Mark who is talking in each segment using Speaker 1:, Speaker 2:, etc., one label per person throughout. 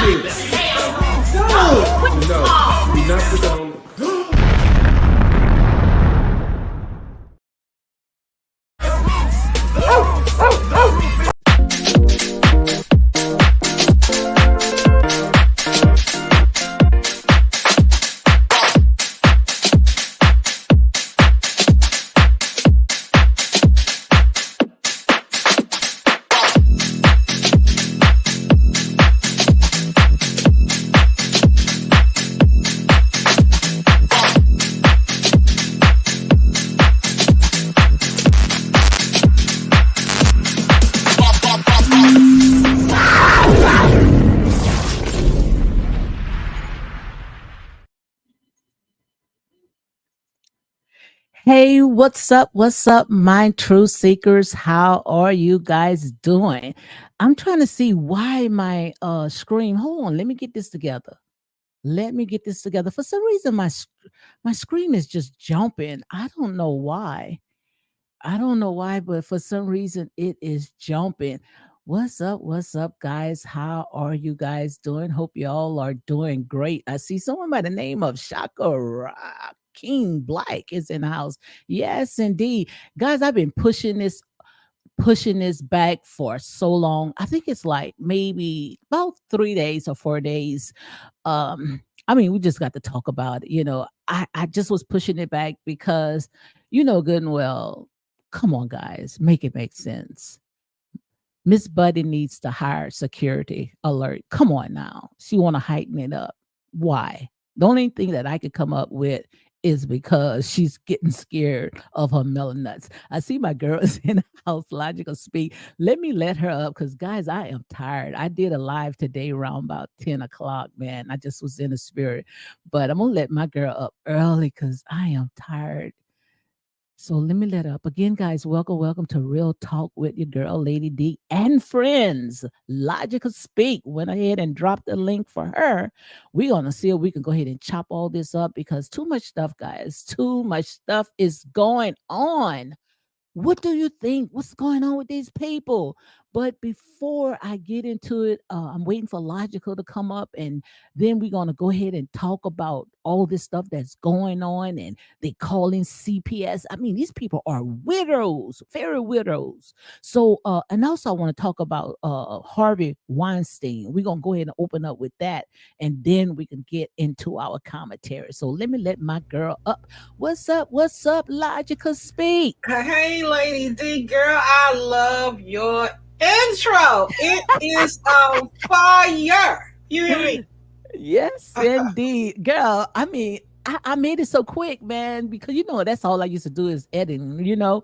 Speaker 1: this. No, do not put that on.
Speaker 2: Hey, what's up? What's up, my truth seekers? How are you guys doing? I'm trying to see why my screen. Hold on, let me get this together. Let me get this together. For some reason, my screen is just jumping. I don't know why. I don't know why, but for some reason it is jumping. What's up? What's up, guys? How are you guys doing? Hope you all are doing great. I see someone by the name of Shaka King Black is in the house. Yes, indeed. Guys, I've been pushing this back for so long. I think it's like maybe about 3 days or 4 days. I mean, we just got to talk about it. I just was pushing it back because you know good and well. Come on, guys, make it make sense. Miss Buddy needs to hire security alert. Come on now. She want to heighten it up. Why? The only thing that I could come up with is because she's getting scared of her melon nuts. I see my girl is in the house, logical speak. Let her up because, guys, I am tired. I did a live today around about 10 o'clock, man. I just was in the spirit. But I'm going to let my girl up early because I am tired. So let me let up. Again, guys, welcome to Real Talk with your girl, Lady D, and friends. Logical Speak went ahead and dropped the link for her. We're going to see if we can go ahead and chop all this up because too much stuff, guys. Too much stuff is going on. What do you think? What's going on with these people? But before I get into it, I'm waiting for Logical to come up, and then we're gonna go ahead and talk about all this stuff that's going on. And they calling CPS. I mean, these people are widows, very widows. So, and also I want to talk about Harvey Weinstein. We're gonna go ahead and open up with that, and then we can get into our commentary. So let me let my girl up. What's up? What's up? Logical Speak.
Speaker 3: Hey, Lady D, girl, I love your intro. It is on fire. You hear me?
Speaker 2: Yes, indeed. Girl, I mean, I made it so quick, man, because that's all I used to do is editing.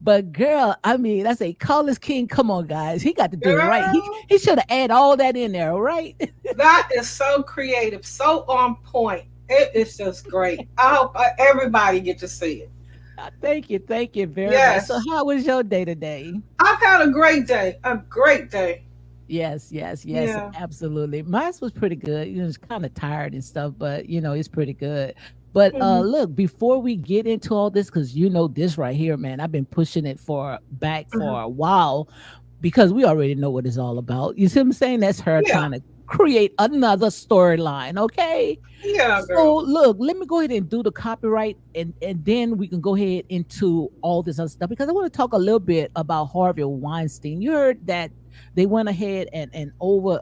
Speaker 2: But girl, I mean, I say, call this king. Come on, guys. He got to do it right. He should have added all that in there, right?
Speaker 3: That is so creative, so on point. It is just great. I hope everybody get to see it.
Speaker 2: Thank you very much. So, how was your day today?
Speaker 3: I've had a great day. A great day.
Speaker 2: Yes, absolutely. Mine was pretty good. It's kind of tired and stuff, but it's pretty good. But look, before we get into all this, because this right here, man, I've been pushing it back for a while because we already know what it's all about. You see what I'm saying? That's her trying to create another storyline, okay?
Speaker 3: Yeah.
Speaker 2: So look, let me go ahead and do the copyright, and then we can go ahead into all this other stuff because I want to talk a little bit about Harvey Weinstein. You heard that they went ahead and over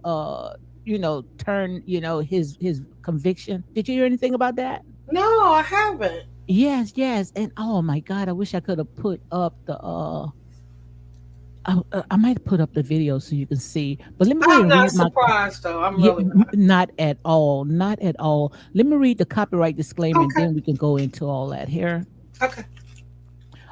Speaker 2: turn his conviction. Did you hear anything about that?
Speaker 3: No, I haven't.
Speaker 2: Yes, and oh my God, I wish I could have put up the I might put up the video so you can see, but let me go ahead
Speaker 3: I'm
Speaker 2: and
Speaker 3: not
Speaker 2: read
Speaker 3: surprised though. I'm really
Speaker 2: not at all, not at all. Let me read the copyright disclaimer, and
Speaker 3: okay.
Speaker 2: then we can go into all that here.
Speaker 3: Okay.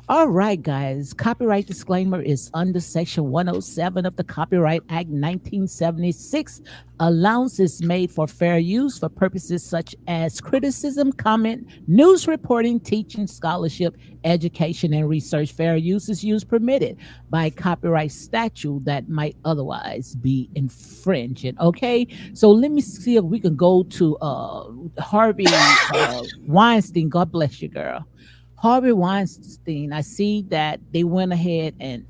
Speaker 2: All right, guys. Copyright disclaimer is under Section 107 of the Copyright Act 1976. Allowance is made for fair use for purposes such as criticism, comment, news reporting, teaching, scholarship, education, and research. Fair use is used permitted by copyright statute that might otherwise be infringing. Okay, so let me see if we can go to Harvey Weinstein. God bless you, girl. Harvey Weinstein, I see that they went ahead and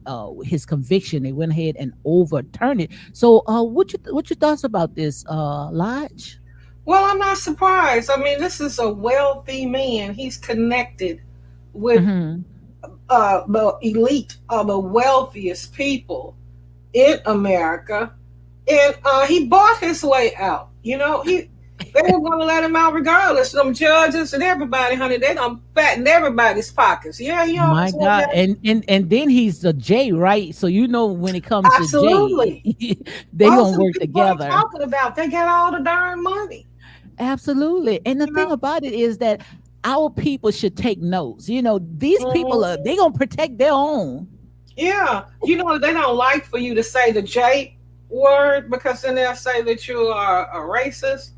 Speaker 2: his conviction, they went ahead and overturned it. So what your thoughts about this, Lodge?
Speaker 3: Well, I'm not surprised. I mean, this is a wealthy man. He's connected with
Speaker 2: Mm-hmm.
Speaker 3: the elite of the wealthiest people in America, and he bought his way out. You know, they were going to let him out regardless. Them judges and everybody, honey, they don't fatten everybody's pockets. Yeah, he
Speaker 2: My
Speaker 3: always want
Speaker 2: God,
Speaker 3: that.
Speaker 2: and then he's the J, right? So you know when it comes to J,
Speaker 3: Absolutely.
Speaker 2: they
Speaker 3: Those
Speaker 2: gonna
Speaker 3: are the
Speaker 2: work
Speaker 3: people I'm
Speaker 2: together.
Speaker 3: talking about. They got all the darn money.
Speaker 2: Absolutely. And the
Speaker 3: You
Speaker 2: thing
Speaker 3: know.
Speaker 2: about it is that our people should take notes. You know, these people are
Speaker 3: Mhm.
Speaker 2: they gonna protect their own.
Speaker 3: Yeah, you know they don't like for you to say the J word because then they'll say that you are a racist.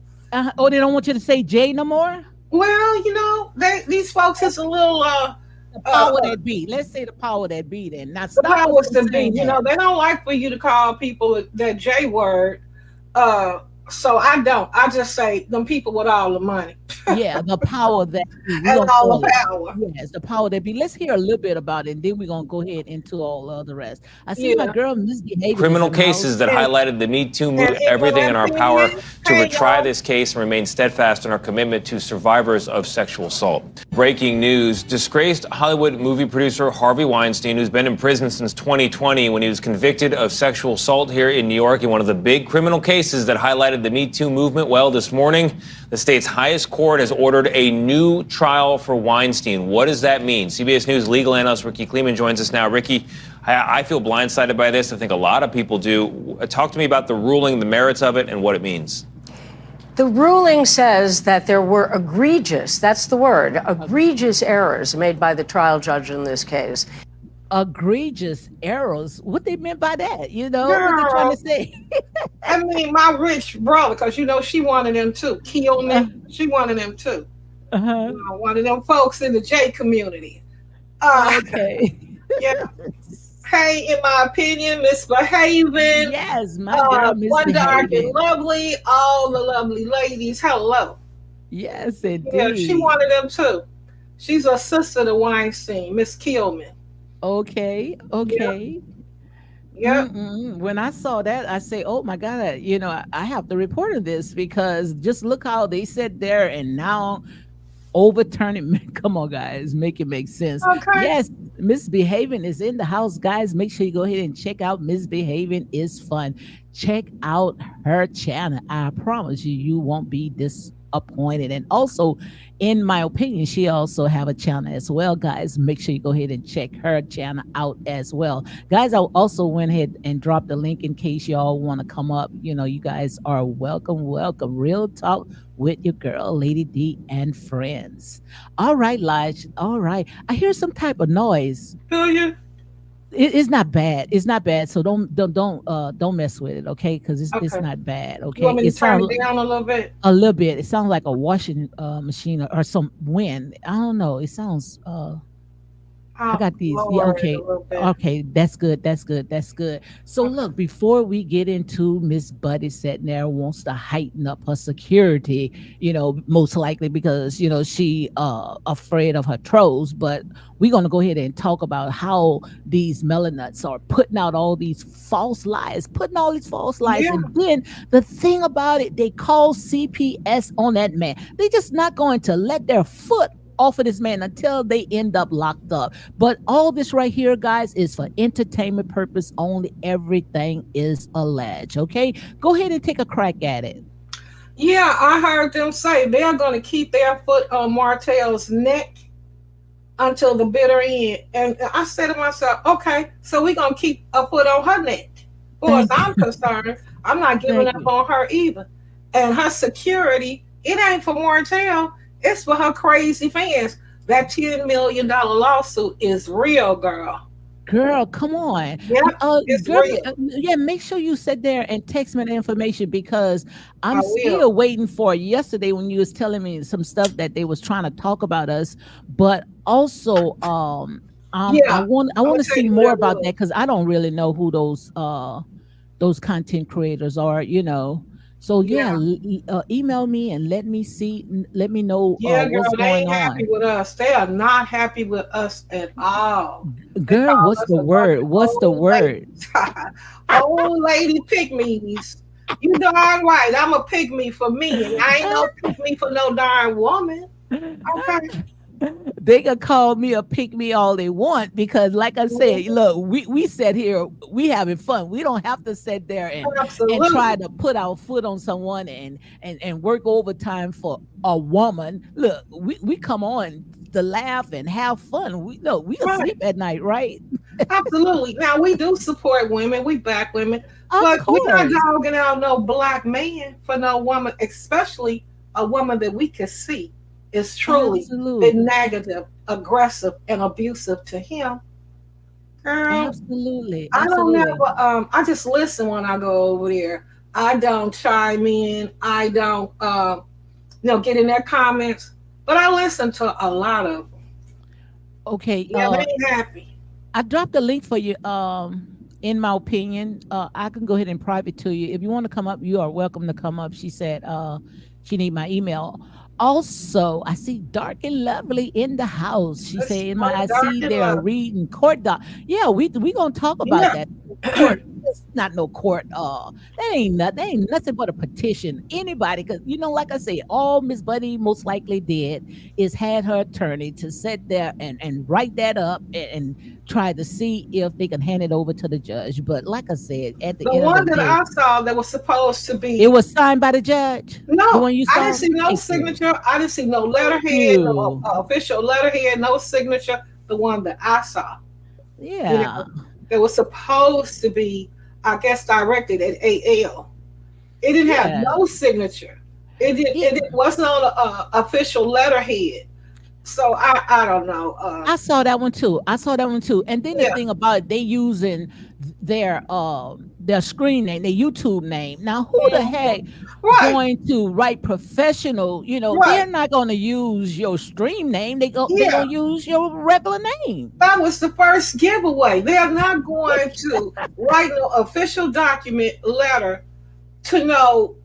Speaker 2: Oh, they don't want you to say J no more.
Speaker 3: Well, these folks is a little
Speaker 2: The
Speaker 3: uh,
Speaker 2: power
Speaker 3: uh
Speaker 2: that be. Let's say the power that be. Then now
Speaker 3: the
Speaker 2: stop us
Speaker 3: powers
Speaker 2: from
Speaker 3: to be.
Speaker 2: saying that.
Speaker 3: They don't like for you to call people that J word. Uh, so I don't. I just say them people with all the money
Speaker 2: Yeah, the power that be. We
Speaker 3: and
Speaker 2: gonna
Speaker 3: all
Speaker 2: call
Speaker 3: the
Speaker 2: it.
Speaker 3: power.
Speaker 2: Yes, the power that be. Let's hear a little bit about it, and then we're gonna go ahead into all of the rest. I see my
Speaker 3: Yeah.
Speaker 2: girl misbehaving is
Speaker 4: Criminal
Speaker 2: in the house.
Speaker 4: cases that
Speaker 3: And
Speaker 4: highlighted the Me Too
Speaker 3: and
Speaker 4: movement,
Speaker 3: in
Speaker 4: everything
Speaker 3: my
Speaker 4: in our power
Speaker 3: opinion,
Speaker 4: to
Speaker 3: hey
Speaker 4: retry
Speaker 3: y'all.
Speaker 4: this case and remain steadfast in our commitment to survivors of sexual assault. Breaking news, disgraced Hollywood movie producer Harvey Weinstein, who's been in prison since 2020 when he was convicted of sexual assault here in New York in one of the big criminal cases that highlighted the Me Too movement. Well, this morning, the state's highest court has ordered a new trial for Weinstein. What does that mean? CBS News legal analyst Ricky Kleeman joins us now. Ricky, I feel blindsided by this. I think a lot of people do. Talk to me about the ruling, the merits of it, and what it means.
Speaker 5: The ruling says that there were egregious, that's the word, egregious errors made by the trial judge in this case.
Speaker 2: Egregious errors. What they meant by that? You know what they trying to
Speaker 3: Girl,
Speaker 2: say?
Speaker 3: I mean, my rich brother, because she wanted him too. Kill
Speaker 2: uh,
Speaker 3: me. She wanted him too.
Speaker 2: uh-huh.
Speaker 3: One of them folks in the J community. Uh,
Speaker 2: Okay.
Speaker 3: yeah. Hey, in my opinion, misbehaving,
Speaker 2: Yes, my girl
Speaker 3: one dark and
Speaker 2: misbehaving.
Speaker 3: lovely, all the lovely ladies. Hello.
Speaker 2: Yes,
Speaker 3: Yeah, she
Speaker 2: indeed.
Speaker 3: wanted them too. She's a sister to Weinstein, Miss Killman.
Speaker 2: Okay,
Speaker 3: Yep,
Speaker 2: okay.
Speaker 3: yep.
Speaker 2: Mm-mm. When I saw that, I say, "Oh my God!" You know, I have to report on this because just look how they sit there and now overturn it. Come on, guys, make it make sense.
Speaker 3: Okay.
Speaker 2: Yes, Misbehaving is in the house, guys. Make sure you go ahead and check out Misbehaving is fun. Check out her channel. I promise you, you won't be disappointed. And also, in my opinion, she also have a channel as well, guys. Make sure you go ahead and check her channel out as well, guys. I also went ahead and dropped the link in case y'all want to come up. You know, you guys are welcome. Welcome. Real talk with your girl, Lady D, and friends. All right, Lige. All right. I hear some type of noise.
Speaker 3: Do you?
Speaker 2: It's not bad. It's not bad. So don't mess with it, okay? Because it's
Speaker 3: Okay.
Speaker 2: not bad,
Speaker 3: You want
Speaker 2: okay?
Speaker 3: me to
Speaker 2: It
Speaker 3: turn
Speaker 2: sounds
Speaker 3: it down a little bit?
Speaker 2: a little bit. It sounds like a washing machine or some wind. I don't know. It sounds I
Speaker 3: I'll
Speaker 2: got these. Yeah,
Speaker 3: lower it a
Speaker 2: okay.
Speaker 3: little bit.
Speaker 2: Okay, that's good. That's good. That's good. So
Speaker 3: Okay.
Speaker 2: look, before we get into Miss Buddy sitting there wants to heighten up her security, you know, most likely because, you know, she afraid of her trolls, but we're gonna go ahead and talk about how these melanuts are putting out all these false lies, putting all these false lies.
Speaker 3: Yeah.
Speaker 2: And then the thing about it, they call CPS on that man. They just not going to let their foot off of this man until they end up locked up. But all this right here, guys, is for entertainment purpose only. Everything is alleged. Okay, go ahead and take a crack at it.
Speaker 3: Yeah, I heard them say they're going to keep their foot on Martel's neck until the bitter end. And I said to myself, okay, so we're going to keep a foot on her neck. As far as
Speaker 2: Thank
Speaker 3: I'm
Speaker 2: you.
Speaker 3: concerned, I'm not giving
Speaker 2: Thank
Speaker 3: up
Speaker 2: you.
Speaker 3: on her either. And her security, it ain't for Martel, it's for her crazy fans. That $10 million lawsuit is real, girl.
Speaker 2: Girl, come on.
Speaker 3: Yeah, it's
Speaker 2: Girl,
Speaker 3: real.
Speaker 2: yeah, make sure you sit there and text me the information because
Speaker 3: I
Speaker 2: I'm
Speaker 3: will.
Speaker 2: still waiting for yesterday when you was telling me some stuff that they was trying to talk about us, but also
Speaker 3: Yeah,
Speaker 2: I
Speaker 3: I'm
Speaker 2: want
Speaker 3: gonna
Speaker 2: to
Speaker 3: tell
Speaker 2: see
Speaker 3: you who
Speaker 2: more
Speaker 3: that
Speaker 2: about
Speaker 3: was.
Speaker 2: that because I don't really know who those content creators are, you know. So yeah,
Speaker 3: Yeah.
Speaker 2: email me and let me know
Speaker 3: Yeah, girl,
Speaker 2: what's
Speaker 3: they
Speaker 2: going
Speaker 3: ain't happy
Speaker 2: on.
Speaker 3: with us. They are not happy with us at all. They
Speaker 2: Girl,
Speaker 3: call
Speaker 2: what's
Speaker 3: us
Speaker 2: the
Speaker 3: a bunch
Speaker 2: word?
Speaker 3: of
Speaker 2: What's the
Speaker 3: old
Speaker 2: word?
Speaker 3: ladies. Old lady pygmies. You darn right. I'm a pygmy for me, and I ain't no pygmy for no darn woman. Okay.
Speaker 2: They can call me a pick me all they want because, like I said,
Speaker 3: Mhm.
Speaker 2: look, we sit here, we having fun. We don't have to sit there and try
Speaker 3: Absolutely.
Speaker 2: to put our foot on someone and work overtime for a woman. Look, we come on to laugh and have fun. We look, we can
Speaker 3: Right.
Speaker 2: sleep at night, right?
Speaker 3: Absolutely. Now we do support women. We back women,
Speaker 2: Of
Speaker 3: but we're not
Speaker 2: course,
Speaker 3: dogging out no black man for no woman, especially a woman that we can see is truly been
Speaker 2: absolutely,
Speaker 3: negative, aggressive, and abusive to him. Girl,
Speaker 2: absolutely,
Speaker 3: I don't
Speaker 2: absolutely.
Speaker 3: never. I just listen when I go over there. I don't chime in. I don't, get in their comments. But I listen to a lot of them.
Speaker 2: Okay,
Speaker 3: Yeah, they ain't happy.
Speaker 2: I dropped a link for you. In my opinion, I can go ahead and private to you. If you want to come up, you are welcome to come up. She said, she need my email. Also, I see Dark and Lovely in the house. She
Speaker 3: It's
Speaker 2: said,
Speaker 3: more
Speaker 2: I
Speaker 3: dark
Speaker 2: see
Speaker 3: and
Speaker 2: they're
Speaker 3: love.
Speaker 2: reading court doc. Yeah, we gonna talk about
Speaker 3: Yeah.
Speaker 2: that court. It's not no court. That ain't nothing. That ain't nothing but a petition. Anybody, because like I said, all Miss Bunny most likely did is had her attorney to sit there and write that up and try to see if they can hand it over to the judge. But like I said, at the
Speaker 3: The
Speaker 2: end of the
Speaker 3: one that
Speaker 2: day,
Speaker 3: I saw that was supposed to
Speaker 2: it
Speaker 3: be
Speaker 2: was signed by the judge. The
Speaker 3: no,
Speaker 2: one you
Speaker 3: I didn't
Speaker 2: saw.
Speaker 3: see no
Speaker 2: Thank you.
Speaker 3: signature. I didn't see no
Speaker 2: Thank
Speaker 3: letterhead, no
Speaker 2: you.
Speaker 3: official letterhead, no signature. The one that I saw, you
Speaker 2: Yeah.
Speaker 3: know, that was supposed to be, I guess, directed at AL. It didn't have
Speaker 2: Yeah.
Speaker 3: no signature. It did.
Speaker 2: Yeah.
Speaker 3: It wasn't on a official letterhead. So I don't know.
Speaker 2: I saw that one too. I saw that one too. And then the
Speaker 3: Yeah.
Speaker 2: thing about it, they using their screen name, their YouTube name. Now, who the heck
Speaker 3: Mhm. Right.
Speaker 2: going to write professional?
Speaker 3: Right.
Speaker 2: They're not going to use your stream name. They
Speaker 3: Yeah.
Speaker 2: gonna use your regular name.
Speaker 3: That was the first giveaway. They are not going to write no official document letter to no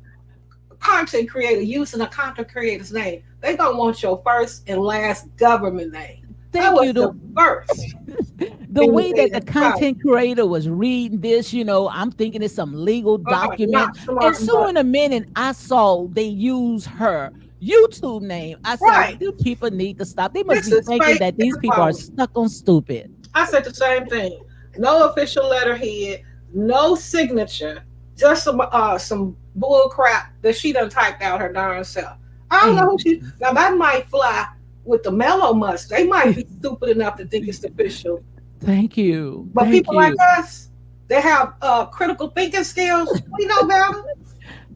Speaker 3: content creator using a content creator's name. They gonna want your first and last government name. That
Speaker 2: Thank
Speaker 3: was
Speaker 2: you.
Speaker 3: the first
Speaker 2: The
Speaker 3: thing that
Speaker 2: way
Speaker 3: they
Speaker 2: that the
Speaker 3: had tried.
Speaker 2: content creator was reading this, I'm thinking it's some legal document.
Speaker 3: Not
Speaker 2: And
Speaker 3: smart
Speaker 2: so
Speaker 3: money.
Speaker 2: in a minute, I saw they use her YouTube name. I said,
Speaker 3: Right.
Speaker 2: these people need to stop. They must
Speaker 3: This
Speaker 2: be
Speaker 3: is
Speaker 2: thinking
Speaker 3: fake
Speaker 2: that these people are
Speaker 3: phony.
Speaker 2: stuck on stupid.
Speaker 3: I said the same thing. No official letterhead, no signature, just some bull crap that she done typed out her darn self. I don't know who
Speaker 2: And
Speaker 3: she. Now that might fly with the mellow musk. They might be stupid enough to think it's official.
Speaker 2: thank you.
Speaker 3: But
Speaker 2: Thank
Speaker 3: people like
Speaker 2: you.
Speaker 3: us, they have critical thinking skills. We know better.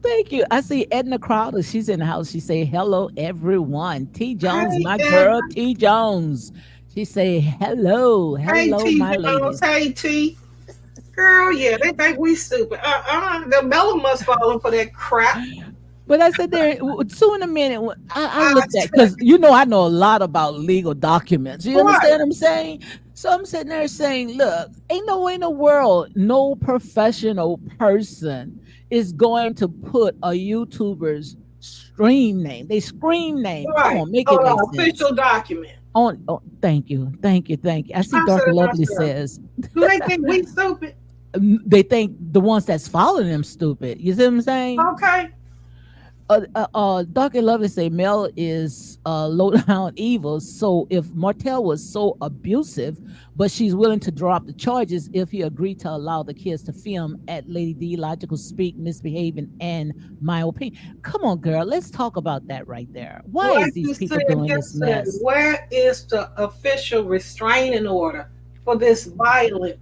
Speaker 2: Thank you. I see Edna Crowder. She's in the house. She say, hello, everyone. T Jones,
Speaker 3: Hey,
Speaker 2: my
Speaker 3: and
Speaker 2: girl, T Jones. She say, hello,
Speaker 3: hey,
Speaker 2: hello,
Speaker 3: T
Speaker 2: my
Speaker 3: Jones.
Speaker 2: ladies.
Speaker 3: Hey, T. Girl, yeah, they think we stupid. The mellow must falling for that crap.
Speaker 2: But I said there, two in a minute. I
Speaker 3: I
Speaker 2: looked at
Speaker 3: said,
Speaker 2: because I know a lot about legal documents. You
Speaker 3: right,
Speaker 2: understand what I'm saying? So I'm sitting there saying, look, ain't no way in the world no professional person is going to put a YouTuber's stream name, they screen name. Come
Speaker 3: right.
Speaker 2: on, make it
Speaker 3: On
Speaker 2: make
Speaker 3: an
Speaker 2: sense.
Speaker 3: official document.
Speaker 2: Oh, thank you, thank you, thank you. I see
Speaker 3: I said
Speaker 2: Dark
Speaker 3: to
Speaker 2: Lovely
Speaker 3: myself,
Speaker 2: says
Speaker 3: do they think we stupid?
Speaker 2: they think the ones that's following them stupid. You see what I'm saying?
Speaker 3: Okay.
Speaker 2: Dark and Lovely say Mel is low down evil. So if Martel was so abusive, but she's willing to drop the charges if he agreed to allow the kids to film at Lady D Logical Speak, misbehaving, and my opinion. Come on, girl, let's talk about that right there. Why is
Speaker 3: Like
Speaker 2: these
Speaker 3: you
Speaker 2: people
Speaker 3: said
Speaker 2: doing this
Speaker 3: yesterday,
Speaker 2: mess?
Speaker 3: where is the official restraining order for this violent,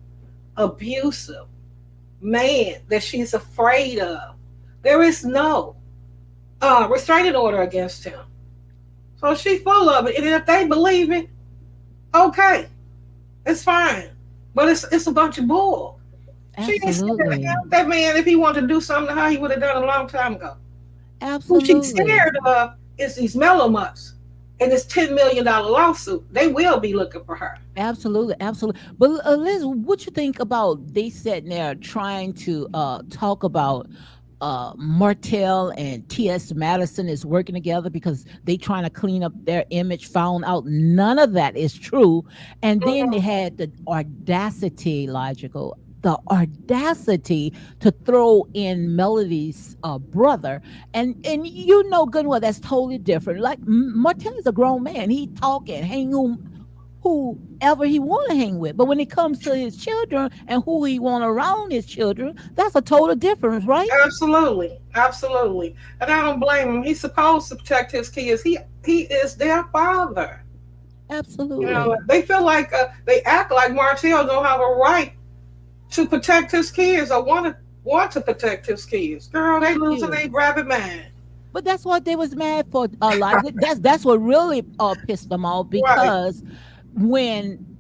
Speaker 3: abusive man that she's afraid of? There is no restraining order against him. So she's full of it. And if they believe it, okay, it's fine. But it's a bunch of bull. She ain't scared to
Speaker 2: Absolutely,
Speaker 3: help that man. If he wanted to do something to her, he would have done it a long time ago. Who she's
Speaker 2: absolutely.
Speaker 3: scared of is these Melomuts and this $10 million lawsuit. They will be looking for her.
Speaker 2: Absolutely, absolutely. But Liz, what you think about they sitting there trying to talk about Martel and T.S. Madison is working together because they trying to clean up their image. Found out none of that is true, and then they had the audacity, logical. The audacity to throw in Melody's brother, and you know good well that's totally different. Like Martel is a grown man; he talk and hang whoever he want to hang with. But when it comes to his children and who he want around his children, that's a total difference, right?
Speaker 3: Absolutely, absolutely. And I don't blame him. He's supposed to protect his kids. He is their father.
Speaker 2: Absolutely.
Speaker 3: You know, they feel like they act like Martel don't have a right to protect his kids or want to protect his kids. Girl, they losing their rabbit mind.
Speaker 2: But that's what they was mad for. Like that's what really pissed them off because when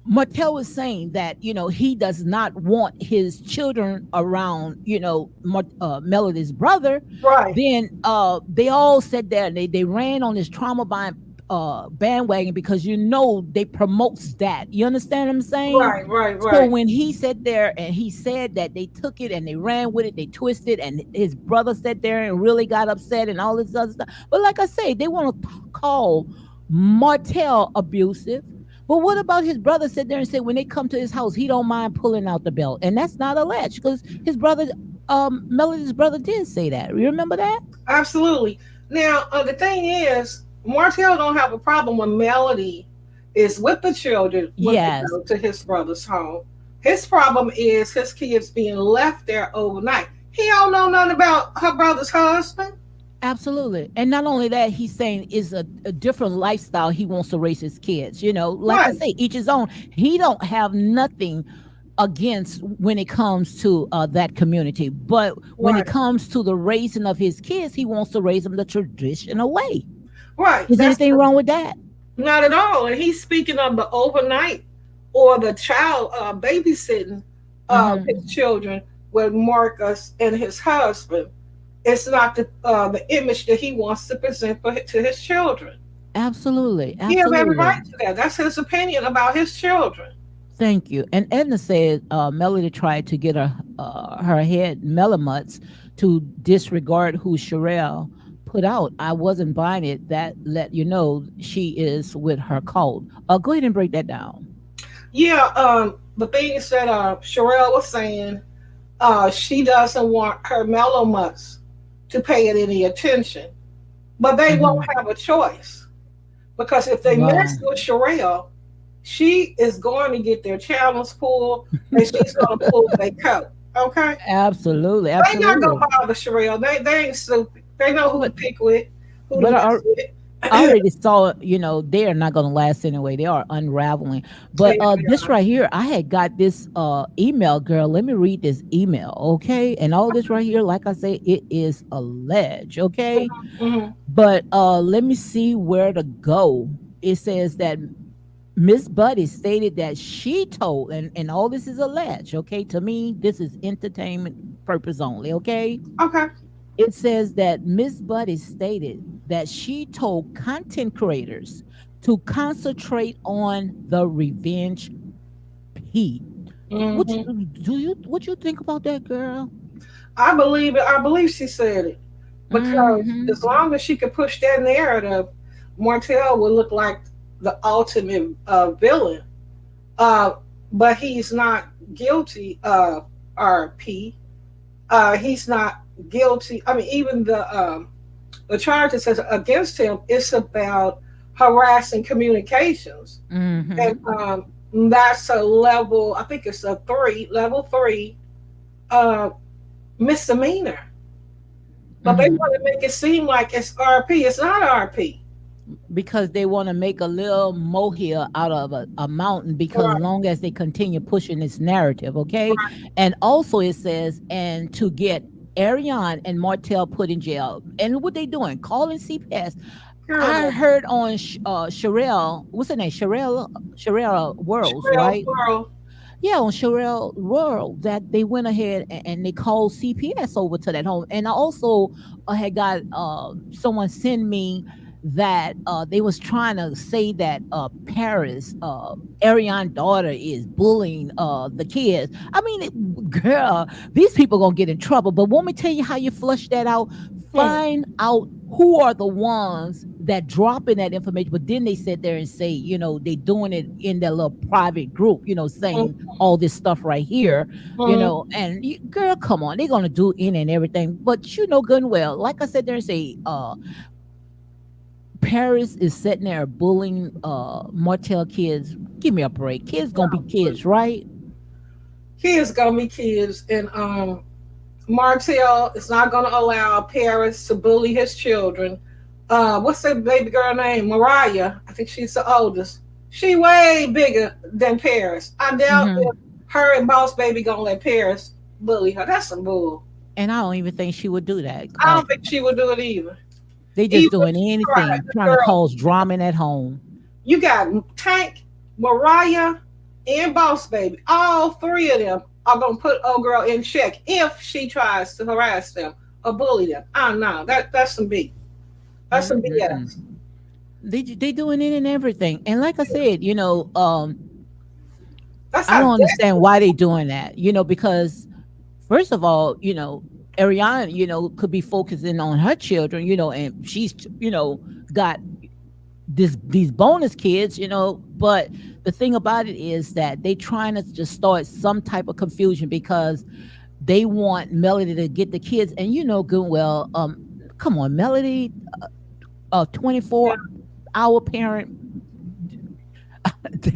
Speaker 2: Martel was saying that he does not want his children around Melody's brother,
Speaker 3: right?
Speaker 2: Then they all said that they ran on this trauma bandwagon because they promotes that. You understand what I'm saying?
Speaker 3: Right.
Speaker 2: So when he sat there and he said that they took it and they ran with it, they twisted, and his brother sat there and really got upset and all this other stuff. But like I say, they want to call Martel abusive. But what about his brother sit there and said when they come to his house, he don't mind pulling out the belt? And that's not alleged because his brother, Melody's brother, did say that. You remember that?
Speaker 3: Absolutely. Now, the thing is, Martel don't have a problem when Melody is with the children when they go to his brother's home. His problem is his kids being left there overnight. He don't know nothing about her brother's husband.
Speaker 2: Absolutely. And not only that, he's saying is a different lifestyle he wants to raise his kids. Like I say, each his own. He don't have nothing against when it comes to that community. But when it comes to the raising of his kids, he wants to raise them the traditional way.
Speaker 3: Right.
Speaker 2: Is anything wrong with that?
Speaker 3: Not at all. And he's speaking of the overnight or the child babysitting his children with Marcus and his husband. It's not the image that he wants to present to his children.
Speaker 2: Absolutely.
Speaker 3: He has every right to that. That's his opinion about his children.
Speaker 2: Thank you. And Edna said Melody tried to get her head melamutz to disregard who Sherelle put out. I wasn't buying it. That let you know she is with her cult. Go ahead and break that down.
Speaker 3: Yeah, the things that Sherelle was saying, she doesn't want her melamutz to pay it any attention. But they won't have a choice. Because if they mess with Sherelle, she is going to get their channels pulled and she's going to pull their coat. Okay?
Speaker 2: Absolutely.
Speaker 3: They're not going to bother Sherelle. They ain't stupid. They know who to pick with.
Speaker 2: I already saw, they are not going to last anyway. They are unraveling. But this right here, I had got this email, girl. Let me read this email, okay? And all this right here, like I say, it is alleged, okay?
Speaker 3: Mm-hmm.
Speaker 2: But let me see where to go. It says that Miss Buddy stated that she told, and all this is alleged, okay? To me, this is entertainment purpose only, okay?
Speaker 3: Okay.
Speaker 2: It says that Miss Buddy stated that she told content creators to concentrate on the revenge Pete.
Speaker 3: Mm-hmm.
Speaker 2: What you think about that, girl?
Speaker 3: I believe it. I believe she said it because as long as she could push that narrative, Martel would look like the ultimate villain. But he's not guilty of RP. He's not guilty. I mean, even the charges against him is about harassing communications, and that's a level. I think it's level 3 misdemeanor. But they want to make it seem like it's RP. It's not RP.
Speaker 2: Because they want to make a little molehill out of a mountain because as long as they continue pushing this narrative, okay? And also it says, and to get Ariane and Martel put in jail. And what they doing? Calling CPS. I heard on Sherelle, what's her name? Sherelle Worlds, right? Yeah, on Sherelle World, that they went ahead and they called CPS over to that home. And I also had got someone send me that they was trying to say that Paris, Ariane daughter, is bullying the kids. I mean, girl, these people gonna get in trouble. But want me tell you how you flush that out?
Speaker 3: Hmm.
Speaker 2: Find out who are the ones that dropping that information, but then they sit there and say, they doing it in their little private group, saying all this stuff right here,
Speaker 3: Hmm.
Speaker 2: and girl, come on, they're gonna do in and everything, but you know good and well, like I said there and say, Paris is sitting there bullying Martel kids. Give me a break. Kids gonna be kids, right?
Speaker 3: Kids gonna be kids, and Martel is not gonna allow Paris to bully his children. What's that baby girl name? Mariah. I think she's the oldest. She way bigger than Paris. I doubt
Speaker 2: Hmm.
Speaker 3: if her and Boss Baby gonna let Paris bully her. That's some bull.
Speaker 2: And I don't even think she would do that.
Speaker 3: I don't think she would do it either.
Speaker 2: They just
Speaker 3: Even if
Speaker 2: doing
Speaker 3: she tried,
Speaker 2: anything,
Speaker 3: the
Speaker 2: trying to
Speaker 3: girl.
Speaker 2: cause drama at home.
Speaker 3: You got Tank, Mariah, and Boss Baby. All three of them are gonna put old girl in check if she tries to harass them or bully them. I don't know. That's some B. That's some
Speaker 2: Mm-mm.
Speaker 3: BS.
Speaker 2: They doing it and everything. And like I said,
Speaker 3: That's
Speaker 2: I
Speaker 3: how
Speaker 2: don't
Speaker 3: that.
Speaker 2: understand why they doing that. Because first of all, Ariana, could be focusing on her children, and she's, got these bonus kids, but the thing about it is that they trying to just start some type of confusion because they want Melody to get the kids, and good and well, come on, Melody, a 24-hour parent.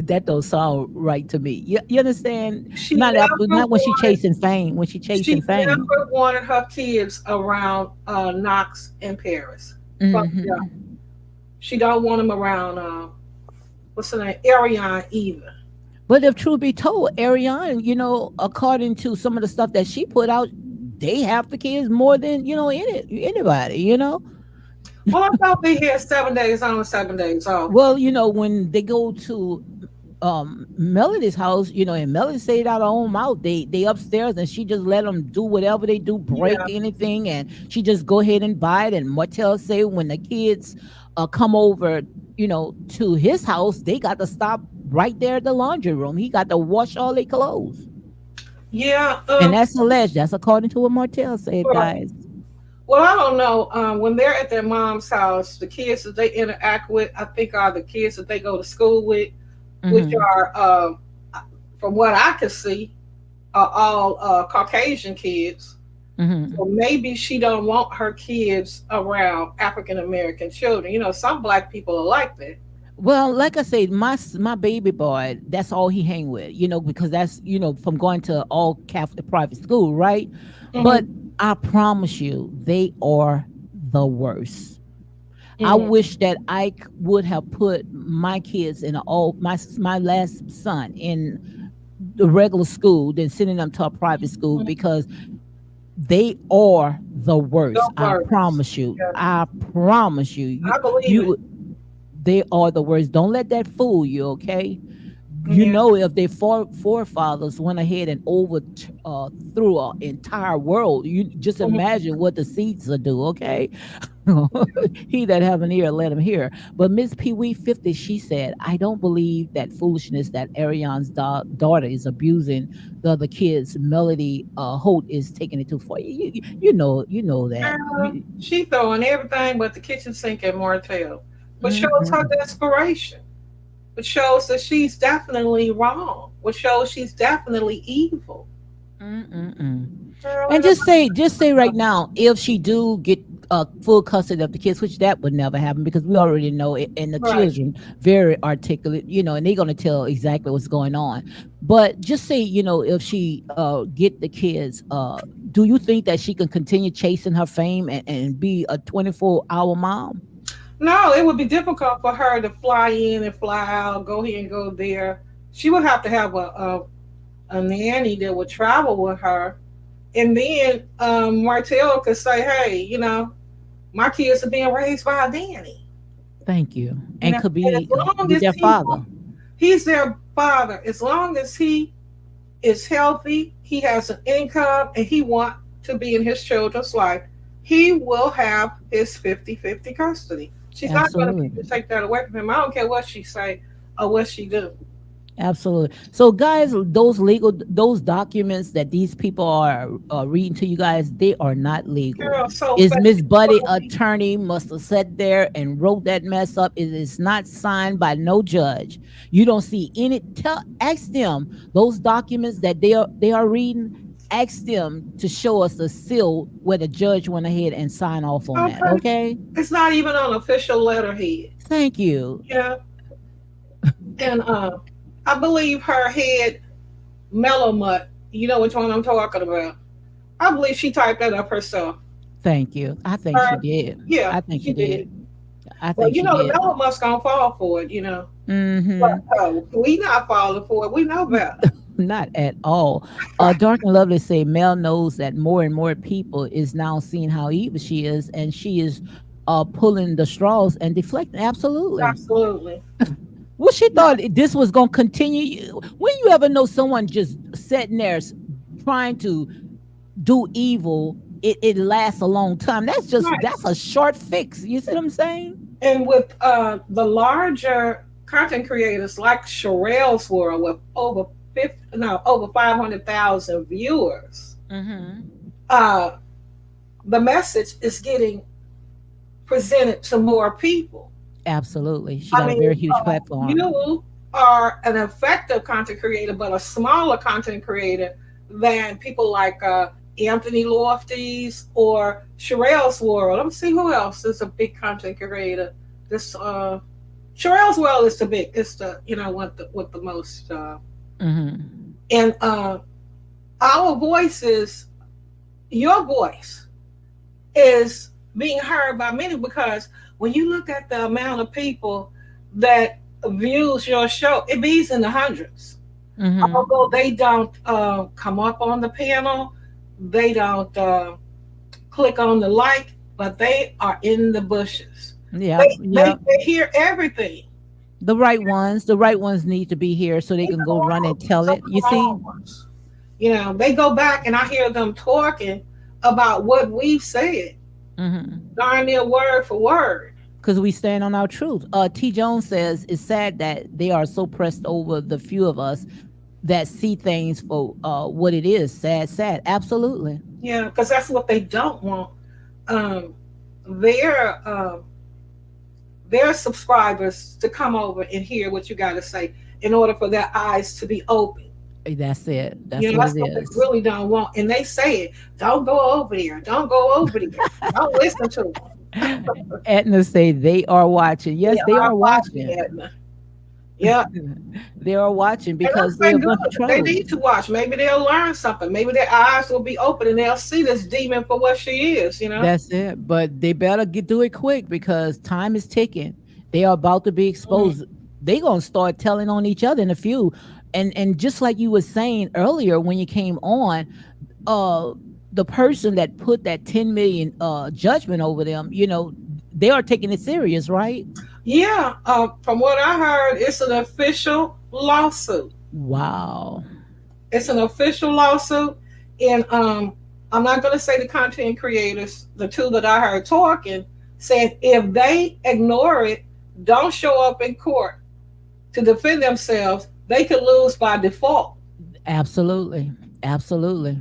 Speaker 2: That don't sound right to me. You understand?
Speaker 3: She never
Speaker 2: Not when she
Speaker 3: wanted.
Speaker 2: chasing fame. When she chasing
Speaker 3: She
Speaker 2: fame.
Speaker 3: never wanted her kids around Knox and Paris. But yeah,
Speaker 2: Hmm.
Speaker 3: she don't want them around. What's her name? Ariane either.
Speaker 2: But if truth be told, Ariane, according to some of the stuff that she put out, they have the kids more than anybody.
Speaker 3: Well, I thought they had 7 days on, 7 days off.
Speaker 2: Well, when they go to Melody's house, and Melody stayed out of her own mouth. They upstairs, and she just let them do whatever they do, break
Speaker 3: Yeah,
Speaker 2: anything, and she just go ahead and buy it. And Martel say when the kids come over, to his house, they got to stop right there at the laundry room. He got to wash all their clothes,
Speaker 3: yeah.
Speaker 2: and that's alleged. That's according to what Martel said,
Speaker 3: Well,
Speaker 2: guys.
Speaker 3: well, I don't know. When they're at their mom's house, the kids that they interact with, I think, are the kids that they go to school with, which
Speaker 2: Hmm.
Speaker 3: are, from what I can see, are all Caucasian kids.
Speaker 2: Hmm.
Speaker 3: So maybe she don't want her kids around African American children. Some black people are like that.
Speaker 2: Well, like I said, my baby boy, that's all he hang with, because that's from going to all Catholic private school, right? But
Speaker 3: Hmm.
Speaker 2: I promise you, they are the worst. I
Speaker 3: Hmm.
Speaker 2: wish that would have put my kids in my last son in the regular school than sending them to a private school because they are the worst.
Speaker 3: Don't
Speaker 2: I
Speaker 3: worry.
Speaker 2: promise you.
Speaker 3: Yeah,
Speaker 2: I promise you.
Speaker 3: I believe it.
Speaker 2: You they are the worst. Don't let that fool you, okay?
Speaker 3: Yeah.
Speaker 2: If their forefathers went ahead and through an entire world, you just
Speaker 3: Mhm.
Speaker 2: imagine what the seeds will do, okay? He that have an ear, let him hear. But Miss Pee Wee 50, she said, I don't believe that foolishness that Ariane's daughter is abusing the other kids. Melody Holt is taking it too far. You know that.
Speaker 3: She throwing everything but the kitchen sink at Martell, which shows her
Speaker 2: Mhm.
Speaker 3: desperation, which shows that she's definitely wrong, which shows she's definitely evil.
Speaker 2: Mm-mm-mm.
Speaker 3: Girl,
Speaker 2: And
Speaker 3: ain't
Speaker 2: just say right now, if she do get full custody of the kids, which that would never happen because we already know it, and the
Speaker 3: right.
Speaker 2: children very articulate, and they're gonna tell exactly what's going on. But just say, if she get the kids, do you think that she can continue chasing her fame and be a 24-hour mom?
Speaker 3: No, it would be difficult for her to fly in and fly out, go here and go there. She would have to have a nanny that would travel with her. And then Martell could say, hey, my kids are being raised by a nanny.
Speaker 2: Thank you. And
Speaker 3: And
Speaker 2: could
Speaker 3: as
Speaker 2: be
Speaker 3: long
Speaker 2: with
Speaker 3: as
Speaker 2: their father.
Speaker 3: he's their father, as long as he is healthy, he has an income, and he want to be in his children's life, he will have his 50-50 custody. She's not going to be
Speaker 2: Absolutely.
Speaker 3: able to take that away from him. I don't care what she say or what she do.
Speaker 2: Absolutely. So, guys, those documents that these people are reading to you guys, they are not legal.
Speaker 3: Girl, so
Speaker 2: Is Miss Buddy
Speaker 3: fake.
Speaker 2: attorney must have sat there and wrote that mess up? It is not signed by no judge. You don't see any. Ask them those documents that they are reading. Ask them to show us the seal where the judge went ahead and signed off on that.
Speaker 3: Okay.
Speaker 2: Okay.
Speaker 3: It's not even on official letterhead.
Speaker 2: Thank you.
Speaker 3: Yeah. And I believe her head, Mellow Mutt, you know which one I'm talking about. I believe she typed that up herself.
Speaker 2: Thank you. I think she did.
Speaker 3: Yeah,
Speaker 2: I think
Speaker 3: she
Speaker 2: she did. I
Speaker 3: Well,
Speaker 2: think
Speaker 3: you
Speaker 2: she
Speaker 3: know, the
Speaker 2: did.
Speaker 3: Mellow Mutt's gonna fall for it, you know.
Speaker 2: Mm-hmm.
Speaker 3: But we not falling for it. We know better.
Speaker 2: Not at all. Dark and Lovely say Mel knows that more and more people is now seeing how evil she is, and she is pulling the straws and deflecting. Absolutely.
Speaker 3: Absolutely.
Speaker 2: Well, she thought this was going to continue. When you ever know someone just sitting there trying to do evil, it lasts a long time.
Speaker 3: Right.
Speaker 2: That's a short fix. You see what I'm saying?
Speaker 3: And with the larger content creators like Sherelle's World with over 500,000 viewers, the message is getting presented to more people.
Speaker 2: Absolutely. She got a very huge platform.
Speaker 3: You are an effective content creator, but a smaller content creator than people like Anthony Lofty's or Sherelle's World. Let me see who else is a big content creator. This Sherelle's World is the big. It's the with the most. And our voices, your voice, is being heard by many, because when you look at the amount of people that views your show, it be in the hundreds. Although they don't come up on the panel, they don't click on the like, but they are in the bushes.
Speaker 2: Yeah,
Speaker 3: they hear everything.
Speaker 2: The right ones need to be here so they can go run and tell it. You see,
Speaker 3: they go back and I hear them talking about what we've said, darn near word for word.
Speaker 2: Because we stand on our truth. T. Jones says it's sad that they are so pressed over the few of us that see things for what it is. Sad. Absolutely.
Speaker 3: Yeah, because that's what they don't want. Their subscribers to come over and hear what you got to say in order for their eyes to be open.
Speaker 2: That's it. That's
Speaker 3: that's what they really don't want. And they say it. Don't go over there. Don't go over there. Don't listen to them.
Speaker 2: Edna say they are watching. Yes, they are watching.
Speaker 3: Edna. Yeah.
Speaker 2: They are watching because they're a bunch of trouble.
Speaker 3: They need to watch. Maybe they'll learn something. Maybe their eyes will be open and they'll see this demon for what she is,
Speaker 2: That's it. But they better do it quick because time is ticking. They are about to be exposed. They're going to start telling on each other in a few. And just like you were saying earlier when you came on, the person that put that 10 million judgment over them, they are taking it serious, right?
Speaker 3: Yeah. From what I heard, it's an official lawsuit.
Speaker 2: Wow.
Speaker 3: It's an official lawsuit. And I'm not going to say the content creators, the two that I heard talking, said if they ignore it, don't show up in court to defend themselves, they could lose by default.
Speaker 2: Absolutely. Darkly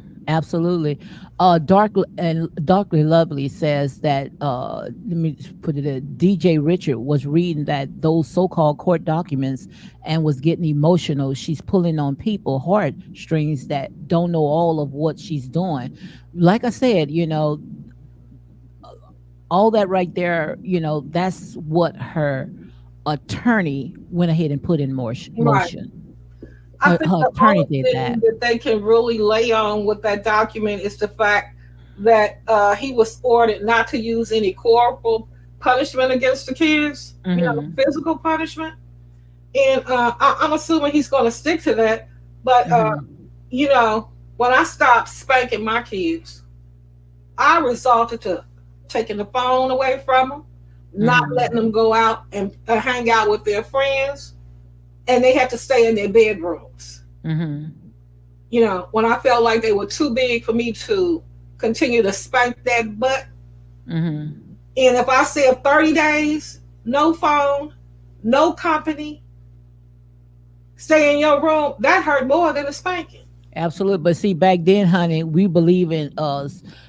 Speaker 2: Lovely says that let me put it in, DJ Richard was reading that those so-called court documents and was getting emotional. She's pulling on people heartstrings that don't know all of what she's doing. Like I said, all that right there, that's what her attorney went ahead and put in motion.
Speaker 3: Right. I think the
Speaker 2: attorney
Speaker 3: only
Speaker 2: did
Speaker 3: thing that they can really lay on with that document is the fact that he was ordered not to use any corporal punishment against the kids, physical punishment. And I'm assuming he's going to stick to that. But, when I stopped spanking my kids, I resorted to taking the phone away from them, not letting them go out and hang out with their friends. And they had to stay in their bedrooms. When I felt like they were too big for me to continue to spank that butt. And if I said 30 days, no phone, no company, stay in your room, that hurt more than a spanking.
Speaker 2: Absolutely. But see, back then, honey, we believe in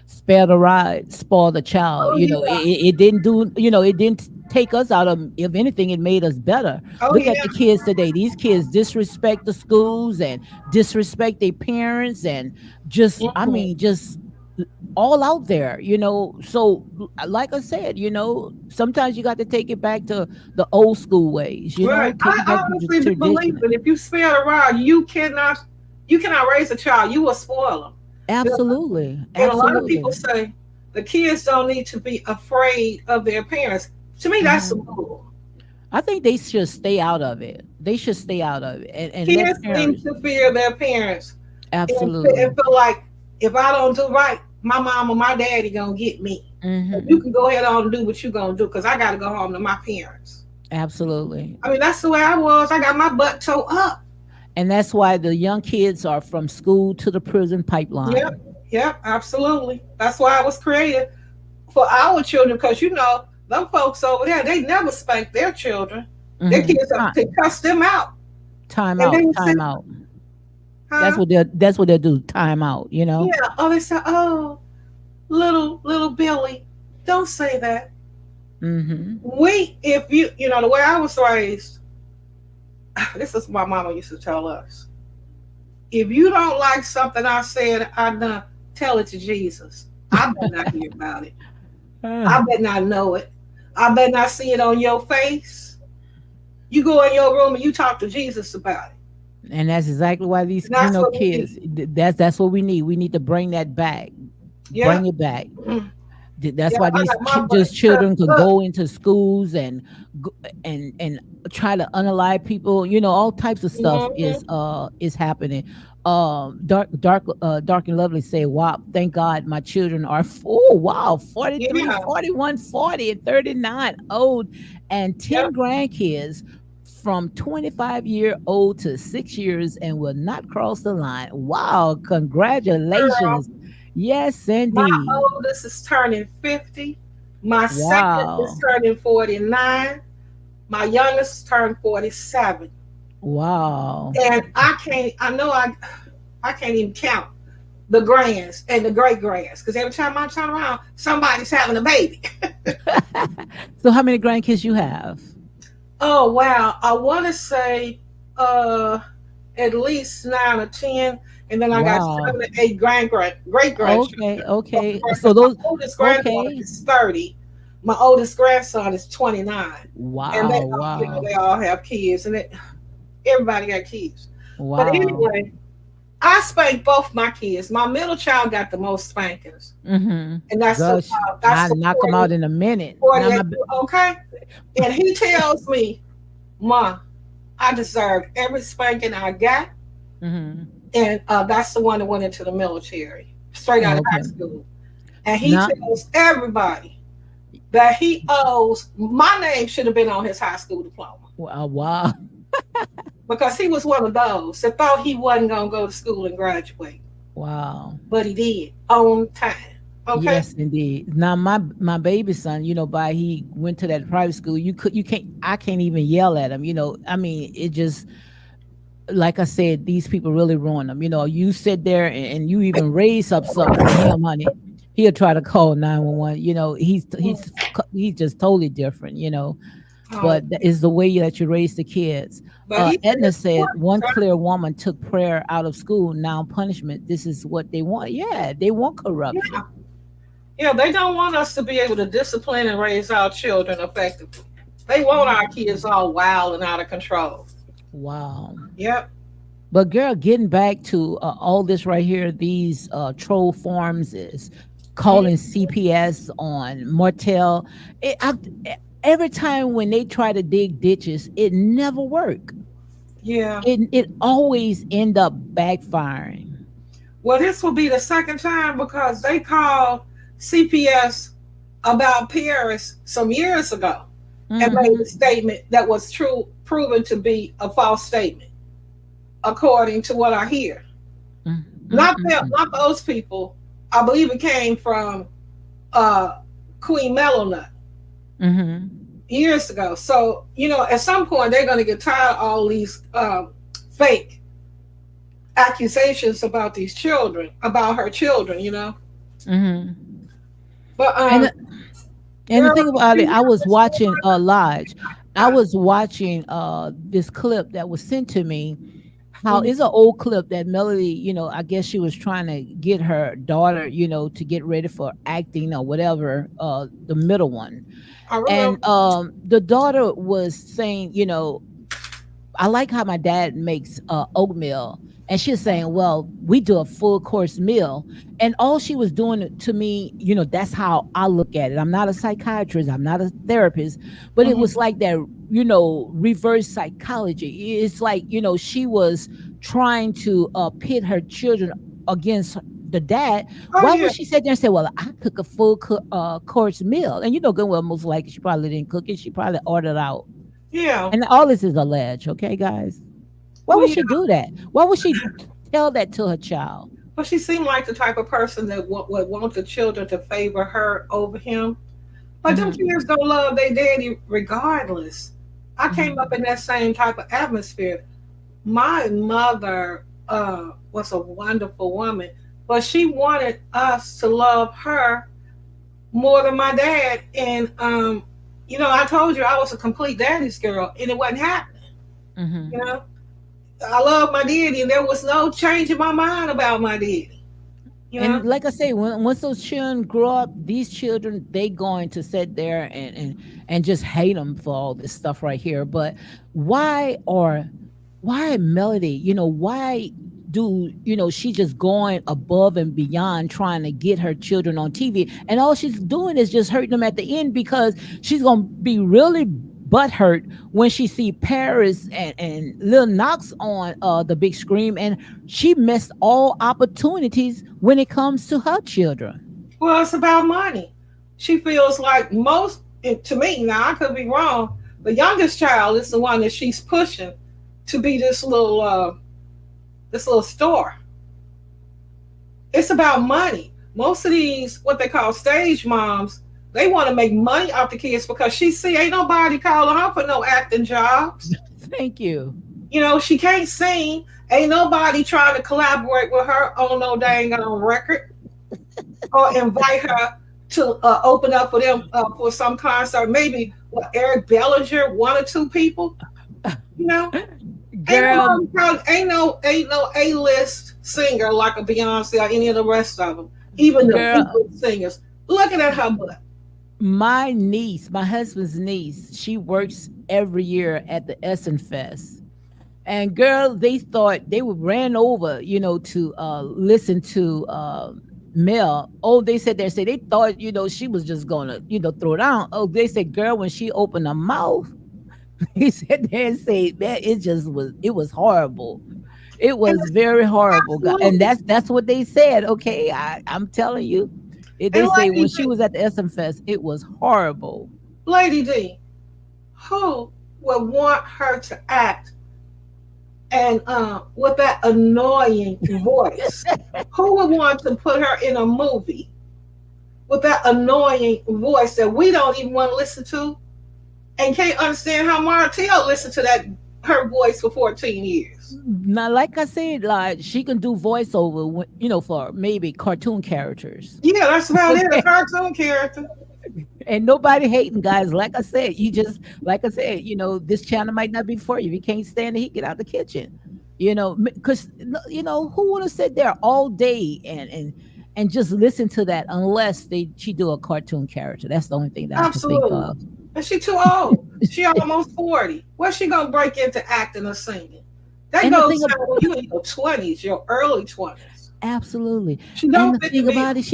Speaker 2: spare the ride, spoil the child.
Speaker 3: Oh
Speaker 2: You know,
Speaker 3: yeah.
Speaker 2: it didn't do, it didn't take us out of, if anything, it made us better.
Speaker 3: Oh
Speaker 2: Look at
Speaker 3: yeah.
Speaker 2: the kids today. These kids disrespect the schools and disrespect their parents and just, I
Speaker 3: Mhm.
Speaker 2: mean, just all out there, So, like I said, sometimes you got to take it back to the old school ways,
Speaker 3: Right.
Speaker 2: take it back
Speaker 3: I
Speaker 2: to the
Speaker 3: honestly do believe
Speaker 2: tradition.
Speaker 3: that if you spare the rod, you cannot raise a child. You will spoil them. You know,
Speaker 2: Absolutely.
Speaker 3: and a lot of people
Speaker 2: Absolutely.
Speaker 3: say the kids don't need to be afraid of their parents. To me, that's some
Speaker 2: Mhm.
Speaker 3: bull.
Speaker 2: I think they should stay out of it. They should stay out of it and let
Speaker 3: Kids need
Speaker 2: parents.
Speaker 3: to fear their parents and
Speaker 2: Absolutely.
Speaker 3: feel like if I don't do right, my mom or my daddy gonna get me. And you
Speaker 2: Hmm.
Speaker 3: can go ahead on and do what you gonna do because I gotta go home to my parents.
Speaker 2: Absolutely.
Speaker 3: I mean, that's the way I was. I got my butt toe up.
Speaker 2: And that's why the young kids are from school to the prison
Speaker 3: Yep,
Speaker 2: pipeline.
Speaker 3: yep, absolutely. That's why I was created for our children because them folks over there, they never spank their children. Their
Speaker 2: Hmm.
Speaker 3: kids have to cuss them out.
Speaker 2: Time
Speaker 3: And
Speaker 2: out.
Speaker 3: then say,
Speaker 2: Time out.
Speaker 3: huh?
Speaker 2: That's what they'll do. Time out.
Speaker 3: Yeah. Oh, they say, oh, little Billy. Don't say that.
Speaker 2: Hmm.
Speaker 3: If the way I was raised, this is what my mama used to tell us. If you don't like something I said, I done, tell it to Jesus. I better not hear about it. I better not know it. I better not see it on your face. You go in your room and you talk to Jesus about it.
Speaker 2: And that's exactly why these,
Speaker 3: And that's what we
Speaker 2: kids.
Speaker 3: need.
Speaker 2: That's what we need. We need to bring that back.
Speaker 3: Yeah.
Speaker 2: Bring it back.
Speaker 3: Mm.
Speaker 2: That's
Speaker 3: Yeah,
Speaker 2: why
Speaker 3: I got my
Speaker 2: these
Speaker 3: butt cut
Speaker 2: children can
Speaker 3: up.
Speaker 2: go into schools and and try to unalive people. All types of stuff
Speaker 3: Mhm.
Speaker 2: is happening. Dark and lovely say, wow, thank God my children are wow, 43,
Speaker 3: Yeah.
Speaker 2: 41, 40, and 39 old, and 10
Speaker 3: Yep.
Speaker 2: grandkids from 25-year-old to 6 years and will not cross the line. Wow,
Speaker 3: Girl,
Speaker 2: congratulations. Yes,
Speaker 3: my
Speaker 2: indeed.
Speaker 3: oldest is turning 50. My second is
Speaker 2: Wow.
Speaker 3: turning 49. My youngest turned 47.
Speaker 2: Wow.
Speaker 3: And I can't even count the grands and the great grands because every time I turn around, somebody's having a baby.
Speaker 2: So how many grandkids you have?
Speaker 3: Oh wow. I wanna say uh at least 9 or 10. And then I got
Speaker 2: Wow.
Speaker 3: 7 or 8 great
Speaker 2: Okay,
Speaker 3: grandchildren.
Speaker 2: okay. So
Speaker 3: Because my
Speaker 2: those
Speaker 3: oldest granddaughter
Speaker 2: okay.
Speaker 3: is 30. My oldest grandson is 29. And
Speaker 2: Wow,
Speaker 3: they
Speaker 2: wow.
Speaker 3: all have kids and everybody got kids. But
Speaker 2: Wow.
Speaker 3: anyway, I spanked both my kids. My middle child got the most spankings.
Speaker 2: Mhm.
Speaker 3: And that's the
Speaker 2: Gosh,
Speaker 3: that's
Speaker 2: I
Speaker 3: the
Speaker 2: knock them
Speaker 3: 40,
Speaker 2: out in a minute. Now
Speaker 3: 48, okay? And he tells me, Ma, I deserved every spanking I got.
Speaker 2: mhm.
Speaker 3: And that's the one that went into the military, straight out of high
Speaker 2: Okay.
Speaker 3: school. And he
Speaker 2: Now
Speaker 3: tells everybody that he owes, my name should have been on his high school diploma
Speaker 2: wow.
Speaker 3: because he was one of those that thought he wasn't going to go to school and graduate,
Speaker 2: Wow.
Speaker 3: but he did on time. Okay?
Speaker 2: Yes, indeed. Now my baby son, by he went to that private school. You can't I can't even yell at him. I mean, it just like I said, these people really ruin them. You sit there and you even raise up something for him, honey. He'll try to call 911. He's just totally different.
Speaker 3: Oh,
Speaker 2: But that is the way that you raise the kids.
Speaker 3: but he
Speaker 2: Edna
Speaker 3: said,
Speaker 2: said one clear woman took prayer out of school. Now punishment. This is what they want. Yeah, they want
Speaker 3: yeah,
Speaker 2: corruption.
Speaker 3: yeah, they don't want us to be able to discipline and raise our children effectively. They want our kids all wild and out of control.
Speaker 2: Wow.
Speaker 3: Yep.
Speaker 2: But girl, getting back to all this right here, these troll forms is
Speaker 3: Mhm.
Speaker 2: calling CPS on Martel. Every time when they try to dig ditches, it never work.
Speaker 3: Yeah.
Speaker 2: It always end up backfiring.
Speaker 3: Well, this will be the second time because they called CPS about Paris some years ago and made a
Speaker 2: Hmm.
Speaker 3: statement that was proven to be a false statement, according to what I hear. Not them, not those people. I believe it came from Queen Melonut.
Speaker 2: Hmm.
Speaker 3: years ago. So, at some point they're going to get tired of all these fake accusations about these children, about her children.
Speaker 2: Mm-hmm.
Speaker 3: But
Speaker 2: And the thing about it, I was watching Lodge. I was watching this clip that was sent to me. How
Speaker 3: Mhm.
Speaker 2: is an old clip that Melody, I guess she was trying to get her daughter, to get ready for acting or whatever, the middle one.
Speaker 3: I
Speaker 2: And
Speaker 3: remember.
Speaker 2: the daughter was saying, I like how my dad makes oatmeal. And she's saying, well, we do a full course meal. And all she was doing to me, that's how I look at it. I'm not a psychiatrist, I'm not a therapist, but it was
Speaker 3: Mhm.
Speaker 2: like that, reverse psychology. It's like, she was trying to pit her children against the dad.
Speaker 3: Oh
Speaker 2: Why
Speaker 3: yeah,
Speaker 2: would she sit there and say, well, I cook a full course meal? And good, well, most likely she probably didn't cook it. She probably ordered out.
Speaker 3: yeah.
Speaker 2: And all this is alleged, okay, guys? Why
Speaker 3: Well,
Speaker 2: would
Speaker 3: yeah.
Speaker 2: she do that? Why would she tell that to her child?
Speaker 3: But she seemed like the type of person that would want the children to favor her over him. But them
Speaker 2: Hmm.
Speaker 3: kids gonna love their daddy regardless. I came up
Speaker 2: Hmm.
Speaker 3: in that same type of atmosphere. My mother was a wonderful woman, but she wanted us to love her more than my dad. And I told you I was a complete daddy's girl, and it wasn't happening. You
Speaker 2: Hmm.
Speaker 3: know, I love my daddy, and there was no change in my mind about my daddy. You know,
Speaker 2: And like I say, once those children grow up, these children they going to sit there and just hate them for all this stuff right here. But why or why Melody? Why do she just going above and beyond trying to get her children on TV, and all she's doing is just hurting them at the end because she's gonna be really butthurt when she see Paris and Lil Knox on the big screen, and she missed all opportunities when it comes to her children.
Speaker 3: well, it's about money. She feels like most, to me, now I could be wrong. The youngest child is the one that she's pushing to be this little store. It's about money. Most of these, what they call stage moms, they want to make money off the kids because she see ain't nobody calling her for no acting jobs.
Speaker 2: Thank you.
Speaker 3: She can't sing. Ain't nobody trying to collaborate with her on no dang on record or invite her to open up for them for some concert. Maybe what Eric Bellinger, one or two people. You know,
Speaker 2: Girl,
Speaker 3: ain't no A-list singer like a Beyonce or any of the rest of them. Even the
Speaker 2: girl,
Speaker 3: big singers. Looking at her butt.
Speaker 2: my niece, my husband's niece, she works every year at the Essen Fest. And girl, they thought they would ran over, to listen to Mel. Oh, they said they thought, she was just gonna, throw down. Oh, they said, girl, when she opened her mouth, he said there and say, man, it was horrible. It
Speaker 3: And
Speaker 2: was
Speaker 3: it's
Speaker 2: very horrible. And
Speaker 3: absolutely.
Speaker 2: that's what they said. Okay, I'm telling you. They
Speaker 3: And
Speaker 2: say when she was at the SM Fest, it was horrible.
Speaker 3: Lady D, who would want her to act and with that annoying voice? Who would want to put her in a movie with that annoying voice that we don't even want to listen to and can't understand how Martel listened to that her voice for 14 years?
Speaker 2: Now, like I said, like she can do voiceover, for maybe cartoon characters.
Speaker 3: Yeah, that's about it. A cartoon character.
Speaker 2: And nobody hating, guys. Like I said, this channel might not be for you. If you can't stand the heat, get out the kitchen. Because who want to sit there all day and just listen to that unless she do a cartoon character. That's the only thing that I can think
Speaker 3: Absolutely.
Speaker 2: of.
Speaker 3: And she too old. She almost 40. Where's she gonna break into acting or singing? That
Speaker 2: And the
Speaker 3: goes
Speaker 2: thing,
Speaker 3: down when you in your 20s, your early 20s.
Speaker 2: absolutely.
Speaker 3: She
Speaker 2: And
Speaker 3: don't
Speaker 2: the
Speaker 3: fit the
Speaker 2: thing about
Speaker 3: bill.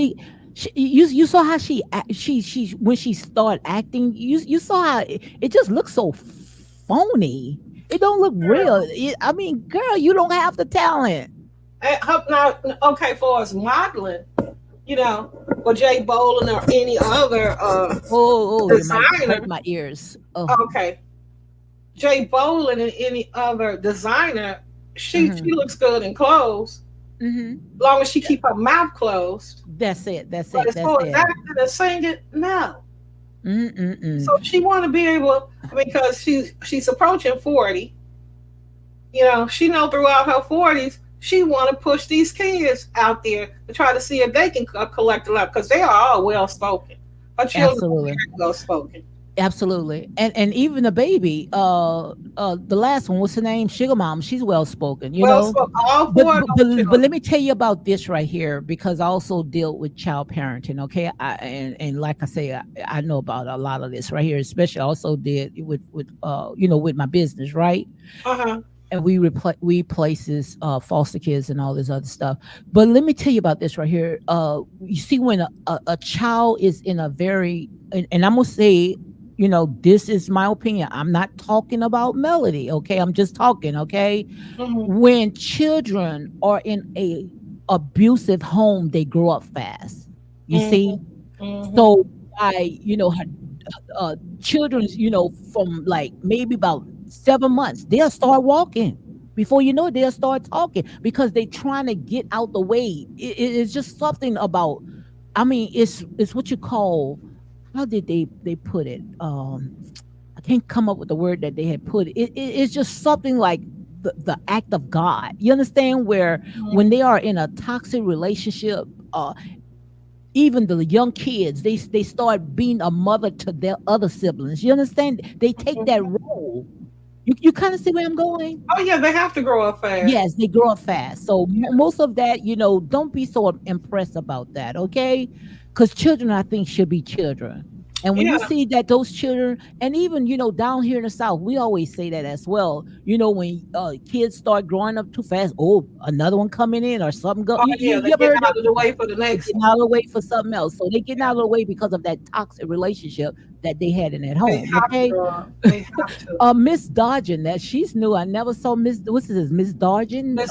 Speaker 2: it, you saw how she when she started acting, you saw how it just looks so phony. It don't look real. I mean, girl, you don't have the talent.
Speaker 3: Now, okay, for us modeling, or Jay Bolin or any other
Speaker 2: You might hurt
Speaker 3: designer,
Speaker 2: my ears. Oh,
Speaker 3: okay, Jay Bolin and any other designer, she
Speaker 2: hmm,
Speaker 3: looks good in clothes,
Speaker 2: hmm.
Speaker 3: as long as she keep her mouth closed.
Speaker 2: That's it. That's
Speaker 3: But
Speaker 2: it.
Speaker 3: as
Speaker 2: That's
Speaker 3: far as
Speaker 2: it.
Speaker 3: acting and singing, no.
Speaker 2: Mm-mm-mm.
Speaker 3: So she want to be able, because she's approaching 40. She know throughout her 40s she want to push these kids out there to try to see if they can collect a lot, because they are all well spoken. Her children are
Speaker 2: Absolutely.
Speaker 3: very well spoken.
Speaker 2: Absolutely. And even the baby, the last one, what's her name? Sugar Mom, she's well spoken, you
Speaker 3: Well
Speaker 2: know.
Speaker 3: spoken, all
Speaker 2: But,
Speaker 3: four of
Speaker 2: but
Speaker 3: those
Speaker 2: but but
Speaker 3: children.
Speaker 2: let me tell you about this right here, because I also deal with child parenting. Okay, and like I say, I know about a lot of this right here, especially I also did with with my business, right?
Speaker 3: Uh-huh.
Speaker 2: And we places foster kids and all this other stuff. But let me tell you about this right here. You see, when a child is in a very, and I'm gonna say, this is my opinion. I'm not talking about Melody, okay? I'm just talking, okay?
Speaker 3: Mm-hmm.
Speaker 2: When children are in a abusive home, they grow up fast. You see,
Speaker 3: Mm-hmm. Mm-hmm.
Speaker 2: so her children, from like maybe about 7 months, they'll start walking. Before you know it, they'll start talking because they're trying to get out the way. It's just something about. I mean, it's what you call. How did they put it? I can't come up with the word that they had put. It's just something like the act of God. You understand? Where when they are in a toxic relationship, even the young kids, they start being a mother to their other siblings. You understand? They take that
Speaker 3: Mm-hmm.
Speaker 2: role. You kind of see where I'm going?
Speaker 3: Oh yeah, they have to grow up fast.
Speaker 2: Yes, they grow up fast. So most of that, don't be so impressed about that, okay? Because children, I think, should be children. And when you
Speaker 3: Yeah.
Speaker 2: see that those children, and even down here in the South, we always say that as well. When kids start growing up too fast, oh, another one coming in or something go.
Speaker 3: Oh
Speaker 2: You,
Speaker 3: yeah,
Speaker 2: you
Speaker 3: they
Speaker 2: ever
Speaker 3: get
Speaker 2: heard that
Speaker 3: out of the
Speaker 2: before?
Speaker 3: way for the
Speaker 2: They
Speaker 3: next
Speaker 2: getting
Speaker 3: one.
Speaker 2: out of the way for something else. So they getting out of the way because of that toxic relationship that they had in that
Speaker 3: They
Speaker 2: home.
Speaker 3: have to
Speaker 2: Okay,
Speaker 3: grow up. They have to.
Speaker 2: Miss Dodgen, that she's new. I never saw Miss. What's this? Miss Dodgen.
Speaker 3: Miss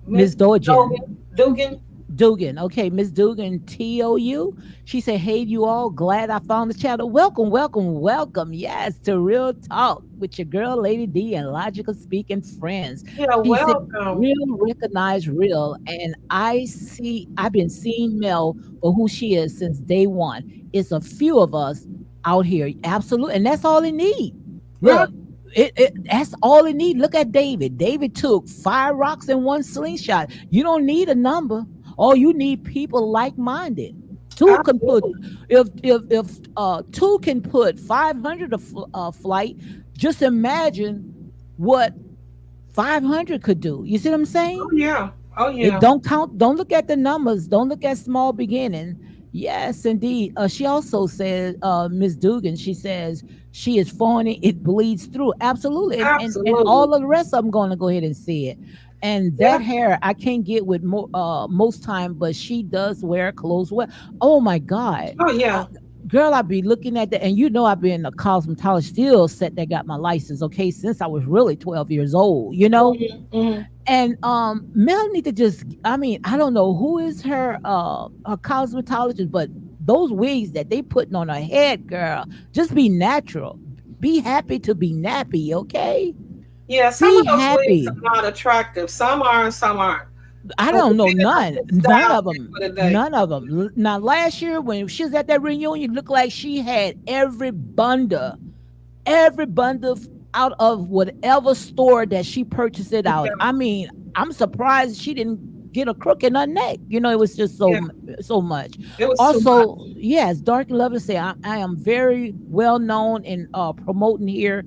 Speaker 2: Miss Dodgen.
Speaker 3: Dugan.
Speaker 2: Dugan. Okay, Miss Dugan, TOU. She said, "Hey, you all, glad I found the channel. Welcome, welcome, welcome. Yes, to Real Talk with your girl, Lady D, and Logical Speaking Friends."
Speaker 3: Yeah,
Speaker 2: She said,
Speaker 3: welcome.
Speaker 2: "Real recognize real," and I've been seeing Mel for who she is since day one. It's a few of us out here, absolutely, and that's all it need.
Speaker 3: Right.
Speaker 2: Look, that's all it need. Look at David. David took 5 rocks in one slingshot. You don't need a number. All you need people like minded. Two can put
Speaker 3: Absolutely.
Speaker 2: if two can put 500 flight. Just imagine what 500 could do. You see what I'm saying?
Speaker 3: Oh yeah. Oh
Speaker 2: It
Speaker 3: yeah.
Speaker 2: don't count. Don't look at the numbers. Don't look at small beginning. Yes, indeed. She also said, Miss Dugan. She says she is phony. It bleeds through. Absolutely, and
Speaker 3: Absolutely.
Speaker 2: all of the rest of them going to go ahead and see it. And
Speaker 3: Yeah.
Speaker 2: that hair, I can't get with most time, but she does wear clothes well. Oh my God,
Speaker 3: Oh
Speaker 2: I,
Speaker 3: yeah.
Speaker 2: girl, I be looking at that, and I've been a cosmetologist, still set that got my license. Okay, since I was really 12 years old.
Speaker 3: Hmm.
Speaker 2: And Mel need to just, I mean, I don't know who is her cosmetologist, but those wigs that they putting on her head, girl, just be natural. Be happy to be nappy, okay?
Speaker 3: Yeah, some of
Speaker 2: Be
Speaker 3: those wigs
Speaker 2: happy.
Speaker 3: are not attractive. Some are and some aren't.
Speaker 2: I
Speaker 3: But the
Speaker 2: don't know
Speaker 3: wigs are
Speaker 2: none,
Speaker 3: just
Speaker 2: none
Speaker 3: style
Speaker 2: of
Speaker 3: pick
Speaker 2: them,
Speaker 3: for the day.
Speaker 2: none of them. Now last year when she was at that reunion, looked like she had every bundle out of whatever store that she purchased it out.
Speaker 3: Yeah.
Speaker 2: I mean, I'm surprised she didn't get a crook in her neck. It was just
Speaker 3: Yeah.
Speaker 2: so much.
Speaker 3: It was too
Speaker 2: Also,
Speaker 3: much.
Speaker 2: yes, Dark and Lovely say I am very well known in promoting here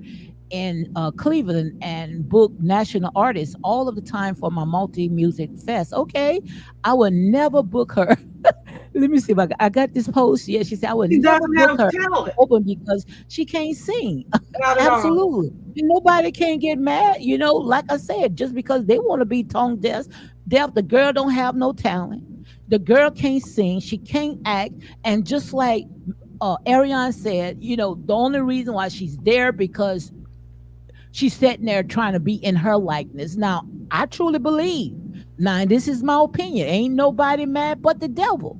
Speaker 2: in Cleveland and book national artists all of the time for my multi music fest. Okay, I would never book her. Let me see if I got this post. Yeah, she said I would
Speaker 3: She
Speaker 2: never
Speaker 3: doesn't
Speaker 2: book
Speaker 3: have
Speaker 2: her to
Speaker 3: talent.
Speaker 2: open because she can't sing.
Speaker 3: Not at all.
Speaker 2: Absolutely. And nobody can get mad, like I said, just because they want to be tongue deaf. The girl don't have no talent. The girl can't sing. She can't act. And just like Ariane said, the only reason why she's there because she's sitting there trying to be in her likeness. Now, I truly believe, now this is my opinion, ain't nobody mad but the devil.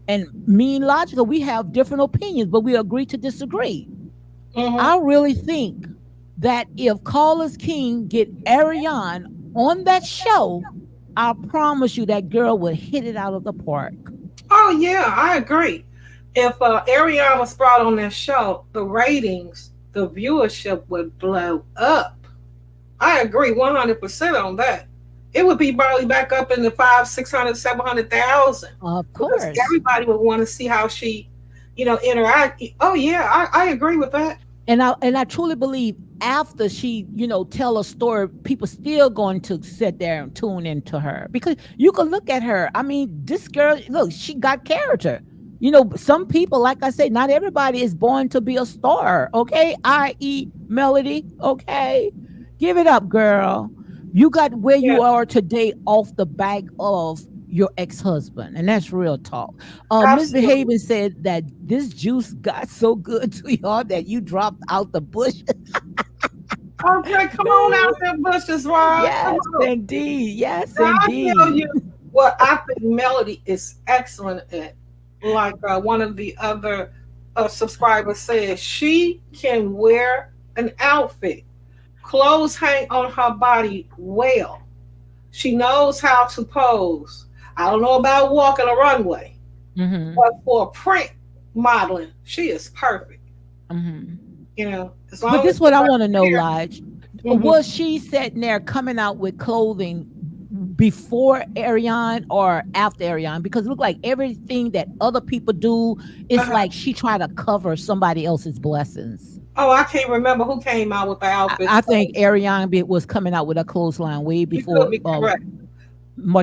Speaker 2: And me and Logical, we have different opinions, but we agree to disagree.
Speaker 3: Hmm.
Speaker 2: I really think that if Carlos King get Ariane on that show, I promise you that girl will hit it out of the park.
Speaker 3: Oh yeah, I agree. If Ariana was brought on that show, the ratings, the viewership would blow up. I agree 100% on that. It would be probably back up in the 500, 600, 700,000
Speaker 2: Of
Speaker 3: because
Speaker 2: course.
Speaker 3: everybody would want to see how she, interact. Oh yeah, I agree with that.
Speaker 2: And I truly believe after she, tell a story, people still going to sit there and tune into her because you can look at her. I mean, this girl, look, she got character. Some people, like I say, not everybody is born to be a star. Okay, i.e., Melody. Okay, give it up, girl. You got where
Speaker 3: Yeah,
Speaker 2: you are today off the back of your ex-husband, and that's real talk. Miss
Speaker 3: absolutely.
Speaker 2: Behavior said that this juice got so good to y'all that you dropped out the bush.
Speaker 3: Okay, come on out there, bushes, Rod. Come
Speaker 2: Yes,
Speaker 3: on.
Speaker 2: indeed. Yes,
Speaker 3: Now I tell
Speaker 2: indeed.
Speaker 3: you what I think Melody is excellent at. Like one of the other subscribers said, she can wear an outfit. Clothes hang on her body well. She knows how to pose. I don't know about walking a runway,
Speaker 2: Hmm.
Speaker 3: but for print modeling, she is perfect.
Speaker 2: Hmm.
Speaker 3: As
Speaker 2: But
Speaker 3: long as
Speaker 2: this what
Speaker 3: you
Speaker 2: I
Speaker 3: got
Speaker 2: want to know,
Speaker 3: the
Speaker 2: Lodge.
Speaker 3: hair.
Speaker 2: Was she sitting there coming out with clothing before Ariane or after Ariane? Because it looked like everything that other people do, it's
Speaker 3: Uh-huh.
Speaker 2: like she tried to cover somebody else's blessings.
Speaker 3: Oh, I can't remember who came out with the outfits
Speaker 2: I think
Speaker 3: first.
Speaker 2: Ariane was coming out with a clothesline way
Speaker 3: You could
Speaker 2: before
Speaker 3: be correct.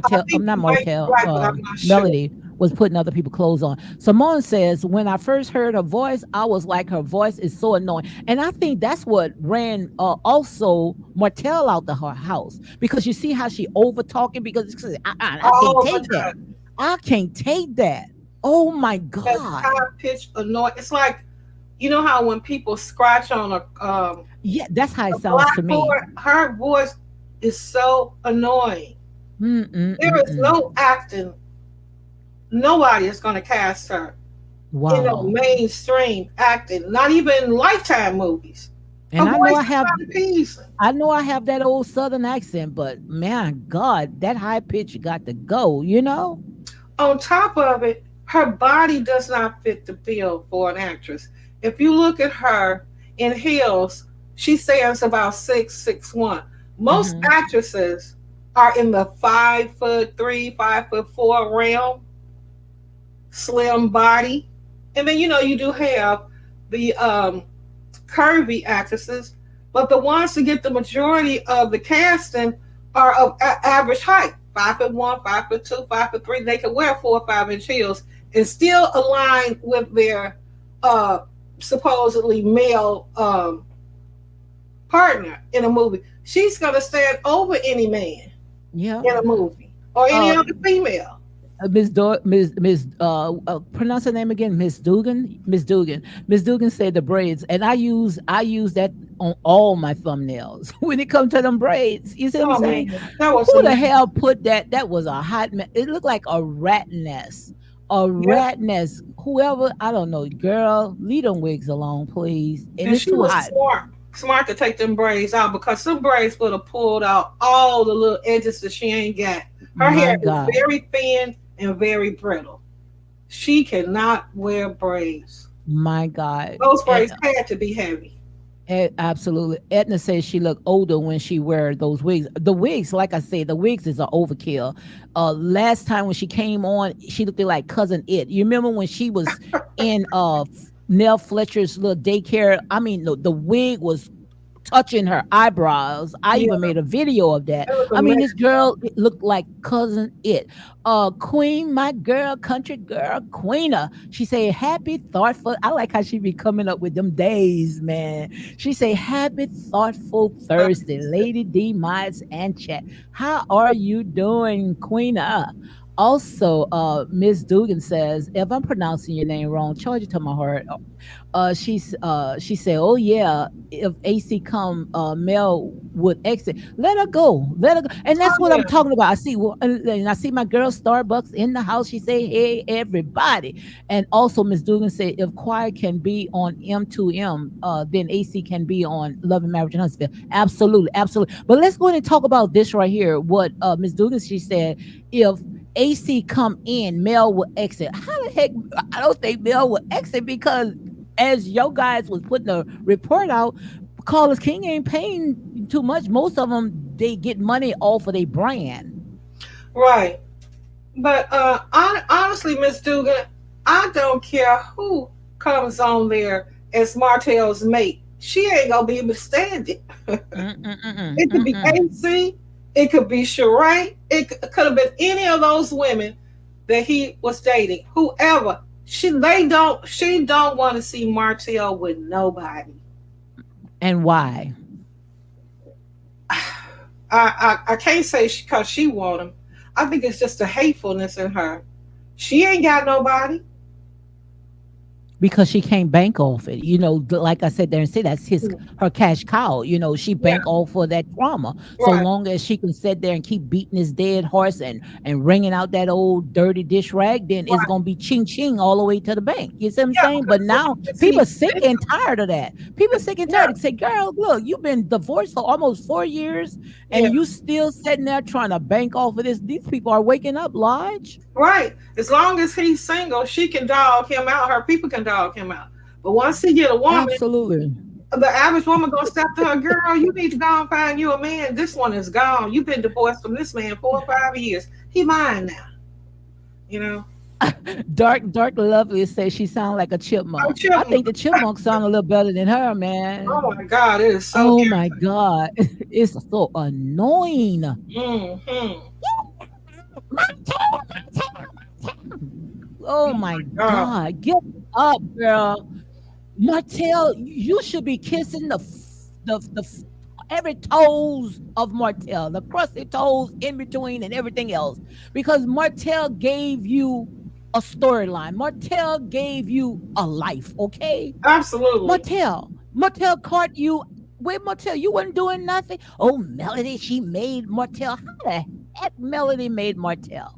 Speaker 3: I
Speaker 2: Martel, I'm
Speaker 3: think
Speaker 2: not
Speaker 3: you might be
Speaker 2: Martel,
Speaker 3: right, but I'm not sure.
Speaker 2: Melody was putting other people clothes on. Simone says, when I first heard her voice, I was like, her voice is so annoying. And I think that's what ran also Martel out the her house because you see how she over talking because I can't
Speaker 3: All the
Speaker 2: take that.
Speaker 3: time.
Speaker 2: I can't take that. Oh my
Speaker 3: That's
Speaker 2: God.
Speaker 3: high pitched annoying. It's like how when people scratch on
Speaker 2: Yeah, that's how it
Speaker 3: a
Speaker 2: sounds to me.
Speaker 3: blackboard, her voice is so annoying. There is
Speaker 2: Mm-mm-mm-mm.
Speaker 3: no acting. Nobody is going to cast her
Speaker 2: Wow.
Speaker 3: mainstream acting. Not even Lifetime movies. Her
Speaker 2: And
Speaker 3: voice is not appeasing.
Speaker 2: I know I have that old southern accent, but man, God, that high pitch got to go.
Speaker 3: On top of it, her body does not fit the bill for an actress. If you look at her in heels, she stands about 6'1". Most
Speaker 2: Hmm.
Speaker 3: actresses are in the 5'3", 5'4" realm, slim body. And then you do have the curvy actresses, but the ones who get the majority of the casting are of average height, 5'1", 5'2", 5'3". They can wear 4 or 5 inch heels and still align with their uh, supposedly male partner in a movie. She's gonna stand over any man
Speaker 2: Yeah.
Speaker 3: in a movie or any
Speaker 2: Uh,
Speaker 3: other female.
Speaker 2: Pronounce her name again, Miss Dugan. Miss Dugan. Miss Dugan said the braids, and I use that on all my thumbnails when it comes to them braids. You see what I'm
Speaker 3: Oh
Speaker 2: saying?
Speaker 3: man, that was
Speaker 2: Who the
Speaker 3: amazing.
Speaker 2: hell put that? That was a hot mess. It looked like a rat nest. A
Speaker 3: Yeah,
Speaker 2: rat nest. Whoever, I don't know, girl, leave them wigs alone, please. And
Speaker 3: and
Speaker 2: it's
Speaker 3: she
Speaker 2: too
Speaker 3: was
Speaker 2: hot.
Speaker 3: smart to take them braids out because some braids would have pulled out all the little edges that she ain't got. Her
Speaker 2: My
Speaker 3: hair is
Speaker 2: God.
Speaker 3: very thin and very brittle. She cannot wear braids.
Speaker 2: My God.
Speaker 3: Those
Speaker 2: And
Speaker 3: braids had to be heavy.
Speaker 2: Absolutely. Edna says she looked older when she wear those wigs. The wigs, like I said, the wigs is an overkill. Last time when she came on, she looked like cousin It. You remember when she was in Nell Fletcher's little daycare? I mean, the wig was touching her eyebrows. I
Speaker 3: Yeah,
Speaker 2: even made a video of that.
Speaker 3: it was a
Speaker 2: I mean,
Speaker 3: mess.
Speaker 2: this girl looked like cousin It. Queen, my girl, country girl, Queena. She say happy, thoughtful. I like how she be coming up with them days, man. She say happy, thoughtful Thursday, Lady D, Miles, and Chat. How are you doing, Queena? Also, Miss Dugan says, if I'm pronouncing your name wrong, charge it to my heart. She said, "Oh yeah, if AC come, Mel would exit. Let her go, let her go." And
Speaker 3: Oh
Speaker 2: that's what I'm
Speaker 3: yeah,
Speaker 2: talking about. And I see my girl Starbucks in the house. She say, "Hey everybody," and also Miss Dugan said, "If Choir can be on M2M, then AC can be on Love and Marriage and Huntsville." Absolutely, absolutely. But let's go ahead and talk about this right here. What Miss Dugan she said, if AC come in, Mel will exit. How the heck? I don't think Mel will exit because as your guys was putting a report out, Carlos King ain't paying too much. Most of them they get money off of their brand.
Speaker 3: Right. But honestly, Miss Dugan, I don't care who comes on there as Martel's mate. She ain't gonna be able to stand it. It could be AC, it could be Sheree, could have been any of those women that he was dating. Whoever. She don't want to see Martel with nobody.
Speaker 2: And why?
Speaker 3: I can't say because she want him. I think it's just a hatefulness in her. She ain't got nobody.
Speaker 2: Because she can't bank off it. Like I said there and say that's her cash cow. She bank off for that trauma. So
Speaker 3: Right.
Speaker 2: long as she can sit there and keep beating his dead horse and wringing out that old dirty dish rag, then it's gonna be ching ching all the way to the bank. You see what I'm saying? But now people sick and tired of that. People sick and tired. Say, girl, look, you've been divorced for almost 4 years and you still sitting there trying to bank off of this. These people are waking up, Lodge.
Speaker 3: Right. As long as he's single, she can dog him out. Her people can dog him out. But once he get a woman,
Speaker 2: absolutely,
Speaker 3: the average woman gonna step to her, girl, you need to go and find you a man. This one is gone. You've been divorced from this man 4 or 5 years. He mine now.
Speaker 2: Dark Lovely says she sounds like a chipmunk. I think the chipmunk sound a little better than her, man.
Speaker 3: Oh my God, it is so.
Speaker 2: Oh my God, it's so annoying.
Speaker 3: Mm-hmm.
Speaker 2: Oh my God, get up, girl. Martel, you should be kissing the every toes of Martel, the crusty toes in between and everything else, because Martel gave you a storyline. Martel gave you a life, okay?
Speaker 3: Absolutely.
Speaker 2: Martel caught you. Wait, Martel, you weren't doing nothing. Oh, Melody, she made Martel. How the heck Melody made Martel?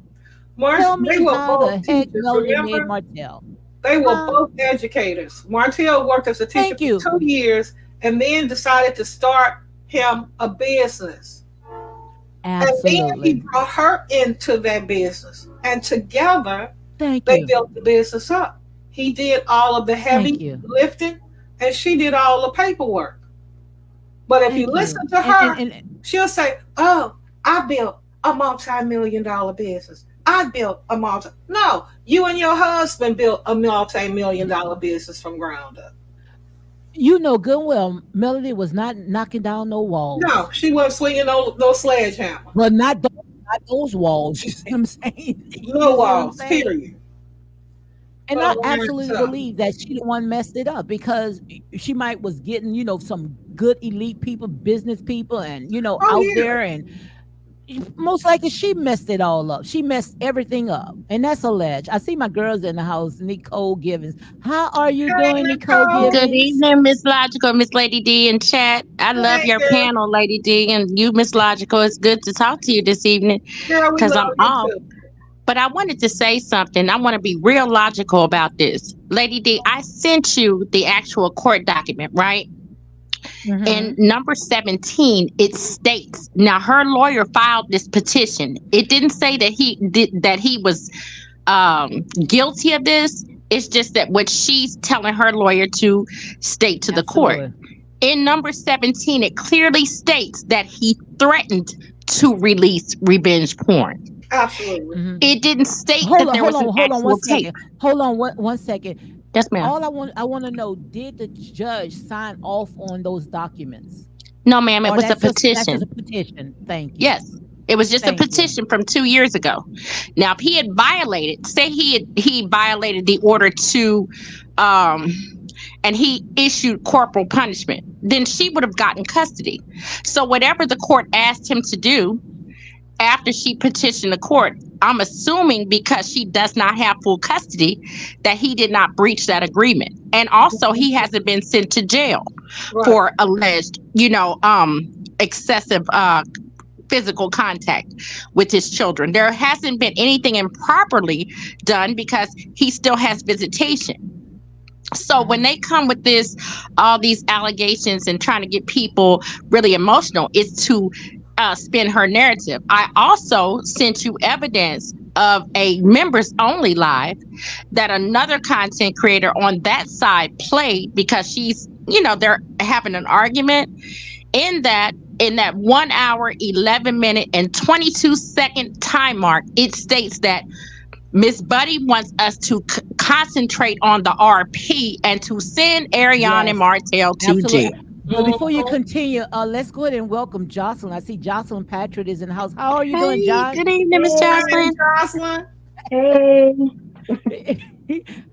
Speaker 2: Tell me how the heck Melody made Martel.
Speaker 3: They were both educators. Martel worked as a teacher for 2 years and then decided to start him a business.
Speaker 2: Absolutely.
Speaker 3: And then he brought her into that business. And together, they built the business up. He did all of the heavy lifting and she did all the paperwork. But if you listen to her, she'll say, oh, I built a multi-million-dollar business. I built a No, you and your husband built a multi-million-dollar business from ground up.
Speaker 2: You know good well, Melody was not knocking down no walls.
Speaker 3: No, she wasn't swinging no sledgehammer.
Speaker 2: But not those walls. You see what I'm saying?
Speaker 3: No walls, period.
Speaker 2: And I absolutely believe that she the one messed it up because she might was getting, some good elite people, business people, and out there, and most likely she messed it all up. She messed everything up, and that's alleged. I see my girls in the house. Nicole Givens, how are you doing, Nicole Givens?
Speaker 6: Good evening, Miss Logical, Miss Lady D in chat. I love your panel, Lady D, and you, Miss Logical. It's good to talk to you this evening because I'm off. But I wanted to say something. I want to be real logical about this. Lady D, I sent you the actual court document, right? Mm-hmm. In number 17, it states, now her lawyer filed this petition. It didn't say that he was guilty of this. It's just that what she's telling her lawyer to state to the court. In number 17, it clearly states that he threatened to release revenge porn.
Speaker 3: Absolutely.
Speaker 2: Mm-hmm.
Speaker 6: It didn't state that there was an actual tape.
Speaker 2: Hold on one second.
Speaker 6: Yes, ma'am.
Speaker 2: All I want to know, did the judge sign off on those documents?
Speaker 6: No, ma'am. It was a petition.
Speaker 2: That's just a petition. Thank you.
Speaker 6: Yes. It was just a petition from 2 years ago. Now, if he had violated, say he violated the order to, and he issued corporal punishment, then she would have gotten custody. So whatever the court asked him to do after she petitioned the court, I'm assuming because she does not have full custody, that he did not breach that agreement. And also he hasn't been sent to jail for alleged, excessive physical contact with his children. There hasn't been anything improperly done because he still has visitation. So when they come with all these allegations and trying to get people really emotional, it's to spin her narrative. I also sent you evidence of a members only live that another content creator on that side played, because she's, they're having an argument. In that 1 hour, 11 minute, and 22-second time mark, it states that Miss Buddy wants us to concentrate on the RP and to send Ariane and Martel to jail.
Speaker 2: But before you continue, let's go ahead and welcome Jocelyn. I see Jocelyn Patrick is in the house. How are you doing, Josh?
Speaker 6: Good evening, Miss Jocelyn.
Speaker 7: Hey.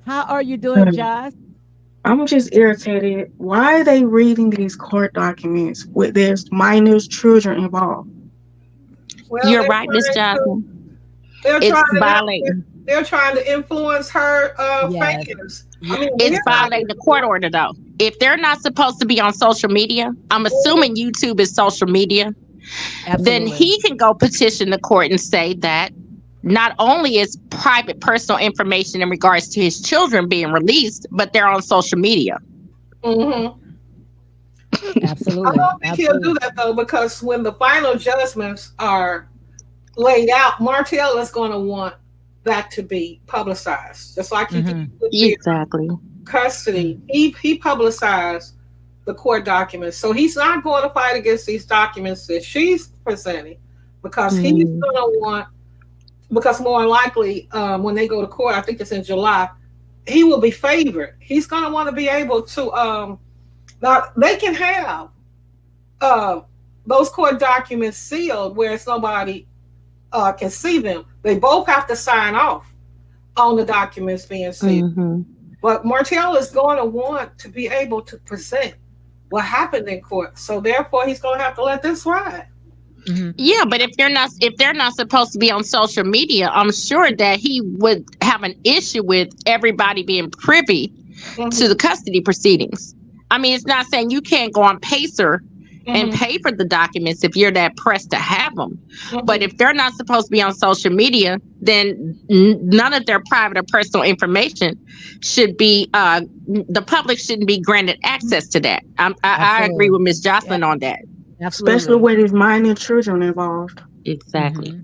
Speaker 2: How are you doing, Josh?
Speaker 7: I'm just irritated. Why are they reading these court documents with there's minors, children involved?
Speaker 3: Well,
Speaker 6: you're right, Miss Jocelyn.
Speaker 3: They're trying to influence her fakers.
Speaker 6: It's violating the court order, though. If they're not supposed to be on social media, I'm assuming YouTube is social media. Absolutely. Then he can go petition the court and say that not only is private personal information in regards to his children being released, but they're on social media.
Speaker 3: Mm-hmm.
Speaker 2: Absolutely.
Speaker 3: I don't think he'll do that, though, because when the final judgments are laid out, Martel is going to want that to be publicized, just like he did with
Speaker 6: exactly
Speaker 3: custody. He publicized the court documents, so he's not going to fight against these documents that she's presenting, because he's going to want. Because more than likely, when they go to court, I think it's in July, he will be favored. He's going to want to be able to. Now they can have those court documents sealed where it's nobody can see them. They both have to sign off on the documents being sealed. Mm-hmm. But Martel is going to want to be able to present what happened in court. So therefore, he's going to have to let this ride.
Speaker 6: Mm-hmm. Yeah, but if they're not supposed to be on social media, I'm sure that he would have an issue with everybody being privy to the custody proceedings. I mean, it's not saying you can't go on Pacer and pay for the documents if you're that pressed to have them. But if they're not supposed to be on social media, then none of their private or personal information should be, the public shouldn't be granted access to that. I agree with Ms. Jocelyn on that.
Speaker 2: Absolutely.
Speaker 7: Especially when there's minor children involved.
Speaker 6: Exactly.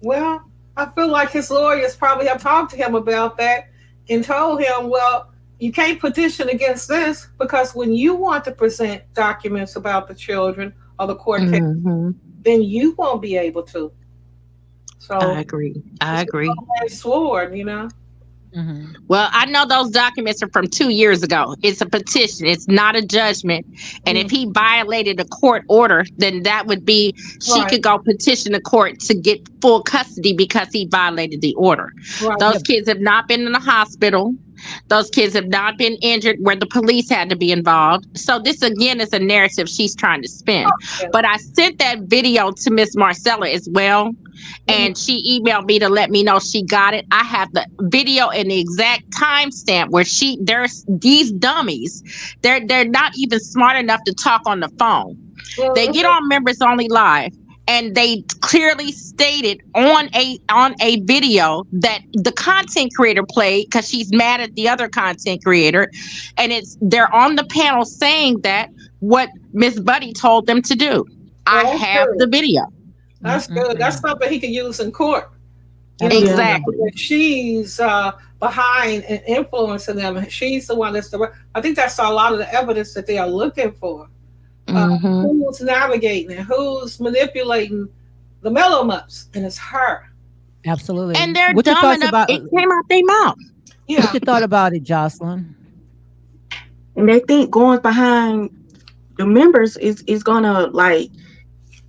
Speaker 3: Well, I feel like his lawyers probably have talked to him about that and told him, well, you can't petition against this, because when you want to present documents about the children or the court case, then you won't be able to. So
Speaker 6: I agree.
Speaker 3: Sword,
Speaker 6: Well, I know those documents are from 2 years ago. It's a petition. It's not a judgment. And if he violated a court order, then that would be, she could go petition the court to get full custody because he violated the order. Right. Those kids have not been in the hospital. Those kids have not been injured where the police had to be involved. So this, again, is a narrative she's trying to spin. But I sent that video to Miss Marcella as well. And she emailed me to let me know she got it. I have the video and the exact timestamp where there's these dummies. They're not even smart enough to talk on the phone. They get on Members Only Live, and they clearly stated on a video that the content creator played, because she's mad at the other content creator, and they're on the panel saying that what Miss Buddy told them to do. I have the video.
Speaker 3: That's good. That's something he can use in court.
Speaker 6: Exactly.
Speaker 3: She's behind and influencing them. She's the one I think that's a lot of the evidence that they are looking for. Who's navigating it? Who's manipulating the mellow mups? And it's her.
Speaker 2: Absolutely.
Speaker 6: And they're dumb enough. It came out their mouth.
Speaker 2: Yeah. What you thought about it, Jocelyn?
Speaker 7: And they think going behind the members is gonna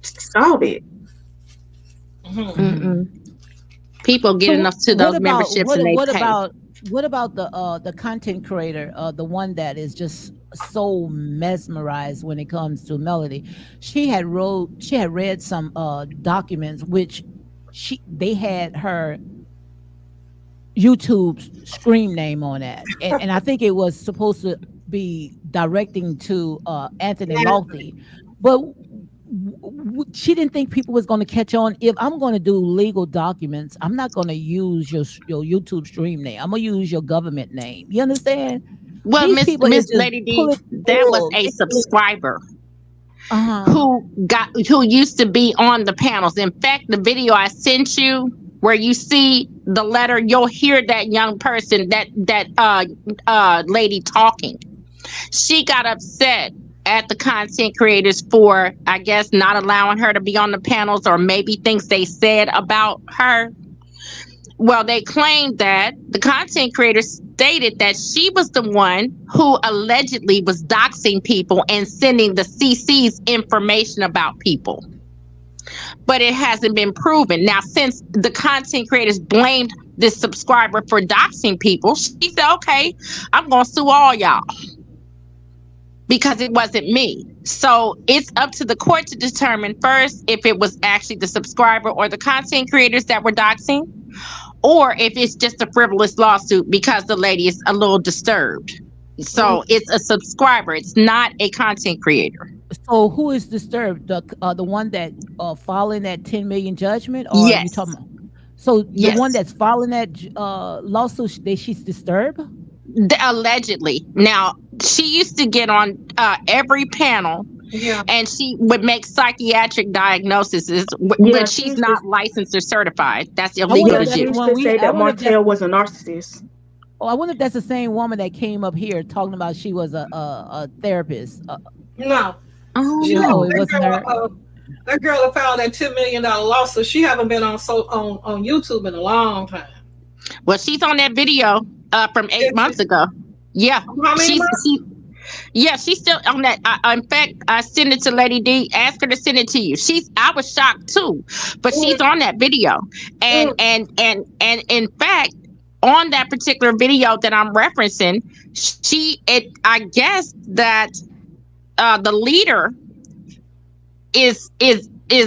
Speaker 7: solve it.
Speaker 6: People get enough to those memberships and they pay.
Speaker 2: What about the content creator, the one that is just so mesmerized when it comes to Melody? She had read some documents which they had her YouTube stream name on that, and I think it was supposed to be directing to Anthony Malthy, but she didn't think people was going to catch on. If I'm going to do legal documents, I'm not going to use your YouTube stream name. I'm going to use your government name. You understand?
Speaker 6: Well, Miss Lady D, that was a subscriber. who used to be on the panels. In fact, the video I sent you where you see the letter, you'll hear that young person, that lady talking. She got upset at the content creators for, I guess, not allowing her to be on the panels, or maybe things they said about her. Well, they claimed that the content creators stated that she was the one who allegedly was doxing people and sending the CC's information about people. But it hasn't been proven. Now, since the content creators blamed this subscriber for doxing people, she said, okay, I'm going to sue all y'all because it wasn't me. So it's up to the court to determine first if it was actually the subscriber or the content creators that were doxing, or if it's just a frivolous lawsuit because the lady is a little disturbed. So it's a subscriber. It's not a content creator.
Speaker 2: So who is disturbed? The one that filing that 10 million judgment? Or
Speaker 6: yes.
Speaker 2: Are you talking about? So the one that's filing that lawsuit, she's disturbed?
Speaker 6: Allegedly. Now, she used to get on every panel. Yeah. And she would make psychiatric diagnoses, but she's not licensed or certified. That's illegal to do.
Speaker 7: She used to say that Martel was a narcissist.
Speaker 2: Oh, I wonder if that's the same woman that came up here talking about she was a therapist.
Speaker 3: No.
Speaker 2: Oh, no, it wasn't her.
Speaker 3: That girl that filed that $10 million lawsuit, she haven't been on YouTube in a long time.
Speaker 6: Well, she's on that video from 8 months ago. Yeah.
Speaker 3: How many months?
Speaker 6: She's still on that. In fact, I sent it to Lady D. Ask her to send it to you. I was shocked too, but she's on that video, and in fact, on that particular video that I'm referencing, I guess that the leader is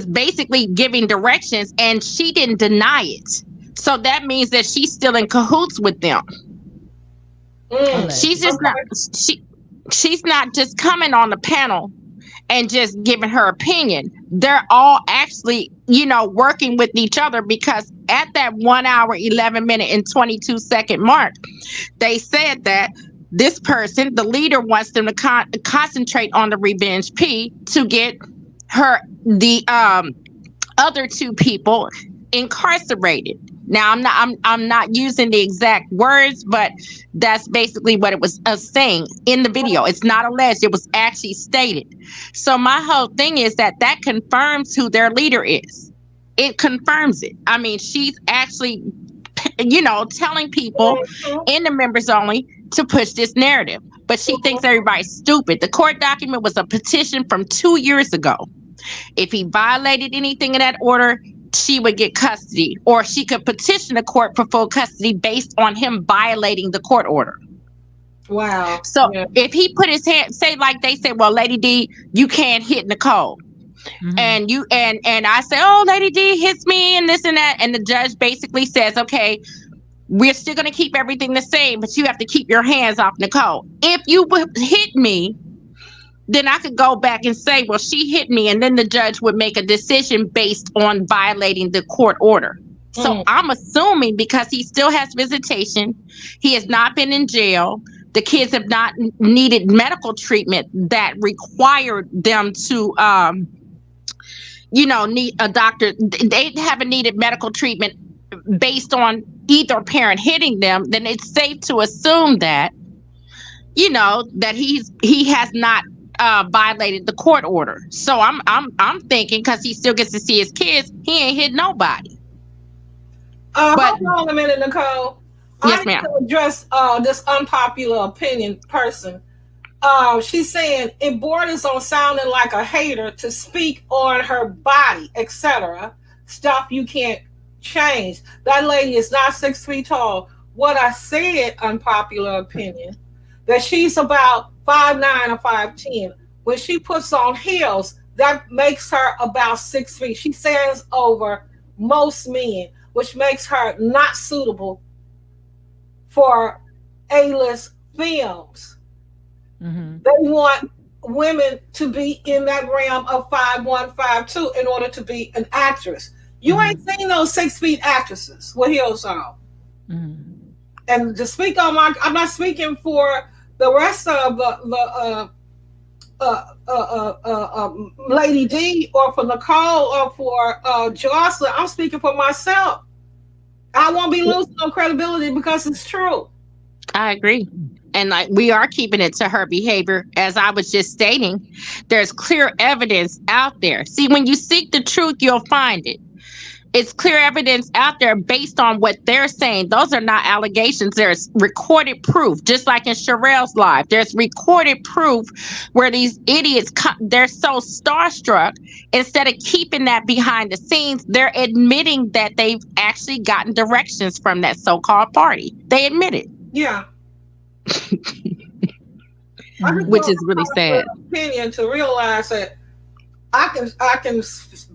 Speaker 6: basically giving directions, and she didn't deny it. So that means that she's still in cahoots with them. She's just not. She's not just coming on the panel and just giving her opinion. They're all actually, working with each other, because at that 1 hour, 11 minute and 22 second mark, they said that this person, the leader, wants them to concentrate on the revenge P to get the other two people incarcerated. Now, I'm not using the exact words, but that's basically what it was saying in the video. It's not alleged. It was actually stated. So my whole thing is that confirms who their leader is. It confirms it. I mean, she's actually, telling people in the members only to push this narrative. But she thinks everybody's stupid. The court document was a petition from 2 years ago. If he violated anything in that order, she would get custody, or she could petition the court for full custody based on him violating the court order.
Speaker 3: Wow.
Speaker 6: So if he put his hand, say like they say, well, Lady D, you can't hit Nicole. Mm-hmm. And I say, oh, Lady D hits me and this and that. And the judge basically says, okay, we're still going to keep everything the same, but you have to keep your hands off Nicole. If you would hit me, then I could go back and say, well, she hit me. And then the judge would make a decision based on violating the court order. So I'm assuming, because he still has visitation, he has not been in jail, the kids have not needed medical treatment that required them to, need a doctor. They haven't needed medical treatment based on either parent hitting them. Then it's safe to assume that, that he has not violated the court order. So I'm thinking, because he still gets to see his kids, he ain't hit nobody.
Speaker 3: Hold on a minute, Nicole.
Speaker 6: Yes,
Speaker 3: I
Speaker 6: ma'am.
Speaker 3: need to address this unpopular opinion person. She's saying it borders on sounding like a hater to speak on her body, etc. Stuff you can't change. That lady is not 6 feet tall. What I said, unpopular opinion, that she's about 5'9" or 5'10". When she puts on heels, that makes her about 6 feet. She stands over most men, which makes her not suitable for A-list films. Mm-hmm. They want women to be in that realm of 5'1", 5'2" in order to be an actress. You ain't seen those 6 feet actresses with heels on. Mm-hmm. And to speak on I'm not speaking for the rest of the Lady D or for Nicole or for Jocelyn. I'm speaking for myself. I won't be losing no credibility because it's true.
Speaker 6: I agree. And like we are keeping it to her behavior, as I was just stating. There's clear evidence out there. See, when you seek the truth, you'll find it. It's clear evidence out there based on what they're saying. Those are not allegations. There's recorded proof, just like in Sherelle's life. There's recorded proof where these idiots, they're so starstruck. Instead of keeping that behind the scenes, they're admitting that they've actually gotten directions from that so-called party. They admit it.
Speaker 3: Yeah.
Speaker 6: Which is really sad.
Speaker 3: Opinion to realize that I can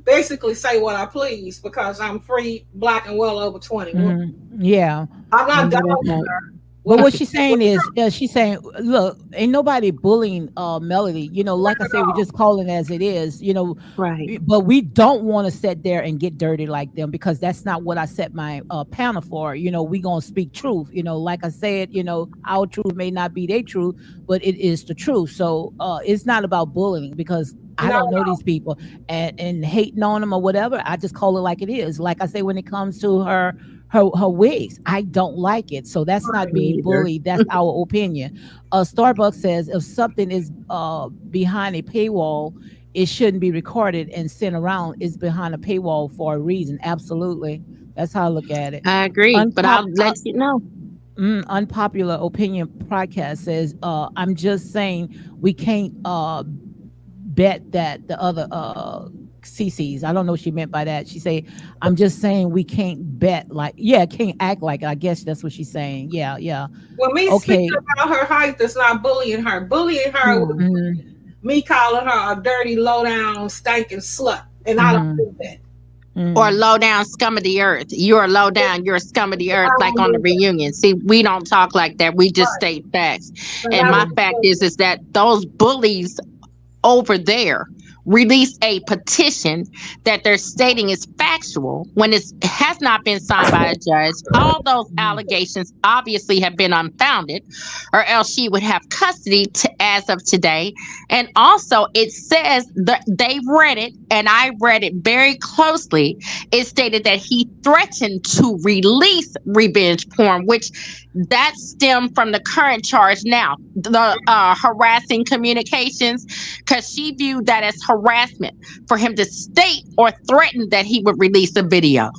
Speaker 3: basically say what I please because I'm free, black, and well over 21.
Speaker 2: Yeah,
Speaker 3: I'm not doubting her.
Speaker 2: But what she's saying is, she's saying, look, ain't nobody bullying Melody. You know, like I said, we're just calling it as it is. You know,
Speaker 6: right?
Speaker 2: But we don't want to sit there and get dirty like them because that's not what I set my panel for. You know, we gonna speak truth. You know, like I said, you know, our truth may not be their truth, but it is the truth. So it's not about bullying because I don't know these people and hating on them or whatever. I just call it like it is. Like I say, when it comes to her wigs, I don't like it. So that's not being bullied. That's our opinion. Starbucks says if something is behind a paywall, it shouldn't be recorded and sent around. It's behind a paywall for a reason. Absolutely. That's how I look at it.
Speaker 6: I agree, but I'll let you know.
Speaker 2: Unpopular opinion podcast says, I'm just saying we can't bet that the other CCs. I don't know what she meant by that. She say, I'm just saying we can't bet can't act like it. I guess that's what she's saying. Yeah.
Speaker 3: Well, me speaking about her height is not bullying her. Bullying her would be me calling her a dirty, low down, stinking slut. And I don't do that.
Speaker 6: Or low down scum of the earth. You're a low down, you're a scum of the earth, like on the reunion. See, we don't talk like that. We just state facts. And my fact is that those bullies over there released a petition that they're stating is factual when it has not been signed by a judge. All those allegations obviously have been unfounded, or else she would have custody as of today. And also it says that they read it, and I read it very closely. It stated that he threatened to release revenge porn, which that stemmed from the current charge now, the harassing communications, because she viewed that as harassment for him to state or threaten that he would release a video.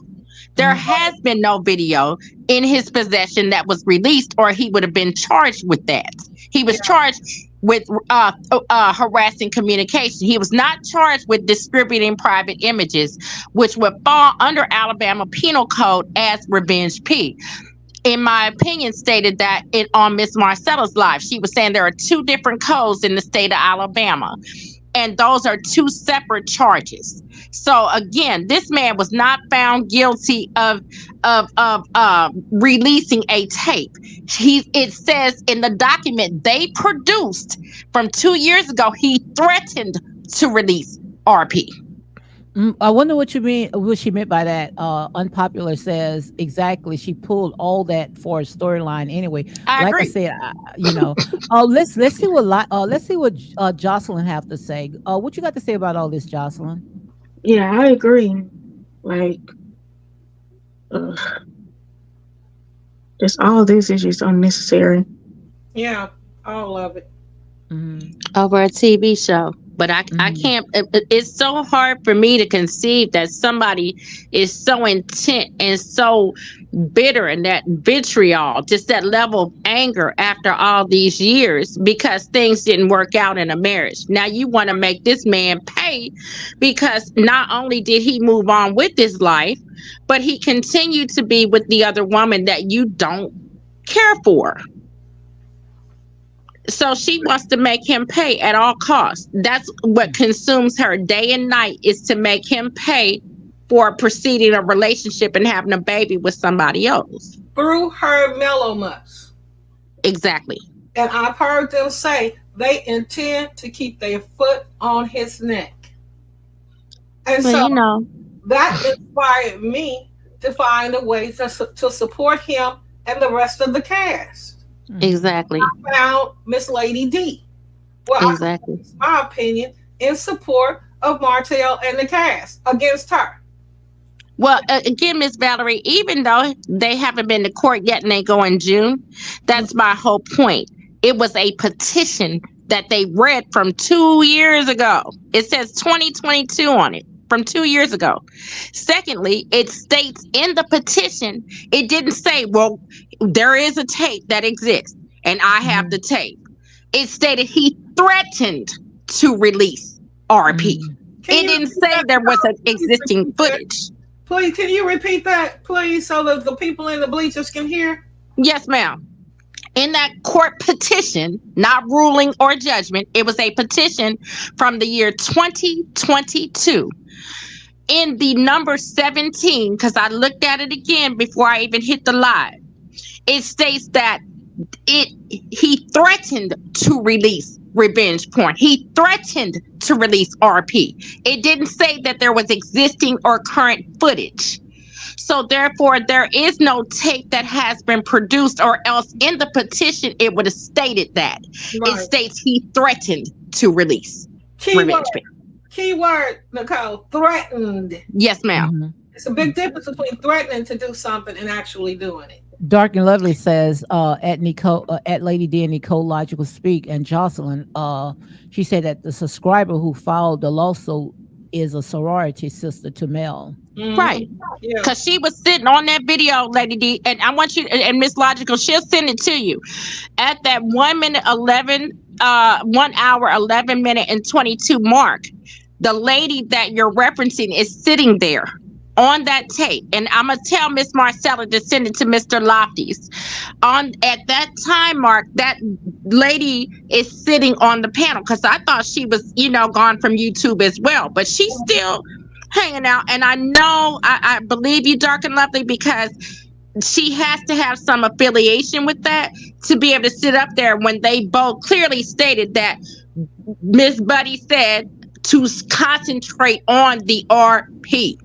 Speaker 6: There has been no video in his possession that was released, or he would have been charged with that. He was charged with harassing communication. He was not charged with distributing private images, which would fall under Alabama Penal Code as revenge P. In my opinion, stated that on Miss Marcella's live, she was saying there are two different codes in the state of Alabama, and those are two separate charges. So again, this man was not found guilty of releasing a tape. It says in the document they produced from 2 years ago, he threatened to release RP.
Speaker 2: I wonder what you mean. What she meant by that. Unpopular says exactly. She pulled all that for a storyline anyway.
Speaker 6: I agree.
Speaker 2: I said, let's see what Jocelyn have to say. What you got to say about all this, Jocelyn?
Speaker 7: Yeah, I agree. Like, just all this is just unnecessary.
Speaker 3: Yeah, all of it.
Speaker 6: Over a TV show. But I can't, it's so hard for me to conceive that somebody is so intent and so bitter, and that vitriol, just that level of anger after all these years because things didn't work out in a marriage. Now you want to make this man pay because not only did he move on with his life, but he continued to be with the other woman that you don't care for. So she wants to make him pay at all costs. That's what consumes her day and night, is to make him pay for proceeding a relationship and having a baby with somebody else.
Speaker 3: Through her mellowness.
Speaker 6: Exactly.
Speaker 3: And I've heard them say they intend to keep their foot on his neck. And so that inspired me to find a way to support him and the rest of the cast.
Speaker 6: Exactly.
Speaker 3: I found Miss Lady D. Well,
Speaker 6: Exactly.
Speaker 3: my opinion, in support of Martel and the cast against her.
Speaker 6: Well, again, Miss Valerie, even though they haven't been to court yet and they go in June, that's my whole point. It was a petition that they read from 2 years ago. It says 2022 on it from 2 years ago. Secondly, it states in the petition, it didn't say, well, there is a tape that exists and I have the tape. It stated he threatened to release RP. It didn't say there was an existing footage.
Speaker 3: Please, can you repeat that, please, so that the people in the bleachers can hear?
Speaker 6: Yes, ma'am. In that court petition, not ruling or judgment, it was a petition from the year 2022. In the number 17, because I looked at it again before I even hit the live, it states that he threatened to release revenge porn. He threatened to release RP. It didn't say that there was existing or current footage. So therefore, there is no tape that has been produced, or else in the petition, it would have stated that. It states he threatened to release revenge porn.
Speaker 3: Keyword, Nicole, threatened.
Speaker 6: Yes, ma'am.
Speaker 3: It's a big difference between threatening to do something and actually doing it.
Speaker 2: Dark and Lovely says at Lady D and Nicole Logical Speak and Jocelyn, she said that the subscriber who filed the lawsuit is a sorority sister to Mel.
Speaker 6: Right. Because she was sitting on that video, Lady D, and I want you, and Miss Logical, she'll send it to you. At that 1 hour, 11 minute and 22 mark, the lady that you're referencing is sitting there on that tape, and I'm gonna tell Miss Marcella to send it to Mr. Lofties. At that time mark, that lady is sitting on the panel, because I thought she was, gone from YouTube as well, but she's still hanging out. And I know, I believe you, Dark and Lovely, because she has to have some affiliation with that to be able to sit up there when they both clearly stated that Miss Buddy said to concentrate on the RP.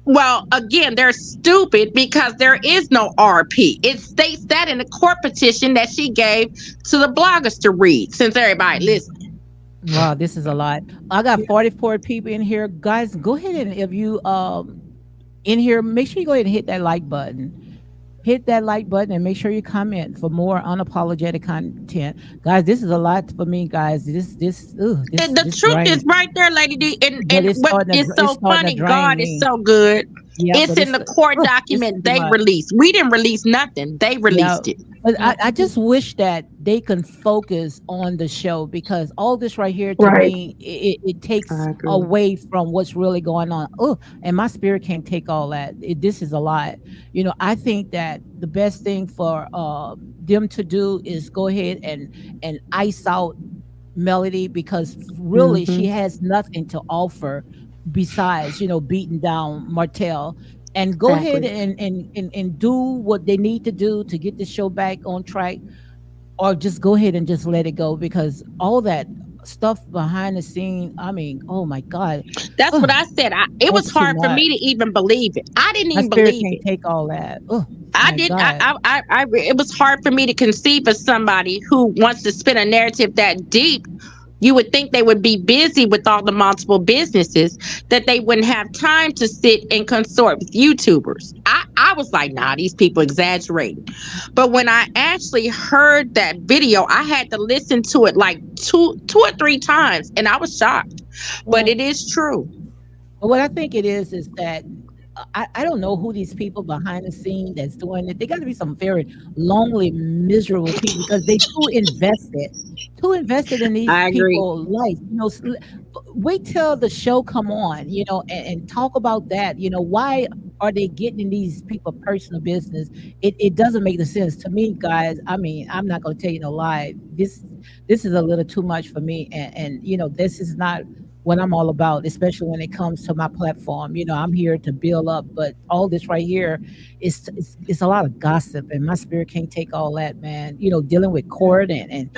Speaker 6: Well, again, they're stupid because there is no RP. It states that in the court petition that she gave to the bloggers to read, since everybody listening.
Speaker 2: Wow, this is a lot. I got 44 people in here. Guys, go ahead, and if you in here, make sure you go ahead and hit that like button. Hit that like button and make sure you comment for more unapologetic content. Guys, this is a lot for me, guys. The
Speaker 6: truth is right there, Lady D. And what is so funny, God is so good. Yeah, it's in the court document they released. We didn't release nothing. They released it.
Speaker 2: But I just wish that they can focus on the show, because all this right here, to me, it takes away from what's really going on. Oh, and my spirit can't take all that. This is a lot. I think that the best thing for them to do is go ahead and ice out Melody, because really she has nothing to offer besides, beating down Martel. And go ahead and do what they need to do to get the show back on track, or just go ahead and just let it go, because all that stuff behind the scene, I mean, oh my God.
Speaker 6: That's what I said. It was hard for me to even believe it. I didn't even believe it.
Speaker 2: Take all that.
Speaker 6: It was hard for me to conceive of somebody who wants to spin a narrative that deep. You would think they would be busy with all the multiple businesses, that they wouldn't have time to sit and consort with YouTubers. I was like, nah, these people exaggerating. But when I actually heard that video, I had to listen to it like two or three times, and I was shocked. But it is true.
Speaker 2: But what I think it is that I don't know who these people behind the scene that's doing it. They got to be some very lonely, miserable people, because they too invested in these people's life. Wait till the show come on, and talk about that. Why are they getting in these people's personal business? It doesn't make the sense to me, guys. I mean, I'm not going to tell you no lie. This is a little too much for me, and this is not what I'm all about, especially when it comes to my platform. I'm here to build up, but all this right here is a lot of gossip, and my spirit can't take all that, man. Dealing with court and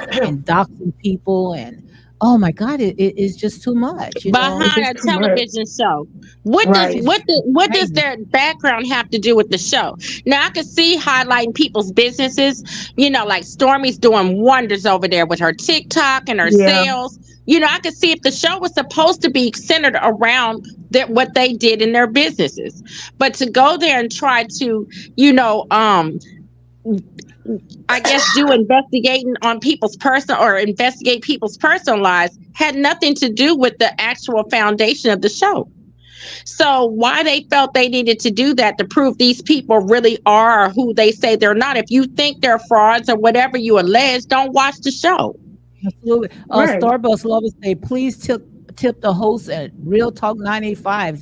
Speaker 2: doxing people, and oh my God, it is just too much,
Speaker 6: behind a television show. What does their background have to do with the show? Now I can see highlighting people's businesses, like Stormy's doing wonders over there with her TikTok and her sales. I could see if the show was supposed to be centered around what they did in their businesses. But to go there and try to, I guess do investigating on people's investigate people's personal lives had nothing to do with the actual foundation of the show. So why they felt they needed to do that to prove these people really are who they say they're not. If you think they're frauds or whatever you allege, don't watch the show.
Speaker 2: Absolutely. Starbucks lovers say, please tip the host at Real Talk 985.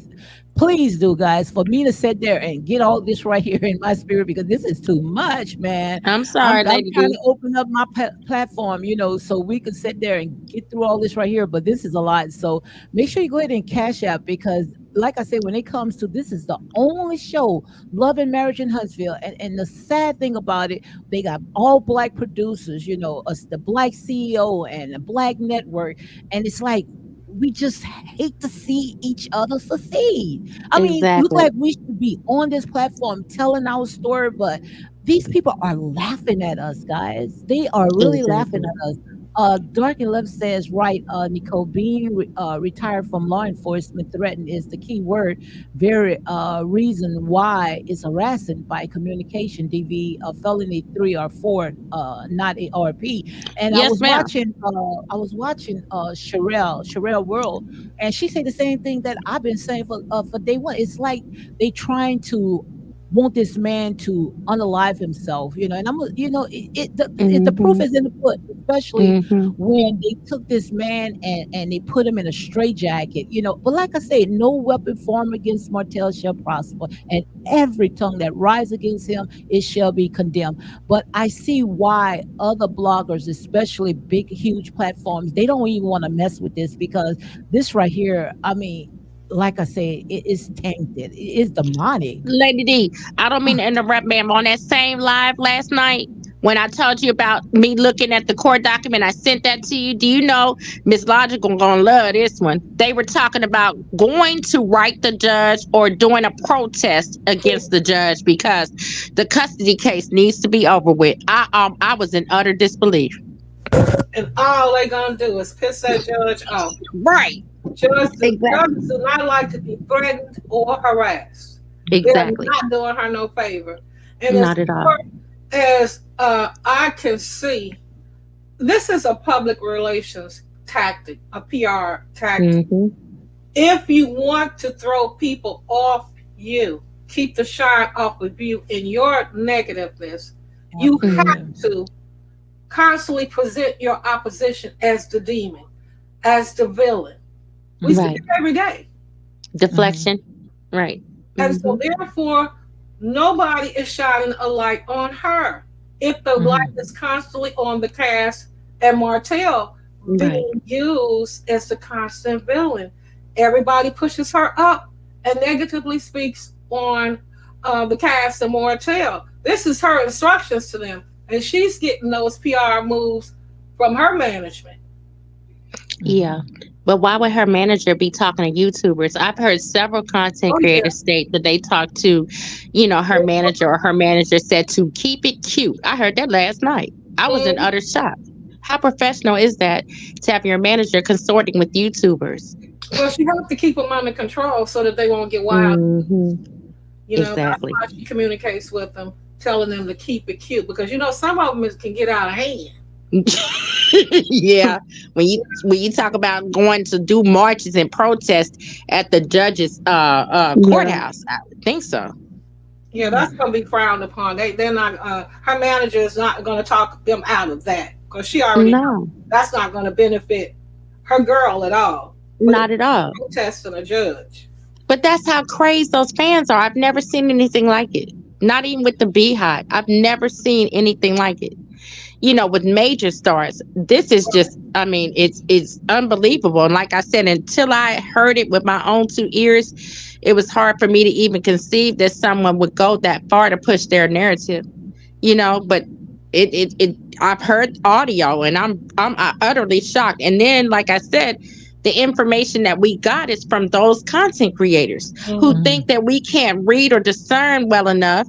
Speaker 2: Please do, guys, for me to sit there and get all this right here in my spirit, because this is too much, man.
Speaker 6: I'm sorry,
Speaker 2: I'm trying to open up my platform, so we can sit there and get through all this right here, but this is a lot. So make sure you go ahead and cash out, because like I said, when it comes to, this is the only show, Love and Marriage in Huntsville. And the sad thing about it, they got all Black producers, the Black CEO and the Black network. And it's like, we just hate to see each other succeed. I mean, look like we should be on this platform telling our story, but these people are laughing at us, guys. They are really laughing at us. Dark and Love says, right, Nicole, being retired from law enforcement threatened is the key word. Very reason why it's harassing by communication, DV, felony 3 or 4, not ARP. And
Speaker 6: yes,
Speaker 2: I was watching Sherelle World, and she said the same thing that I've been saying for day one. It's like they trying to want this man to unalive himself, and I'm, the proof is in the pudding, especially when they took this man and they put him in a straitjacket, But like I say, no weapon formed against Martel shall prosper, and every tongue that rises against him, it shall be condemned. But I see why other bloggers, especially big, huge platforms, they don't even want to mess with this, because this right here, I mean, like I say, it is tainted. It is demonic.
Speaker 6: Lady D, I don't mean to interrupt, ma'am. On that same live last night, when I told you about me looking at the court document, I sent that to you. Do you know Miss Logical gonna love this one? They were talking about going to write the judge or doing a protest against the judge because the custody case needs to be over with. I was in utter disbelief.
Speaker 3: And all they gonna do is piss that judge off.
Speaker 6: Right.
Speaker 3: Judges do not like to be threatened or harassed.
Speaker 5: Exactly.
Speaker 3: They're not doing her no favor. And
Speaker 5: not at all.
Speaker 3: As I can see, this is a public relations tactic, a PR tactic. If you want to throw people off you, keep the shine off of you in your negativeness, you have to constantly present your opposition as the demon, as the villain. We see it every day.
Speaker 5: Deflection. Right.
Speaker 3: And so therefore, nobody is shining a light on her. If the light is constantly on the cast and Martel being used as the constant villain, everybody pushes her up and negatively speaks on the cast and Martel. This is her instructions to them. And she's getting those PR moves from her management.
Speaker 5: Yeah. But why would her manager be talking to YouTubers? I've heard several content creators state that they talked to, her manager, or her manager said to keep it cute. I heard that last night. I was in utter shock. How professional is that to have your manager consorting with YouTubers?
Speaker 3: Well, she has to keep them under control so that they won't get wild.
Speaker 5: Exactly.
Speaker 3: That's how she communicates with them, telling them to keep it cute, because some of them can get out of hand.
Speaker 6: Yeah, when you talk about going to do marches and protests at the judge's courthouse, I would think so.
Speaker 3: Yeah, that's going to be frowned upon. They're not. Her manager is not going to talk them out of that, because she already knows that's not going to benefit her girl at all.
Speaker 5: Not at all.
Speaker 3: Protesting a judge.
Speaker 6: But that's how crazy those fans are. I've never seen anything like it. Not even with the Beehive. I've never seen anything like it. With major stars, this is just, it's unbelievable. And like I said, until I heard it with my own 2 ears, it was hard for me to even conceive that someone would go that far to push their narrative, but I've heard audio, and I'm utterly shocked. And then, like I said, the information that we got is from those content creators who think that we can't read or discern well enough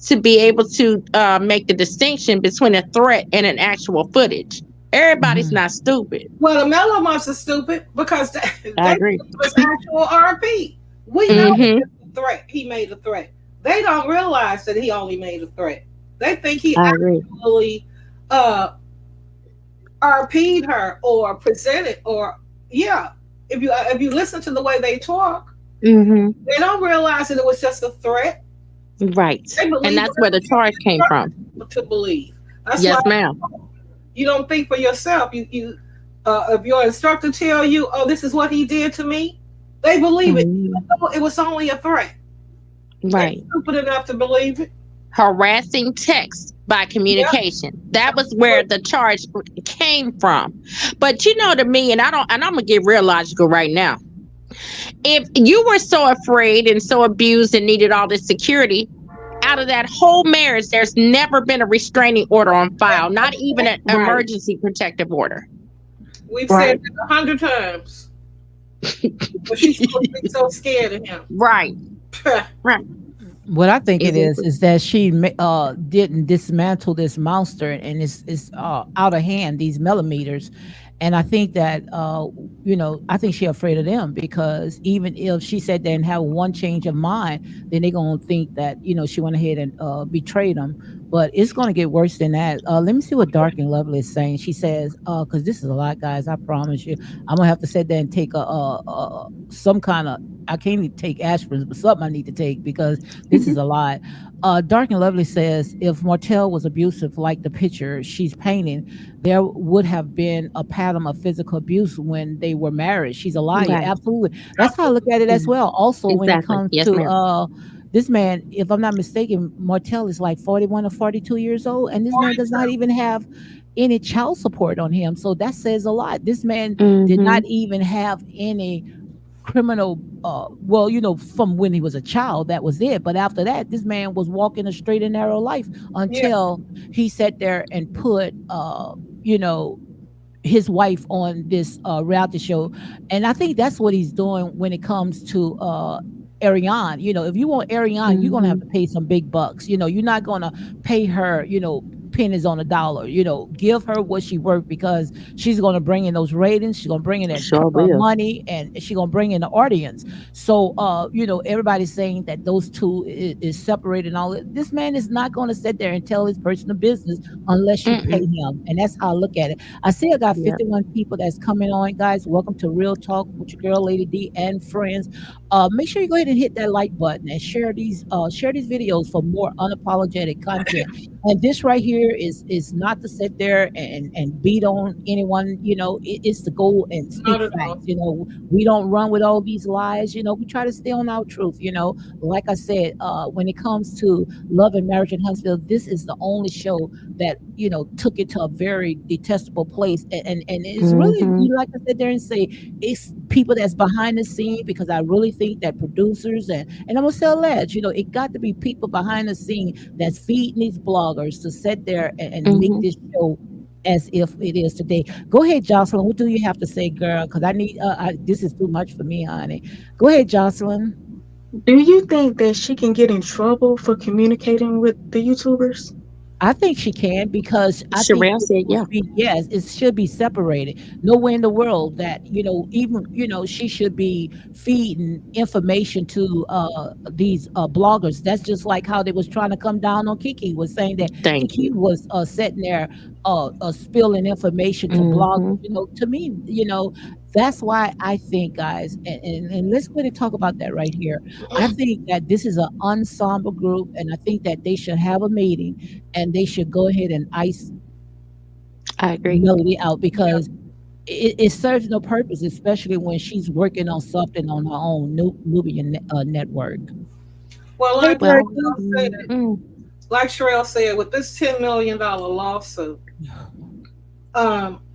Speaker 6: to be able to make the distinction between a threat and an actual footage. Everybody's not stupid.
Speaker 3: Well, the Mellow Months are stupid because
Speaker 6: I agree.
Speaker 3: was actual RP. We know it's a threat. He made a threat. They don't realize that he only made a threat. They think he actually RP'd her or presented, or if you listen to the way they talk, they don't realize that it was just a threat.
Speaker 6: Right. And that's where the charge came from.
Speaker 3: To believe. That's
Speaker 6: yes, ma'am.
Speaker 3: You don't think for yourself. You if your instructor tell you, "Oh, this is what he did to me," they believe it. Even though it was only a threat.
Speaker 6: Right.
Speaker 3: They're stupid enough to believe it.
Speaker 6: Harassing text by communication. That was where the charge came from. But you know, to me, and I'm gonna get real logical right now. If you were so afraid and so abused and needed all this security, out of that whole marriage, there's never been a restraining order on file, not even an emergency protective order.
Speaker 3: We've said it 100 times. But she's supposed to be so scared of him.
Speaker 6: Right. Right.
Speaker 2: What I think it is that she didn't dismantle this monster, and it's out of hand, these millimeters. And I think that, I think she's afraid of them, because even if she said that and have one change of mind, then they're going to think that, she went ahead and betrayed them. But it's going to get worse than that. Let me see what Dark and Lovely is saying. She says, because this is a lot, guys, I promise you. I'm going to have to sit there and take some kind of, I can't even take aspirins, but something I need to take, because this is a lot. Dark and Lovely says, if Martel was abusive like the picture she's painting, there would have been a pattern of physical abuse when they were married. She's a liar. Right. Absolutely. That's how I look at it as well. Also, when it comes to this man, if I'm not mistaken, Martel is like 41 or 42 years old, and this man does not even have any child support on him. So that says a lot. This man did not even have any criminal, from when he was a child, that was it. But after that, this man was walking a straight and narrow life until he sat there and put, his wife on this reality show. And I think that's what he's doing when it comes to Ariane. If you want Ariane, you're going to have to pay some big bucks. You're not going to pay her, pennies on a dollar. Give her what she worth, because she's going to bring in those ratings. She's going to bring in that money, and she's going to bring in the audience. So, everybody's saying that those two is separated and all that. This man is not going to sit there and tell his personal business unless you pay him. And that's how I look at it. I see I got 51 people that's coming on, guys. Welcome to Real Talk with your girl, Lady D, and friends. Make sure you go ahead and hit that like button and share these videos for more unapologetic content. And this right here is not to sit there and beat on anyone. It's to go and speak facts. We don't run with all these lies. We try to stay on our truth. Like I said, when it comes to love and marriage in Huntsville, this is the only show that took it to a very detestable place. And it's really, like I said there and say, it's people that's behind the scene, because I really think that producers and I'm gonna say alleged, it got to be people behind the scene that's feeding these bloggers to sit there and make this show as if it is today. Go ahead, Jocelyn. What do you have to say, girl? Because I need this is too much for me, honey. Go ahead, Jocelyn.
Speaker 7: Do you think that she can get in trouble for communicating with the YouTubers?
Speaker 2: I think she can, because I
Speaker 6: Sherelle said,
Speaker 2: yes, it should be separated. Nowhere in the world that, even, she should be feeding information to these bloggers. That's just like how they was trying to come down on Kiki, was saying that Kiki was sitting there spilling information to bloggers. To me, that's why I think, guys, and let's go ahead and talk about that right here. I think that this is an ensemble group, and I think that they should have a meeting, and they should go ahead and ice Melody out, because it serves no purpose, especially when she's working on something on her own Nubian network.
Speaker 3: Well, like Sherelle said, with this $10 million lawsuit,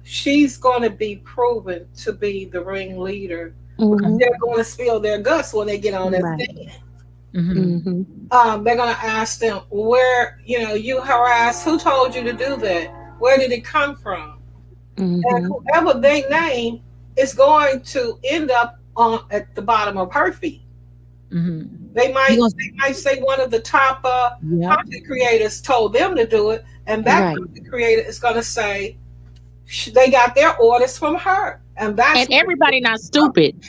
Speaker 3: she's going to be proven to be the ringleader, because they're going to spill their guts when they get on that stand. They're going to ask them where, you harassed, who told you to do that? Where did it come from? And whoever they name is going to end up at the bottom of her feet. They might say one of the top content creators told them to do it, and that content creator is going to say they got their orders from her. And
Speaker 6: everybody not stupid.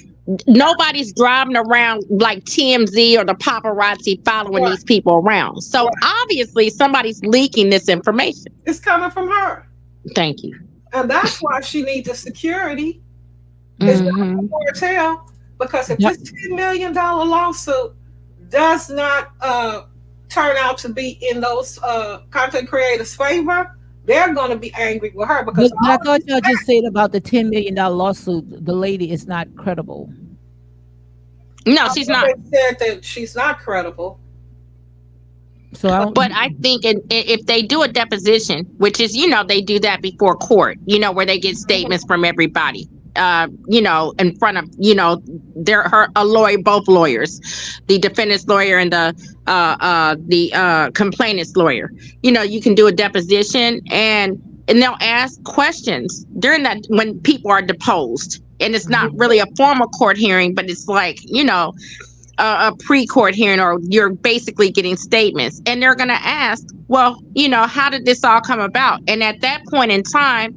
Speaker 6: Nobody's driving around like TMZ or the paparazzi following these people around. So obviously somebody's leaking this information.
Speaker 3: It's coming from her.
Speaker 6: Thank you.
Speaker 3: And that's why she needs the security. It's not from Martel, because if this $10 million lawsuit does not turn out to be in those content creators' favor, they're going to be angry with her. Because
Speaker 2: but I thought y'all just said about the $10 million lawsuit, the lady is not credible.
Speaker 6: No, she's not.
Speaker 3: They said that she's not credible.
Speaker 6: But I think if they do a deposition, which is, they do that before court, where they get statements from everybody, in front of, a lawyer, both lawyers, the defendant's lawyer and the complainant's lawyer. You can do a deposition and they'll ask questions during that when people are deposed. And it's not really a formal court hearing, but it's like, a pre-court hearing, or you're basically getting statements. And they're going to ask, well, how did this all come about? And at that point in time,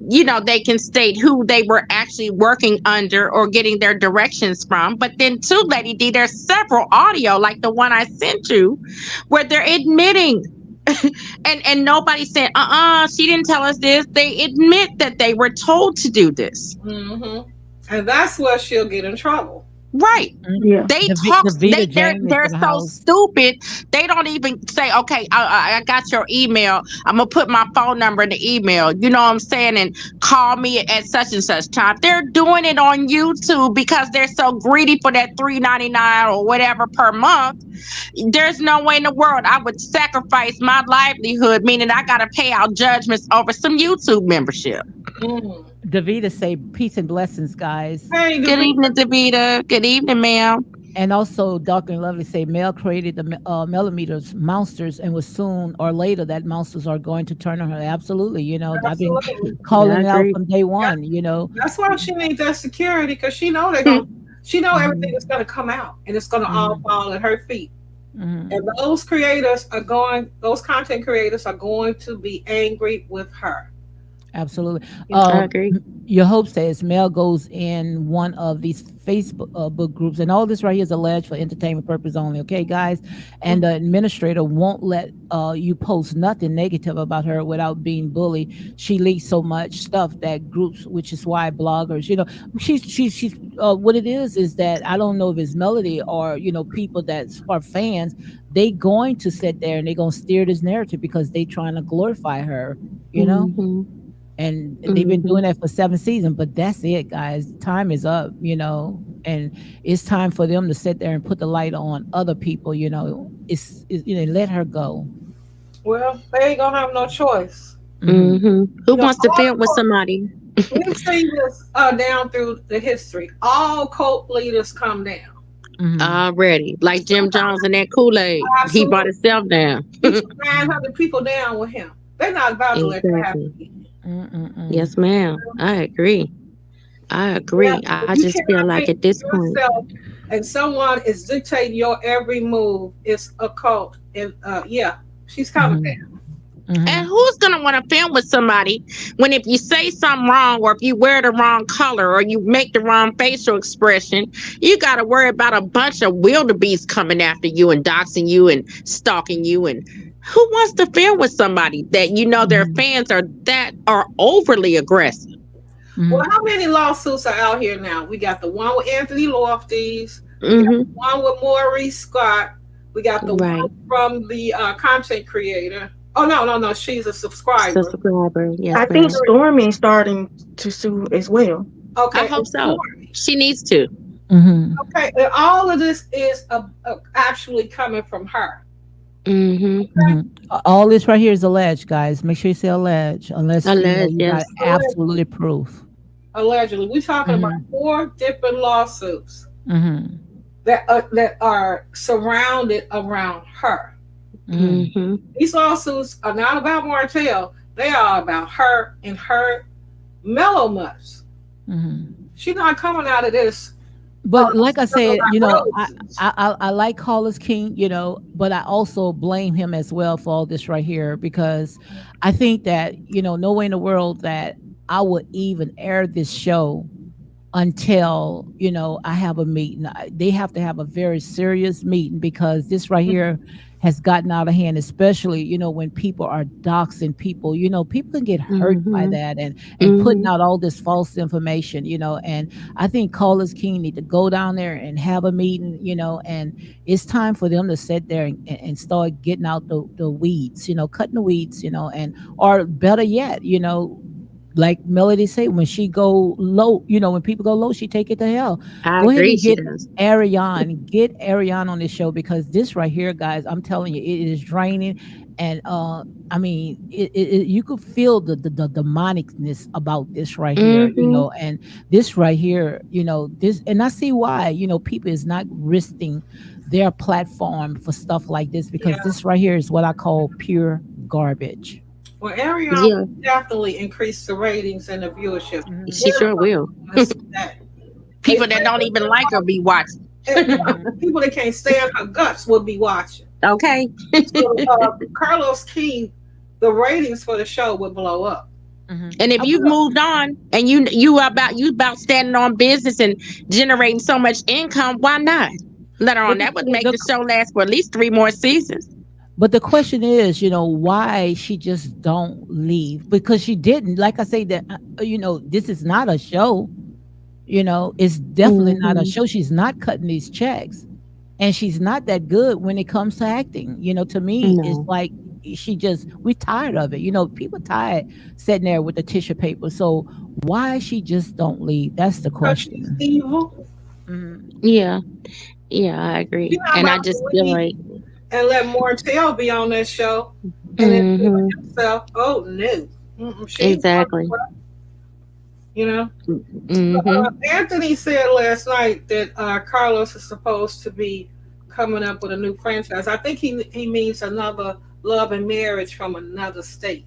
Speaker 6: they can state who they were actually working under or getting their directions from. But then too, Lady D, there's several audio like the one I sent you where they're admitting and nobody said, she didn't tell us this. They admit that they were told to do this.
Speaker 3: And that's where she'll get in trouble.
Speaker 6: Right. Yeah. They talk. They're so stupid. They don't even say, okay, I got your email. I'm going to put my phone number in the email. You know what I'm saying? And call me at such and such time. They're doing it on YouTube because they're so greedy for that $3.99 or whatever per month. There's no way in the world I would sacrifice my livelihood, meaning I got to pay out judgments over some YouTube membership.
Speaker 2: Davida say peace and blessings, guys.
Speaker 3: Hey,
Speaker 6: good evening, Davida. Good evening, ma'am.
Speaker 2: And also, Dark and Lovely say Mel created the millimeters monsters, and was soon or later that monsters are going to turn on her. Absolutely, I've been calling it out from day one.
Speaker 3: That's why she needs that security, because she know they're going. She know everything is going to come out, and it's going to all fall at her feet. And those those content creators are going to be angry with her.
Speaker 2: Absolutely.
Speaker 6: I agree.
Speaker 2: Your hope says Mel goes in one of these Facebook book groups, and all this right here is alleged for entertainment purpose only. Okay, guys, and the administrator won't let you post nothing negative about her without being bullied. She leaks so much stuff that groups, which is why bloggers, she's what it is that I don't know if it's Melody or people that are fans. They going to sit there and they're going to steer this narrative because they trying to glorify her, And they've been doing that for 7 seasons, but that's it, guys. Time is up, and it's time for them to sit there and put the light on other people, It's let her go.
Speaker 3: Well, they ain't gonna have no choice.
Speaker 6: Who wants to film with somebody?
Speaker 3: We've seen this down through the history. All cult leaders come down.
Speaker 6: Already, like Jim Jones and that Kool-Aid. He brought himself down.
Speaker 3: 900 people down with him. They're not about to let that happen.
Speaker 6: Yes, ma'am. I agree. Yeah, I just feel like at this point,
Speaker 3: and someone is dictating your every move. It's a cult, and she's coming down.
Speaker 6: And who's gonna want to film with somebody when if you say something wrong, or if you wear the wrong color, or you make the wrong facial expression, you got to worry about a bunch of wildebeests coming after you and doxing you and stalking you. And who wants to film with somebody that their fans are overly aggressive?
Speaker 3: Well, how many lawsuits are out here now? We got the one with Anthony Lofty's, we got the one with Maurice Scott, we got the one from the content creator. Oh no, she's a subscriber.
Speaker 6: Yes,
Speaker 7: I think Stormy's starting to sue as well.
Speaker 3: Okay,
Speaker 6: I hope so. She needs to.
Speaker 3: Okay, and all of this is actually coming from her.
Speaker 2: All this right here is alleged, guys. Make sure you say alleged, unless you got absolutely proof.
Speaker 3: Allegedly, we're talking about 4 different lawsuits. That that are surrounded around her.
Speaker 5: Mm-hmm.
Speaker 3: These lawsuits are not about Martel. They are about her and her mellow much. She's not coming out of this.
Speaker 2: But like I said, I like Carlos King, but I also blame him as well for all this right here, because I think that, no way in the world that I would even air this show until I have a meeting. They have to have a very serious meeting, because this right here has gotten out of hand, especially when people are doxing people. People can get hurt by that, and putting out all this false information. And I think Callers King need to go down there and have a meeting. And it's time for them to sit there and start getting out the weeds. Cutting the weeds. And or better yet, like Melody said, when she go low, when people go low, she take it to hell.
Speaker 5: I
Speaker 2: Go ahead
Speaker 5: agree,
Speaker 2: and
Speaker 5: she
Speaker 2: get
Speaker 5: does.
Speaker 2: Get Ariane on this show, because this right here, guys, I'm telling you, it is draining. And I mean, you could feel the demonicness about this right here, and this right here, this, and I see why, people is not risking their platform for stuff like this, because this right here is what I call pure garbage.
Speaker 3: Well, Ariane will definitely increase the ratings and the viewership.
Speaker 5: She sure will. People that don't even like her be watching.
Speaker 3: People that can't stand her guts will be watching.
Speaker 5: Okay.
Speaker 3: So, Carlos King, the ratings for the show would blow up.
Speaker 5: And if you've moved on and you about standing on business and generating so much income, why not? Let her on. That would make the show last for at least 3 more seasons.
Speaker 2: But the question is, why she just don't leave? Because she didn't. Like I say that, this is not a show. It's definitely not a show. She's not cutting these checks, and she's not that good when it comes to acting. To me, it's like we're tired of it. People tired sitting there with the tissue paper. So why she just don't leave? That's the question.
Speaker 3: She's evil.
Speaker 5: Yeah, I agree, and I just feel like.
Speaker 3: And let Martel be on that show, and then himself. Oh no,
Speaker 5: exactly.
Speaker 3: Anthony said last night that Carlos is supposed to be coming up with a new franchise. I think he means another Love and Marriage from another state.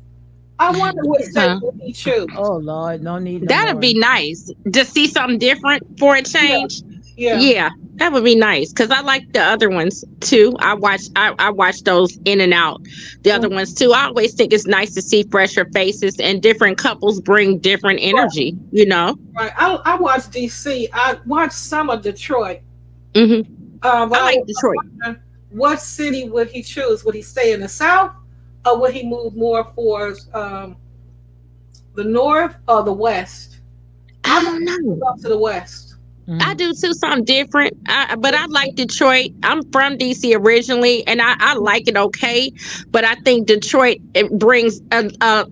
Speaker 3: I wonder what state would he choose.
Speaker 2: Oh Lord, no need.
Speaker 5: That'd be nice to see something different for a change.
Speaker 3: Yeah.
Speaker 5: That would be nice, because I like the other ones too. I watch those in and out. The other ones too. I always think it's nice to see fresher faces, and different couples bring different energy.
Speaker 3: Right. I watched DC. I watched some of Detroit.
Speaker 5: I like Detroit.
Speaker 3: What city would he choose? Would he stay in the South, or would he move more towards the North or the West?
Speaker 5: I don't know.
Speaker 3: Up to the West.
Speaker 5: I do too, something different. But I like Detroit. I'm from DC originally, and I like it okay. But I think Detroit, it brings a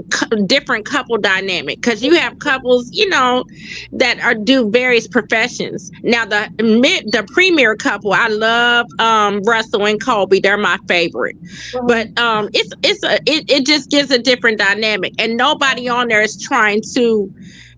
Speaker 5: different couple dynamic, because you have couples, that do various professions. Now the premier couple, I love Russell and Colby. They're my favorite. But it just gives a different dynamic, and nobody on there is trying to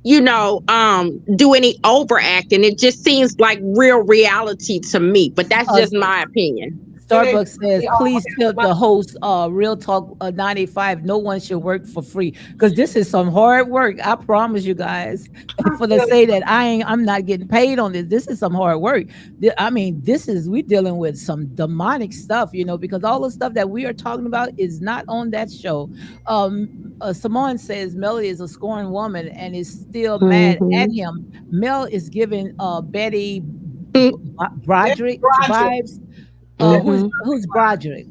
Speaker 5: do any overacting. It just seems like real reality to me, but that's just my opinion.
Speaker 2: Starbucks says, please tell the host, Real Talk 95, no one should work for free, because this is some hard work. I promise you guys. For the say that I'm not getting paid on this. This is some hard work. I mean, we're dealing with some demonic stuff, because all the stuff that we are talking about is not on that show. Simone says Melody is a scorned woman and is still mad at him. Mel is giving Betty Broderick vibes. Who's Broderick?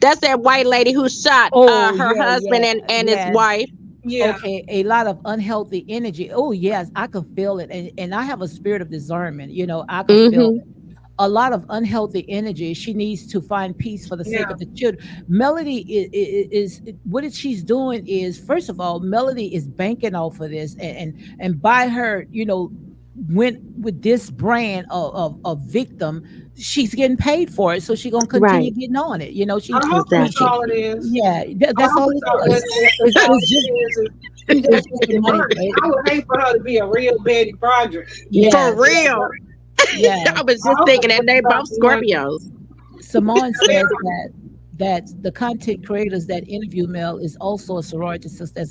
Speaker 5: That's that white lady who shot her husband and his wife.
Speaker 3: Yeah.
Speaker 2: Okay, a lot of unhealthy energy. Oh yes, I can feel it, and I have a spirit of discernment. I can feel it. A lot of unhealthy energy. She needs to find peace for the sake of the children. Melody is what she's doing is, first of all, Melody is banking off of this, and by her, went with this brand of victim, she's getting paid for it, so she's gonna continue getting on it.
Speaker 3: That's all it is.
Speaker 2: Yeah, that's all it is. I
Speaker 3: would hate for her to be a real Betty Broderick.
Speaker 2: Yeah.
Speaker 5: For real.
Speaker 2: Yeah.
Speaker 5: I was just thinking that they both Scorpios.
Speaker 2: Simone says that the content creators that interview Mel is also a sorority sister.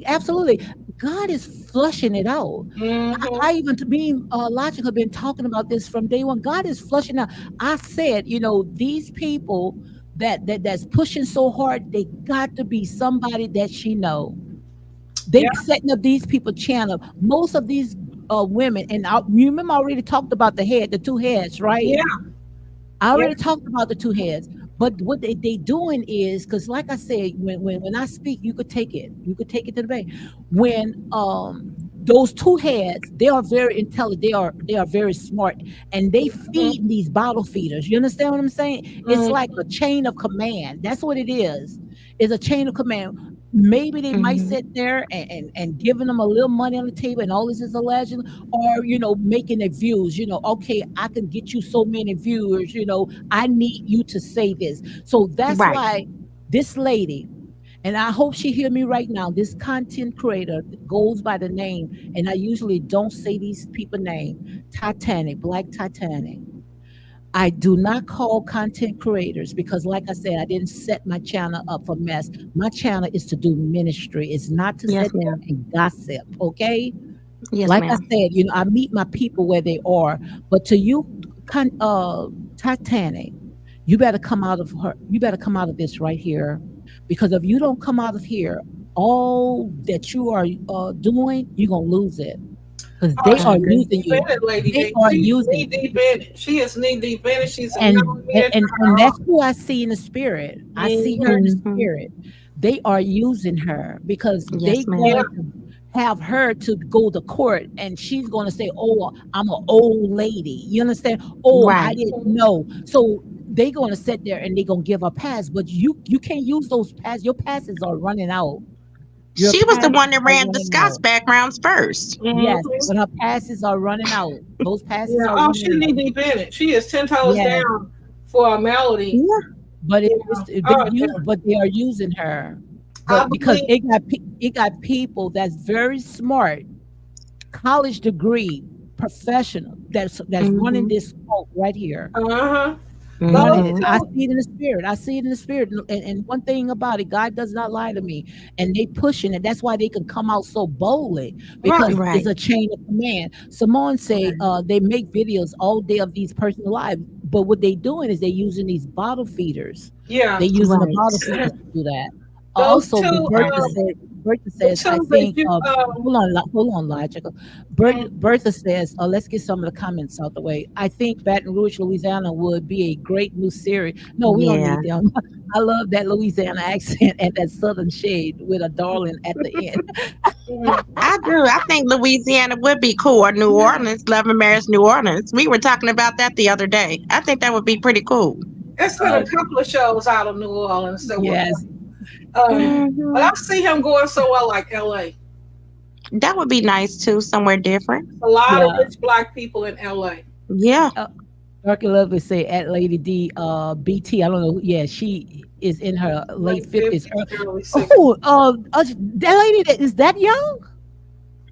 Speaker 2: Absolutely. God is flushing it out. I even, to be logical, been talking about this from day one. God is flushing out. I said, these people that's pushing so hard, they got to be somebody that she know. They setting up these people channel. Most of these women, and you remember I already talked about the two heads, right?
Speaker 3: Yeah.
Speaker 2: I already talked about the two heads. But what they doing is, because like I said, when I speak, you could take it. You could take it to the bank. When those two heads, they are very intelligent. They are very smart, and they feed these bottle feeders. You understand what I'm saying? It's like a chain of command. That's what it is. It's a chain of command. Maybe they might sit there and giving them a little money on the table, and all this is alleged, or making their views. Okay, I can get you so many viewers. I need you to say this. So that's why this lady, and I hope she hear me right now, this content creator goes by the name, and I usually don't say these people name, Black Titanic. I do not call content creators because, like I said, I didn't set my channel up for mess. My channel is to do ministry. It's not to sit there and gossip, okay?
Speaker 5: Yes,
Speaker 2: like
Speaker 5: ma'am.
Speaker 2: I said, I meet my people where they are. But to you, Titanic, you better come out of her. You better come out of this right here, because if you don't come out of here, all that you are doing, you're gonna lose it. Because they are using you. They are using you.
Speaker 3: She is knee deep in it. She's
Speaker 2: And that's who I see in the spirit. I see her in the spirit. They are using her because they going to have her to go to court, and she's going to say, "Oh, I'm an old lady." You understand? Oh, I didn't know. So they're going to sit there and they're going to give a pass, but you can't use those passes. Your passes are running out.
Speaker 5: She was the one that ran the Scott's backgrounds first.
Speaker 2: Yes, but her passes are running out. Those passes are running
Speaker 3: she knee deep in it. She is 10 toes down for a Melody.
Speaker 2: Yeah. But they are using her. But because it got people that's very smart, college degree, professional, that's running this smoke right here. Running it. I see it in the spirit. I see it in the spirit. And one thing about it, God does not lie to me. And they pushing it. That's why they can come out so boldly, because it's a chain of command. Simone say they make videos all day of these personal lives, but what they doing is they using these bottle feeders.
Speaker 3: Yeah,
Speaker 2: they using the bottle feeders to do that. Also, Bertha says, I think, hold on, Logical. Bertha says, let's get some of the comments out the way. I think Baton Rouge, Louisiana would be a great new series. No, we don't need them. I love that Louisiana accent and that Southern shade with a darling at the end.
Speaker 5: I do. I think Louisiana would be cool. Or New Orleans, Love and Marriage New Orleans. We were talking about that the other day. I think that would be pretty cool.
Speaker 3: It's been a couple of shows out of New Orleans. So
Speaker 2: yes.
Speaker 3: But I see him going somewhere like LA.
Speaker 5: That would be nice too, somewhere different.
Speaker 3: A lot of rich Black people in LA.
Speaker 5: Yeah.
Speaker 2: Darky Lovely say at Lady D, BT. I don't know. Yeah, she is in her late 50s. That lady is that young?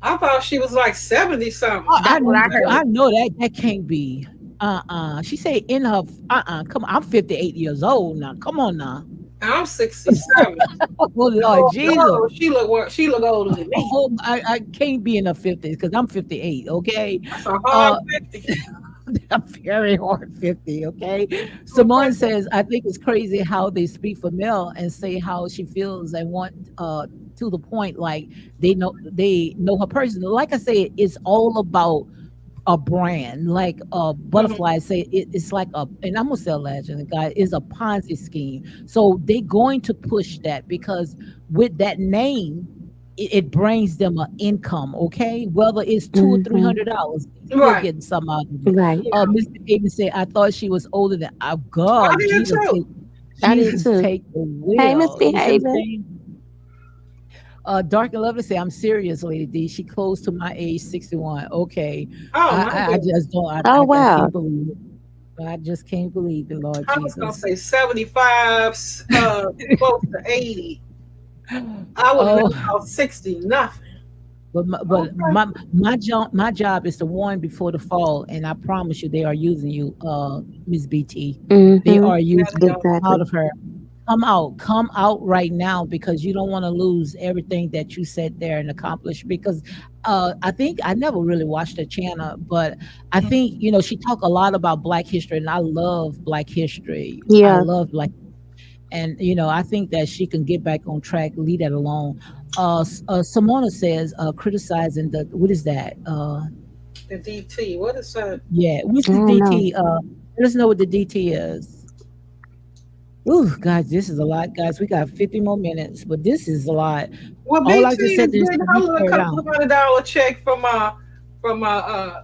Speaker 3: I thought she was like 70 something.
Speaker 2: I know that can't be. She say in her. Come on, I'm 58 years old now. Come on now.
Speaker 3: I'm 67.
Speaker 2: Oh Lord Jesus!
Speaker 3: No, she look older than me.
Speaker 2: I can't be in her 50s because I'm 58. Okay,
Speaker 3: that's a hard 50.
Speaker 2: A very hard 50. Okay. Simone says, I think it's crazy how they speak for Mel and say how she feels and want to the point like they know her person. Like I said, it's all about a brand, like Butterfly say it's like and I'm gonna say a legend, guy, is a Ponzi scheme. So they're going to push that because with that name, it brings them an income. Okay, whether it's $200 or $300, you're getting some out of it.
Speaker 5: Right.
Speaker 2: Mr. David said, I thought she was older than God.
Speaker 3: I did too.
Speaker 2: Jesus take the wheel.
Speaker 5: Hey, misbehaving.
Speaker 2: Dark and Lovely say, I'm serious, Lady D. She close to my age, 61. Okay.
Speaker 3: Oh,
Speaker 2: I just don't.
Speaker 5: Wow.
Speaker 2: I can't believe it. I just can't believe it, Lord Jesus.
Speaker 3: I was going to say 75, close to 80. I would have about 60, nothing.
Speaker 2: my job is to warn before the fall, and I promise you, they are using you, Miss BT. They are using out of her. Come out right now because you don't want to lose everything that you sat there and accomplished. Because I think I never really watched the channel, but I think she talked a lot about Black history, and I love Black history. I
Speaker 5: Yeah.
Speaker 2: love Black, and I think that she can get back on track. Leave that alone. Simona says criticizing the what is that?
Speaker 3: The DT. What is that?
Speaker 2: Yeah, what's
Speaker 5: I
Speaker 2: the
Speaker 5: don't know.
Speaker 2: DT? Let us know what the DT is. Ooh, guys, this is a lot, guys. We got 50 more minutes, but this is a lot.
Speaker 3: Well,
Speaker 2: All
Speaker 3: BT
Speaker 2: I just said
Speaker 3: is
Speaker 2: is
Speaker 3: getting
Speaker 2: to
Speaker 3: her
Speaker 2: be
Speaker 3: little
Speaker 2: fair
Speaker 3: couple
Speaker 2: down.
Speaker 3: of $100 check from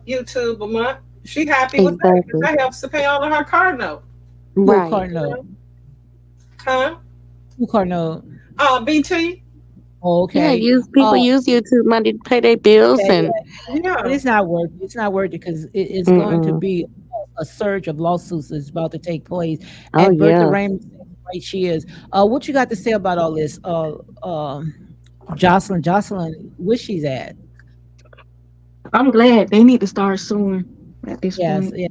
Speaker 3: YouTube a month. She happy with that because
Speaker 5: Exactly.
Speaker 3: that helps to pay all of her car note.
Speaker 2: Who
Speaker 5: Right.
Speaker 2: card note?
Speaker 3: Huh?
Speaker 2: Who card note?
Speaker 3: BT.
Speaker 2: Oh,
Speaker 5: Yeah,
Speaker 2: okay.
Speaker 5: people use YouTube money to pay their bills
Speaker 2: Yeah,
Speaker 5: and
Speaker 2: but
Speaker 3: Yeah.
Speaker 2: it's not worth it. It's not worth it because it's going to
Speaker 5: mm-mm.
Speaker 2: be a surge of lawsuits that's about to take place.
Speaker 5: Oh
Speaker 2: And Bertha
Speaker 5: yeah.
Speaker 2: Raymond, right, she is. What you got to say about all this? Jocelyn, where she's at?
Speaker 7: I'm glad they need to start suing at this
Speaker 2: Yes,
Speaker 7: point.
Speaker 2: yeah.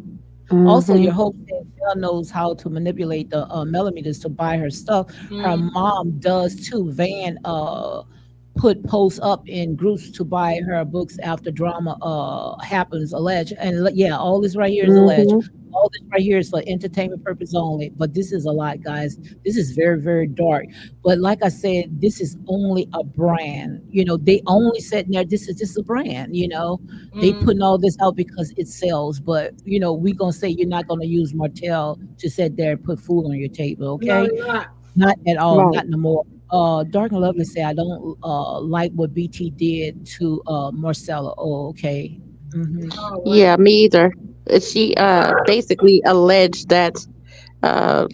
Speaker 2: Also,
Speaker 5: Mm-hmm.
Speaker 2: your hope said Belle knows how to manipulate the millimeters to buy her stuff. Her
Speaker 3: Mm.
Speaker 2: mom does too. Van put posts up in groups to buy her books after drama happens, alleged. And yeah, all this right here is alleged.
Speaker 5: Mm-hmm.
Speaker 2: All this right here is for entertainment purpose only. But this is a lot, guys. This is very, very dark. But like I said, this is only a brand. They only said there this is just a brand. They
Speaker 3: Mm.
Speaker 2: putting all this out because it sells. But we gonna say you're not gonna use Martel to sit there and put food on your table,
Speaker 3: No,
Speaker 2: okay?
Speaker 3: they're not.
Speaker 2: Not at all,
Speaker 5: Right.
Speaker 2: not no more. Dark and Lovely say I don't like what BT did to Marcella. Oh, okay. Hmm.
Speaker 3: Oh, well.
Speaker 5: Yeah, me either. She basically alleged that uh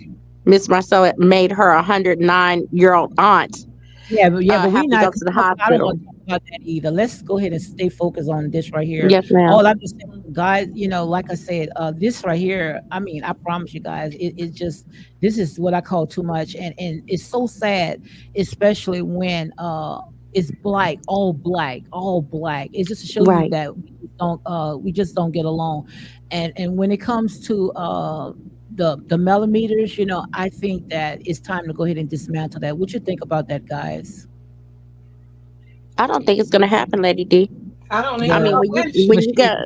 Speaker 5: Miss Marcella made her 109-year-old aunt
Speaker 2: Yeah, but
Speaker 5: have
Speaker 2: we
Speaker 5: to
Speaker 2: not.
Speaker 5: go to the
Speaker 2: I don't
Speaker 5: hospital.
Speaker 2: want to talk about that either. Let's go ahead and stay focused on this right here.
Speaker 5: Yes, ma'am.
Speaker 2: All I'm just saying, guys, like I said, this right here. I mean, I promise you guys, it's just this is what I call too much, and it's so sad, especially when it's black, all black, all black. It's just to show you
Speaker 5: Right.
Speaker 2: that we just don't get along, and when it comes to the millimeters, I think that it's time to go ahead and dismantle that. What you think about that, guys?
Speaker 5: I don't think it's gonna happen, Lady D.
Speaker 3: I don't
Speaker 5: I
Speaker 3: even
Speaker 2: Yeah,
Speaker 5: mean,
Speaker 3: know
Speaker 5: when you
Speaker 3: which.
Speaker 5: when
Speaker 2: but
Speaker 5: you
Speaker 2: she,
Speaker 5: got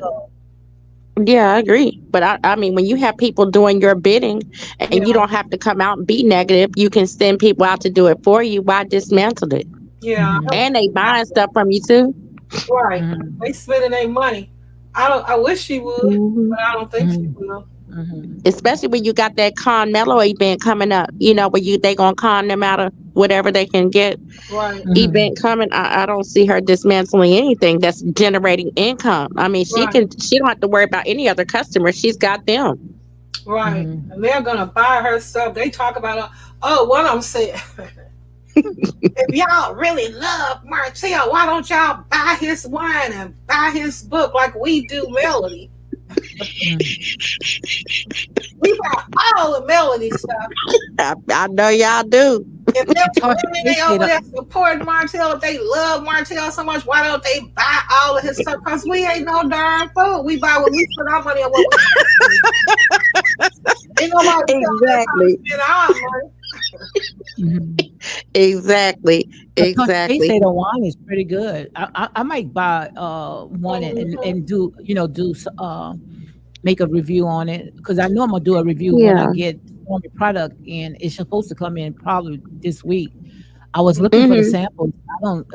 Speaker 5: yeah, I agree. But I mean, when you have people doing your bidding and you
Speaker 3: Yeah.
Speaker 5: don't have to come out and be negative, you can send people out to do it for you. Why dismantle it?
Speaker 3: Yeah.
Speaker 5: And they buying stuff from you too.
Speaker 3: Right.
Speaker 2: mhm,
Speaker 3: They spending their money. I wish she would,
Speaker 5: Hmm.
Speaker 3: but I don't think she
Speaker 2: mhm,
Speaker 3: will.
Speaker 2: mhm.
Speaker 5: Especially when you got that Con Mellow event coming up. Where they gonna con them out of whatever they can get.
Speaker 3: Right.
Speaker 2: Mhm.
Speaker 5: Event coming. I don't see her dismantling anything that's generating income. I mean,
Speaker 3: Right.
Speaker 5: she don't have to worry about any other customers. She's got them.
Speaker 3: Right.
Speaker 2: Mhm.
Speaker 3: And they're gonna buy her stuff. They talk about one of them said if y'all really love Martel, why don't y'all buy his wine and buy his book like we do Melody? We buy all the Melody stuff.
Speaker 5: I know y'all do.
Speaker 3: If they're
Speaker 2: Tasha,
Speaker 3: women,
Speaker 2: they
Speaker 3: they
Speaker 2: said,
Speaker 3: over there supporting Martel. If they love Martel so much, why don't they buy all of his stuff? Because we ain't no darn fool. We buy what we spend our money on. What we ain't nobody telling us how to
Speaker 5: Exactly.
Speaker 3: spend our money.
Speaker 2: mhm.
Speaker 5: Exactly.
Speaker 2: Tasha, they
Speaker 5: Exactly.
Speaker 2: say the wine is pretty good. I might buy one and do make a review on it because I know I'm gonna do a review when I
Speaker 5: Yeah.
Speaker 2: get Stormy product, and it's supposed to come in probably this week. I was looking for the
Speaker 5: Hmm.
Speaker 2: samples. I don't.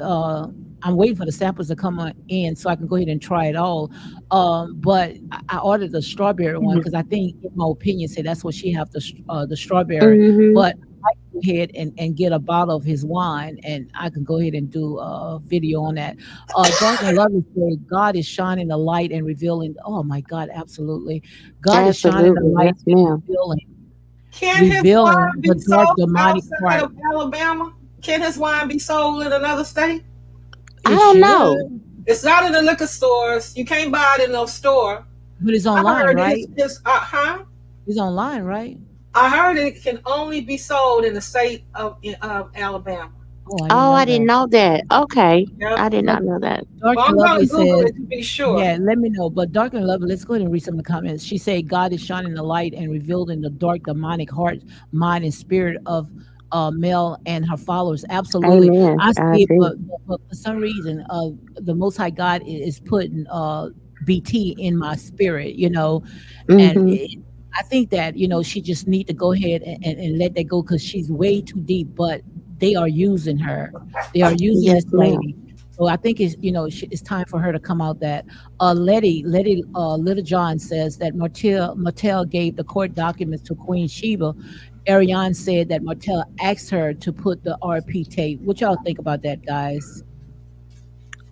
Speaker 2: I'm waiting for the samples to come in so I can go ahead and try it all. But I ordered the strawberry one because I think, in my opinion, say that's what she have the strawberry.
Speaker 5: Hmm.
Speaker 2: But I can go ahead and get a bottle of his wine, and I can go ahead and do a video on that. Dark and Lovely say God is shining the light and revealing. Oh my God, absolutely! God is shining the
Speaker 5: Absolutely.
Speaker 2: light
Speaker 5: Yes,
Speaker 2: and
Speaker 5: ma'am.
Speaker 3: Can his
Speaker 2: revealing
Speaker 3: wine be
Speaker 2: the dark
Speaker 3: sold
Speaker 2: demonic
Speaker 3: outside
Speaker 2: part.
Speaker 3: of Alabama? Can his wine be sold in another state?
Speaker 5: I
Speaker 2: It
Speaker 5: don't know.
Speaker 2: should,
Speaker 3: It's not in the liquor stores. You can't buy it in no store.
Speaker 2: but it's
Speaker 3: I
Speaker 2: online,
Speaker 3: heard
Speaker 2: right? It's online, right?
Speaker 3: I heard it can only be sold in the state of Alabama.
Speaker 2: Oh, I didn't
Speaker 5: Oh, I
Speaker 2: know
Speaker 5: didn't
Speaker 2: that.
Speaker 5: know that. Okay.
Speaker 3: Yep.
Speaker 5: I did
Speaker 2: But
Speaker 5: not know that.
Speaker 2: Dark
Speaker 3: Well,
Speaker 2: and
Speaker 3: I'm going
Speaker 2: Lovely
Speaker 3: to Google
Speaker 2: says,
Speaker 3: it to be sure.
Speaker 2: yeah, let me know. But Dark and Lovely, let's go ahead and read some of the comments. She said, God is shining the light and revealed in the dark demonic heart, mind, and spirit of Mel and her followers. Absolutely.
Speaker 5: Amen.
Speaker 2: I
Speaker 5: I
Speaker 2: see it,
Speaker 5: agree.
Speaker 2: but for some reason, the Most High God is putting BT in my spirit, and
Speaker 5: Mm-hmm.
Speaker 2: I think that, she just need to go ahead and let that go because she's way too deep, but they are using her. They are using
Speaker 5: Yes,
Speaker 2: this
Speaker 5: ma'am.
Speaker 2: lady. So I think it's time for her to come out that Letty Little John says that Martel gave the court documents to Queen Sheba. Ariane said that Martel asked her to put the RP tape. What y'all think about that, guys?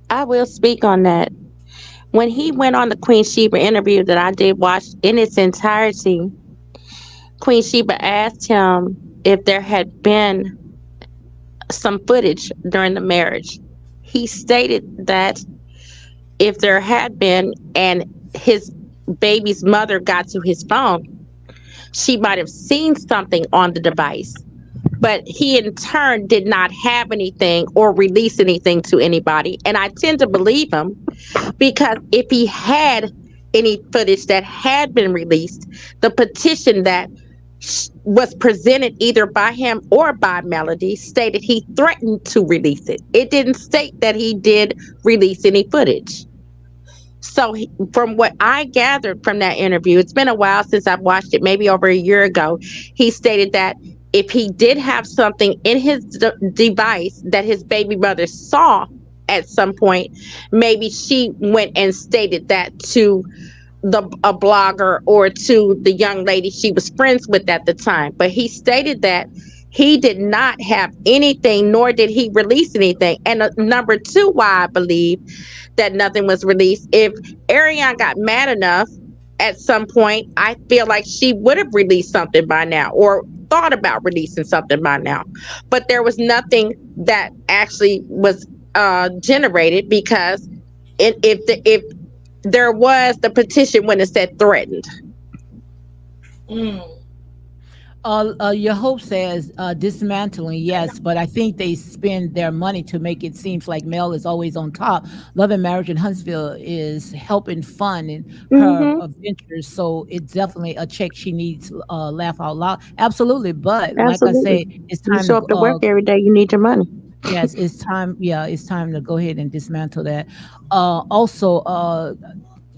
Speaker 5: I will speak on that. When he went on the Queen Sheba interview that I did watch in its entirety, Queen Sheba asked him if there had been some footage during the marriage. He stated that if there had been and his baby's mother got to his phone, she might have seen something on the device. But he in turn did not have anything or release anything to anybody. And I tend to believe him because if he had any footage that had been released, the petition that was presented either by him or by Melody stated he threatened to release it. It didn't state that he did release any footage. So, from what I gathered from that interview, it's been a while since I've watched it, maybe over a year ago. He stated that if he did have something in his device that his baby mother saw at some point, maybe she went and stated that to a blogger or to the young lady she was friends with at the time. But he stated that he did not have anything, nor did he release anything. And number two, why I believe that nothing was released. If Ariane got mad enough at some point, I feel like she would have released something by now or thought about releasing something by now. But there was nothing that actually was generated because if there was, the petition when it said threatened.
Speaker 3: Mm.
Speaker 2: Your hope says dismantling, yes, but I think they spend their money to make it seems like Mel is always on top. Love and Marriage in Huntsville is helping fund in her
Speaker 5: Mm-hmm.
Speaker 2: ventures, so it's definitely a check she needs. Laugh out loud, absolutely. But like I
Speaker 5: Absolutely.
Speaker 2: say, it's
Speaker 5: You
Speaker 2: time
Speaker 5: show
Speaker 2: to
Speaker 5: up to work every day, you need your money.
Speaker 2: yes, it's time. Yeah, it's time to go ahead and dismantle that. Also,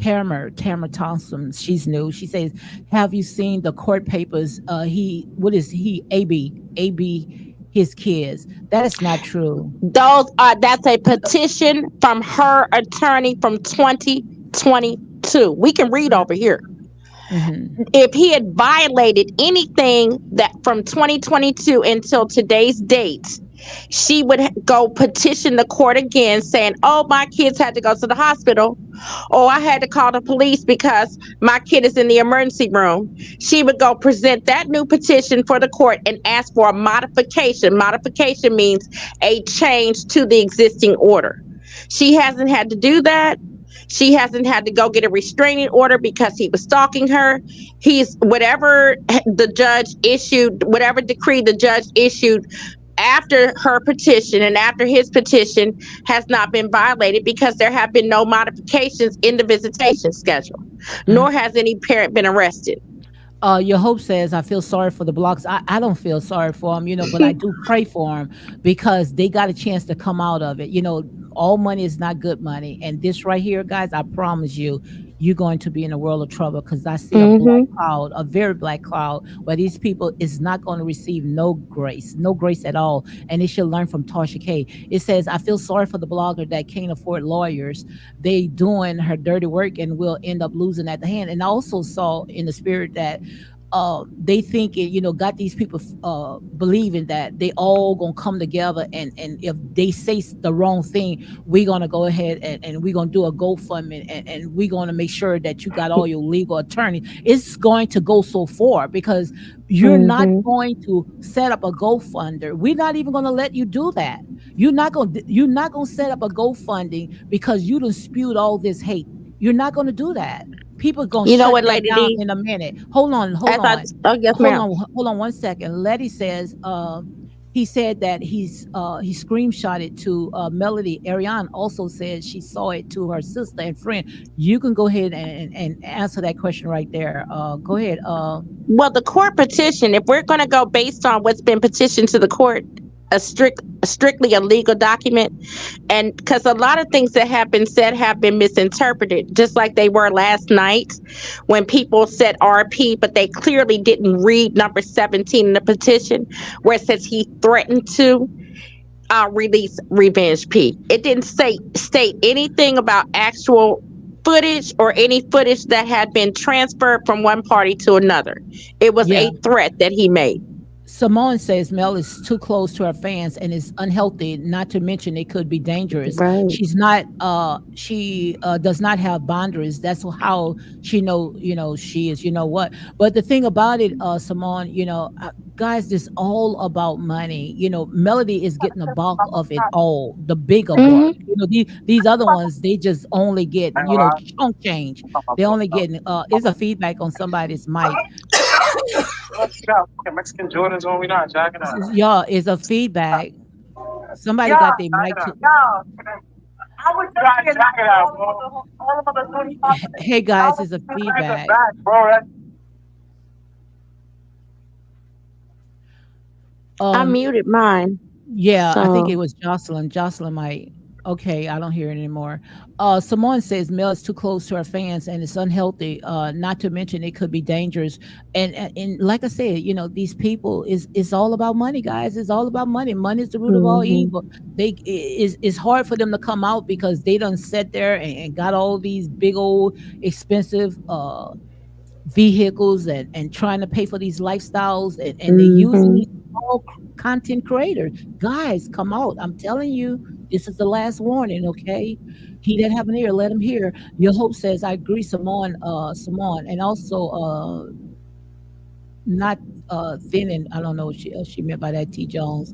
Speaker 2: Tamara Thompson, she's new. She says, "Have you seen the court papers? What is he? AB, his kids. That is not true."
Speaker 5: That's a petition from her attorney from 2022. We can read over here.
Speaker 2: Hmm.
Speaker 5: If he had violated anything that from 2022 until today's date, she would go petition the court again saying, oh, my kids had to go to the hospital, or I had to call the police because my kid is in the emergency room. She would go present that new petition for the court and ask for a modification. Modification means a change to the existing order. She hasn't had to do that. She hasn't had to go get a restraining order because he was stalking her. He's whatever the judge issued, whatever decree the judge issued after her petition and after his petition has not been violated because there have been no modifications in the visitation schedule, nor has any parent been arrested.
Speaker 2: Your hope says, I feel sorry for the blocks. I don't feel sorry for them, but I do pray for them because they got a chance to come out of it. All money is not good money. And this right here, guys, I promise you, you're going to be in a world of trouble because I see a black
Speaker 5: Mm-hmm.
Speaker 2: cloud, a very black cloud, where these people is not going to receive no grace at all. And they should learn from Tasha K. It says, I feel sorry for the blogger that can't afford lawyers. They doing her dirty work and will end up losing at the hand. And I also saw in the spirit that they think it, got these people believing that they all gonna come together and if they say the wrong thing, we're gonna go ahead and we're gonna do a GoFundMe and we're gonna make sure that you got all your legal attorney. It's going to go so far because you're not
Speaker 5: Mm-hmm.
Speaker 2: going to set up a GoFunder. We're not even gonna let you do that. You're not gonna set up a GoFunding because you done spewed all this hate. You're not gonna do that. People gonna
Speaker 5: You know
Speaker 2: shut
Speaker 5: what,
Speaker 2: that
Speaker 5: Lady
Speaker 2: down
Speaker 5: D?
Speaker 2: in a minute. Hold on,
Speaker 5: As I, oh, yes,
Speaker 2: hold
Speaker 5: ma'am.
Speaker 2: on, hold on one second. Letty says, he said that he screenshotted to Melody. Ariane also said she saw it to her sister and friend. You can go ahead and answer that question right there. Go ahead.
Speaker 6: Well, the court petition, if we're going to go based on what's been petitioned to the court, strictly a legal document, and because a lot of things that have been said have been misinterpreted, just like they were last night when people said RP, but they clearly didn't read number 17 in the petition, where it says he threatened to release Revenge P. It didn't state anything about actual footage or any footage that had been transferred from one party to another. It was a threat that he made.
Speaker 2: Simone says Mel is too close to her fans and is unhealthy, not to mention it could be dangerous.
Speaker 6: Right.
Speaker 2: She's not she does not have boundaries. That's how she she is, what. But the thing about it, Simone, guys, this all about money. Melody is getting the bulk of it all, the bigger work. These other ones, they just only get, chunk change. They only get is a feedback on somebody's mic.
Speaker 8: Mexican Jordans on, we not jacking out.
Speaker 2: Yeah, it's a feedback. Somebody got their mic to. Hey guys, it's a feedback.
Speaker 6: I muted mine.
Speaker 2: Yeah, I think it was Jocelyn. Jocelyn might. Okay, I don't hear it anymore. Simone says Mel is too close to her fans and it's unhealthy. Not to mention it could be dangerous. And like I said, these people it's all about money, guys. It's all about money. Money is the root of all evil. It's hard for them to come out because they done sat there and got all these big old expensive vehicles and trying to pay for these lifestyles and they using all content creators. Guys, come out. I'm telling you, this is the last warning, okay? He that have an ear, let him hear. Your Hope says, I agree, Simone, and also not thinning. I don't know what she meant by that. T. Jones.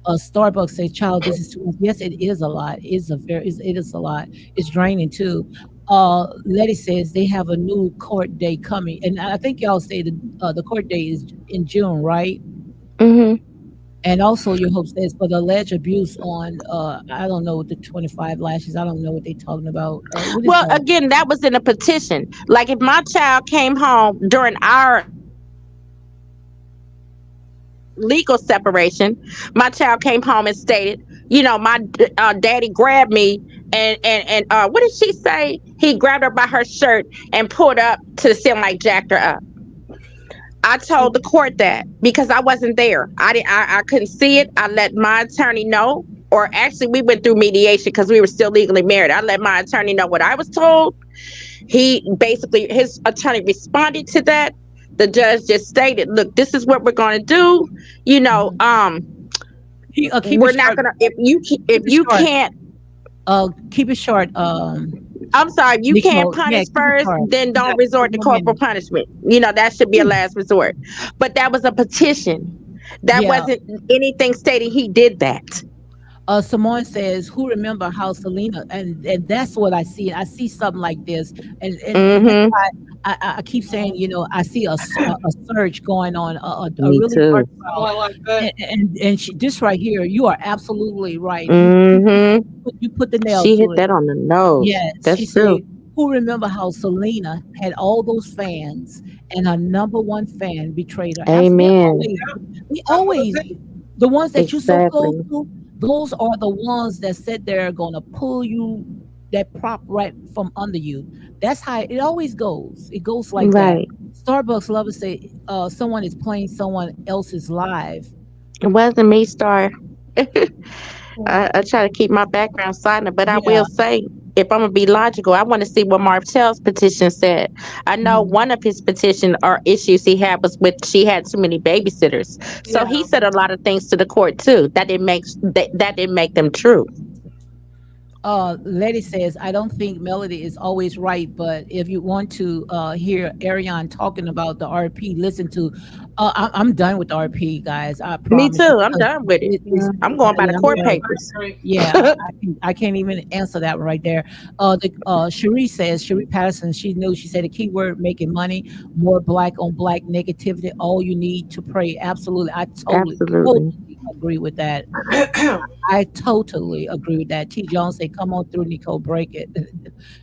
Speaker 2: Starbucks says, "Child, this is too much." Yes, it is a lot. It is a lot. It's draining too. Letty says they have a new court day coming, and I think y'all say the court day is in June, right?
Speaker 6: Mm-hmm.
Speaker 2: And also, Your Hope says for the alleged abuse on, I don't know, the 25 lashes. I don't know what they're talking about.
Speaker 6: Well, again, that was in a petition. Like if my child came home during our legal separation, my child came home and stated, my daddy grabbed me and what did she say? He grabbed her by her shirt and pulled up to the ceiling, like jacked her up. I told the court that because I wasn't there. I couldn't see it. I let my attorney know, or actually we went through mediation because we were still legally married. I let my attorney know what I was told. His attorney responded to that. The judge just stated, look, this is what we're going to do. We're not going to, if you can't.
Speaker 2: Keep it short.
Speaker 6: I'm sorry, you can't punish first, then don't resort to corporal punishment. That should be a last resort. But that was a petition. That wasn't anything stating he did that.
Speaker 2: Simone says, who remember how Selena, and that's what I see. I see something like this. And I keep saying, I see a surge going on.
Speaker 6: Me
Speaker 2: really
Speaker 6: too.
Speaker 3: Like that.
Speaker 2: And this right here, you are absolutely right. You put the nail.
Speaker 6: She
Speaker 2: to
Speaker 6: hit
Speaker 2: it.
Speaker 6: that on the nose.
Speaker 2: Yes,
Speaker 6: that's
Speaker 2: she
Speaker 6: true.
Speaker 2: Said, who remember how Selena had all those fans and her number one fan betrayed her?
Speaker 6: Amen.
Speaker 2: We always the ones that you so close to. Those are the ones that said they're gonna pull you that prop right from under you. That's how it always goes. It goes like that. Starbucks lovers say someone is playing someone else's live.
Speaker 6: It wasn't me, Star. I try to keep my background silent, but I will say, if I'm gonna be logical, I want to see what Martel's petition said. I know one of his petition or issues he had was with she had too many babysitters. So he said a lot of things to the court too that didn't make them true.
Speaker 2: Letty says, I don't think Melody is always right, but if you want to hear Ariane talking about the RP, listen to. I'm done with RP, guys. I promise.
Speaker 6: Me too. I'm done with it. I'm going by the court papers.
Speaker 2: Yeah, I can't even answer that right there. Cherie says, Cherie Patterson, she knew. She said the key word: making money, more black on black negativity. All you need to pray. Absolutely, I totally agree with that. I totally agree with that. T. Jones say, "Come on through, Nicole, break it."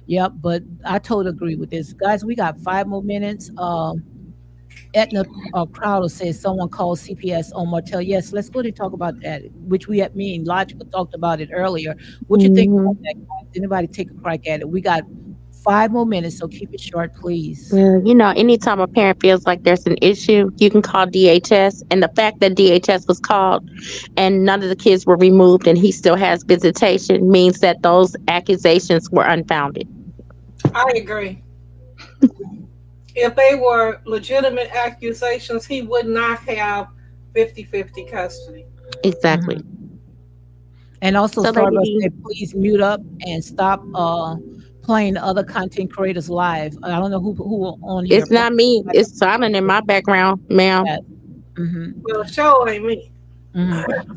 Speaker 2: Yep, but I totally agree with this, guys. We got 5 more minutes. Etna Crowder says someone called CPS on Martel. Yes, let's go ahead and talk about that, which we at me and Logical talked about it earlier. What you think about that, guys? Anybody take a crack at it? We got 5 more minutes, so keep it short, please.
Speaker 5: Well, anytime a parent feels like there's an issue, you can call DHS. And the fact that DHS was called and none of the kids were removed and he still has visitation means that those accusations were unfounded.
Speaker 3: I agree. If they were legitimate accusations, he would not have 50-50 custody.
Speaker 5: Exactly.
Speaker 2: And also,
Speaker 5: So, Lady
Speaker 2: Starbucks
Speaker 5: D,
Speaker 2: said, please mute up and stop playing other content creators live. I don't know who on here.
Speaker 5: it's not me. It's silent in my background, ma'am.
Speaker 2: Yeah. Mm-hmm.
Speaker 3: Well, show ain't me.
Speaker 2: Mm-hmm.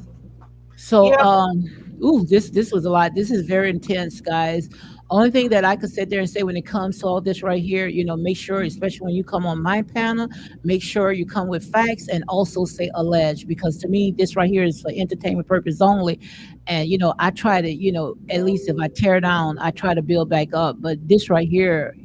Speaker 2: So,
Speaker 3: Yeah.
Speaker 2: this was a lot. This is very intense, guys. Only thing that I could sit there and say when it comes to all this right here, make sure, especially when you come on my panel, make sure you come with facts and also say alleged, because to me, this right here is for entertainment purpose only. And, I try to, at least if I tear down, I try to build back up. But this right here,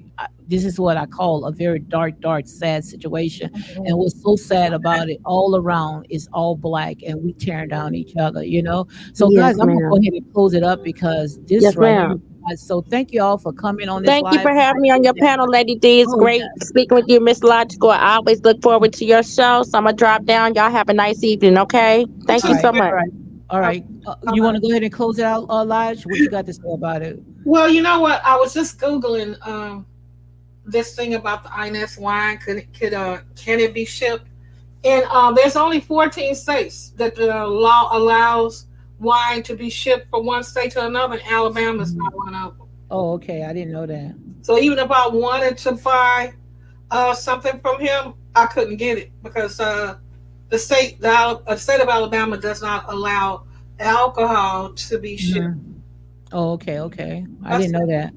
Speaker 2: this is what I call a very dark, dark, sad situation. And what's so sad about it, all around is all black, and we tearing down each other. So,
Speaker 5: Yes,
Speaker 2: guys, I'm gonna
Speaker 5: ma'am.
Speaker 2: go ahead and close it up because this
Speaker 5: Yes,
Speaker 2: right here.
Speaker 5: ma'am.
Speaker 2: So, thank you all for coming on this
Speaker 5: Thank you
Speaker 2: live.
Speaker 5: for having me on your panel, Lady D. It's
Speaker 2: Oh,
Speaker 5: great speaking with you, Miss Logical. I always look forward to your show. So I'm going to drop down. Y'all have a nice evening, okay? Thank
Speaker 2: all
Speaker 5: you
Speaker 2: right,
Speaker 5: so much.
Speaker 2: all right. You want to go ahead and close it out, Lige? What you got to say about it?
Speaker 3: Well, you know what? I was just Googling this thing about the Inez wine. Can it be shipped? And there's only 14 states that the law allows wine to be shipped from one state to another, and Alabama's not one of them.
Speaker 2: Oh, okay. I didn't know that.
Speaker 3: So even if I wanted to buy something from him, I couldn't get it because the state of Alabama does not allow alcohol to be shipped.
Speaker 2: Oh, okay. I didn't know that.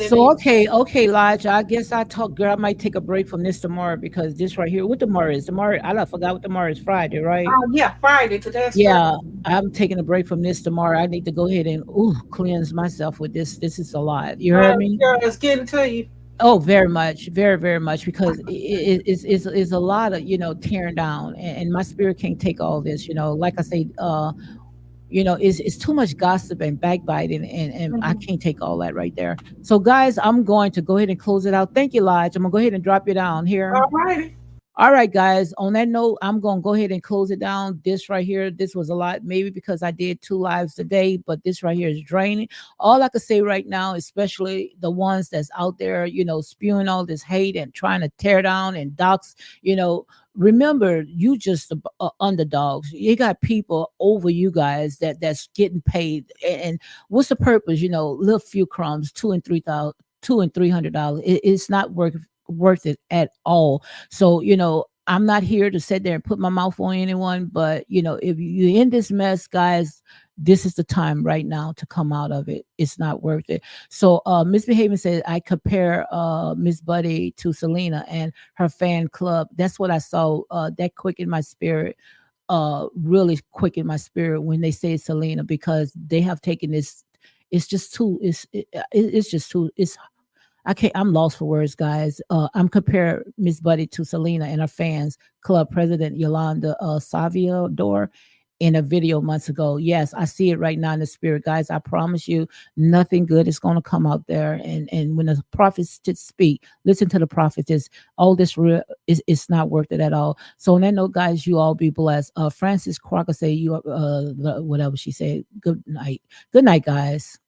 Speaker 3: So
Speaker 2: okay, Lige. I guess girl, I might take a break from this tomorrow because this right here, what tomorrow is? Tomorrow, I forgot what tomorrow is, Friday, right?
Speaker 3: Yeah, Friday. Today's
Speaker 2: Yeah,
Speaker 3: Friday.
Speaker 2: I'm taking a break from this tomorrow. I need to go ahead and cleanse myself with this. This is a lot. You heard me?
Speaker 3: Girl, it's getting to you.
Speaker 2: Oh, very much, very, very much, because it's a lot of tearing down, and my spirit can't take all this. Like I say, it's too much gossip and backbiting, and I can't take all that right there. So, guys, I'm going to go ahead and close it out. Thank you, Lige. I'm gonna go ahead and drop you down here.
Speaker 3: All righty.
Speaker 2: All right, guys. On that note, I'm gonna go ahead and close it down. This right here, this was a lot, maybe because I did 2 lives today, but this right here is draining. All I could say right now, especially the ones that's out there, spewing all this hate and trying to tear down and dox, remember, you just underdogs. You got people over you guys that's getting paid, and what's the purpose? Little few crumbs, $200 and $300. It's not worth it at all. So I'm not here to sit there and put my mouth on anyone, but if you're in this mess, guys, this is the time right now to come out of it. It's not worth it. So Misbehaving says, I compare Miss Buddy to Selena and her fan club. That's what I saw. That quickened my spirit. Really quickened my spirit when they say Selena, because they have taken this. It's just too. It's just too. I'm lost for words, guys. I'm comparing Miss Buddy to Selena and her fans club president Yolanda Salvador in a video months ago. Yes, I see it right now in the spirit, guys. I promise you, nothing good is going to come out there. And when the prophets speak, listen to the prophets. All this real it's not worth it at all. So on that note, guys, you all be blessed. Francis Crocker say whatever she said. Good night. Good night, guys.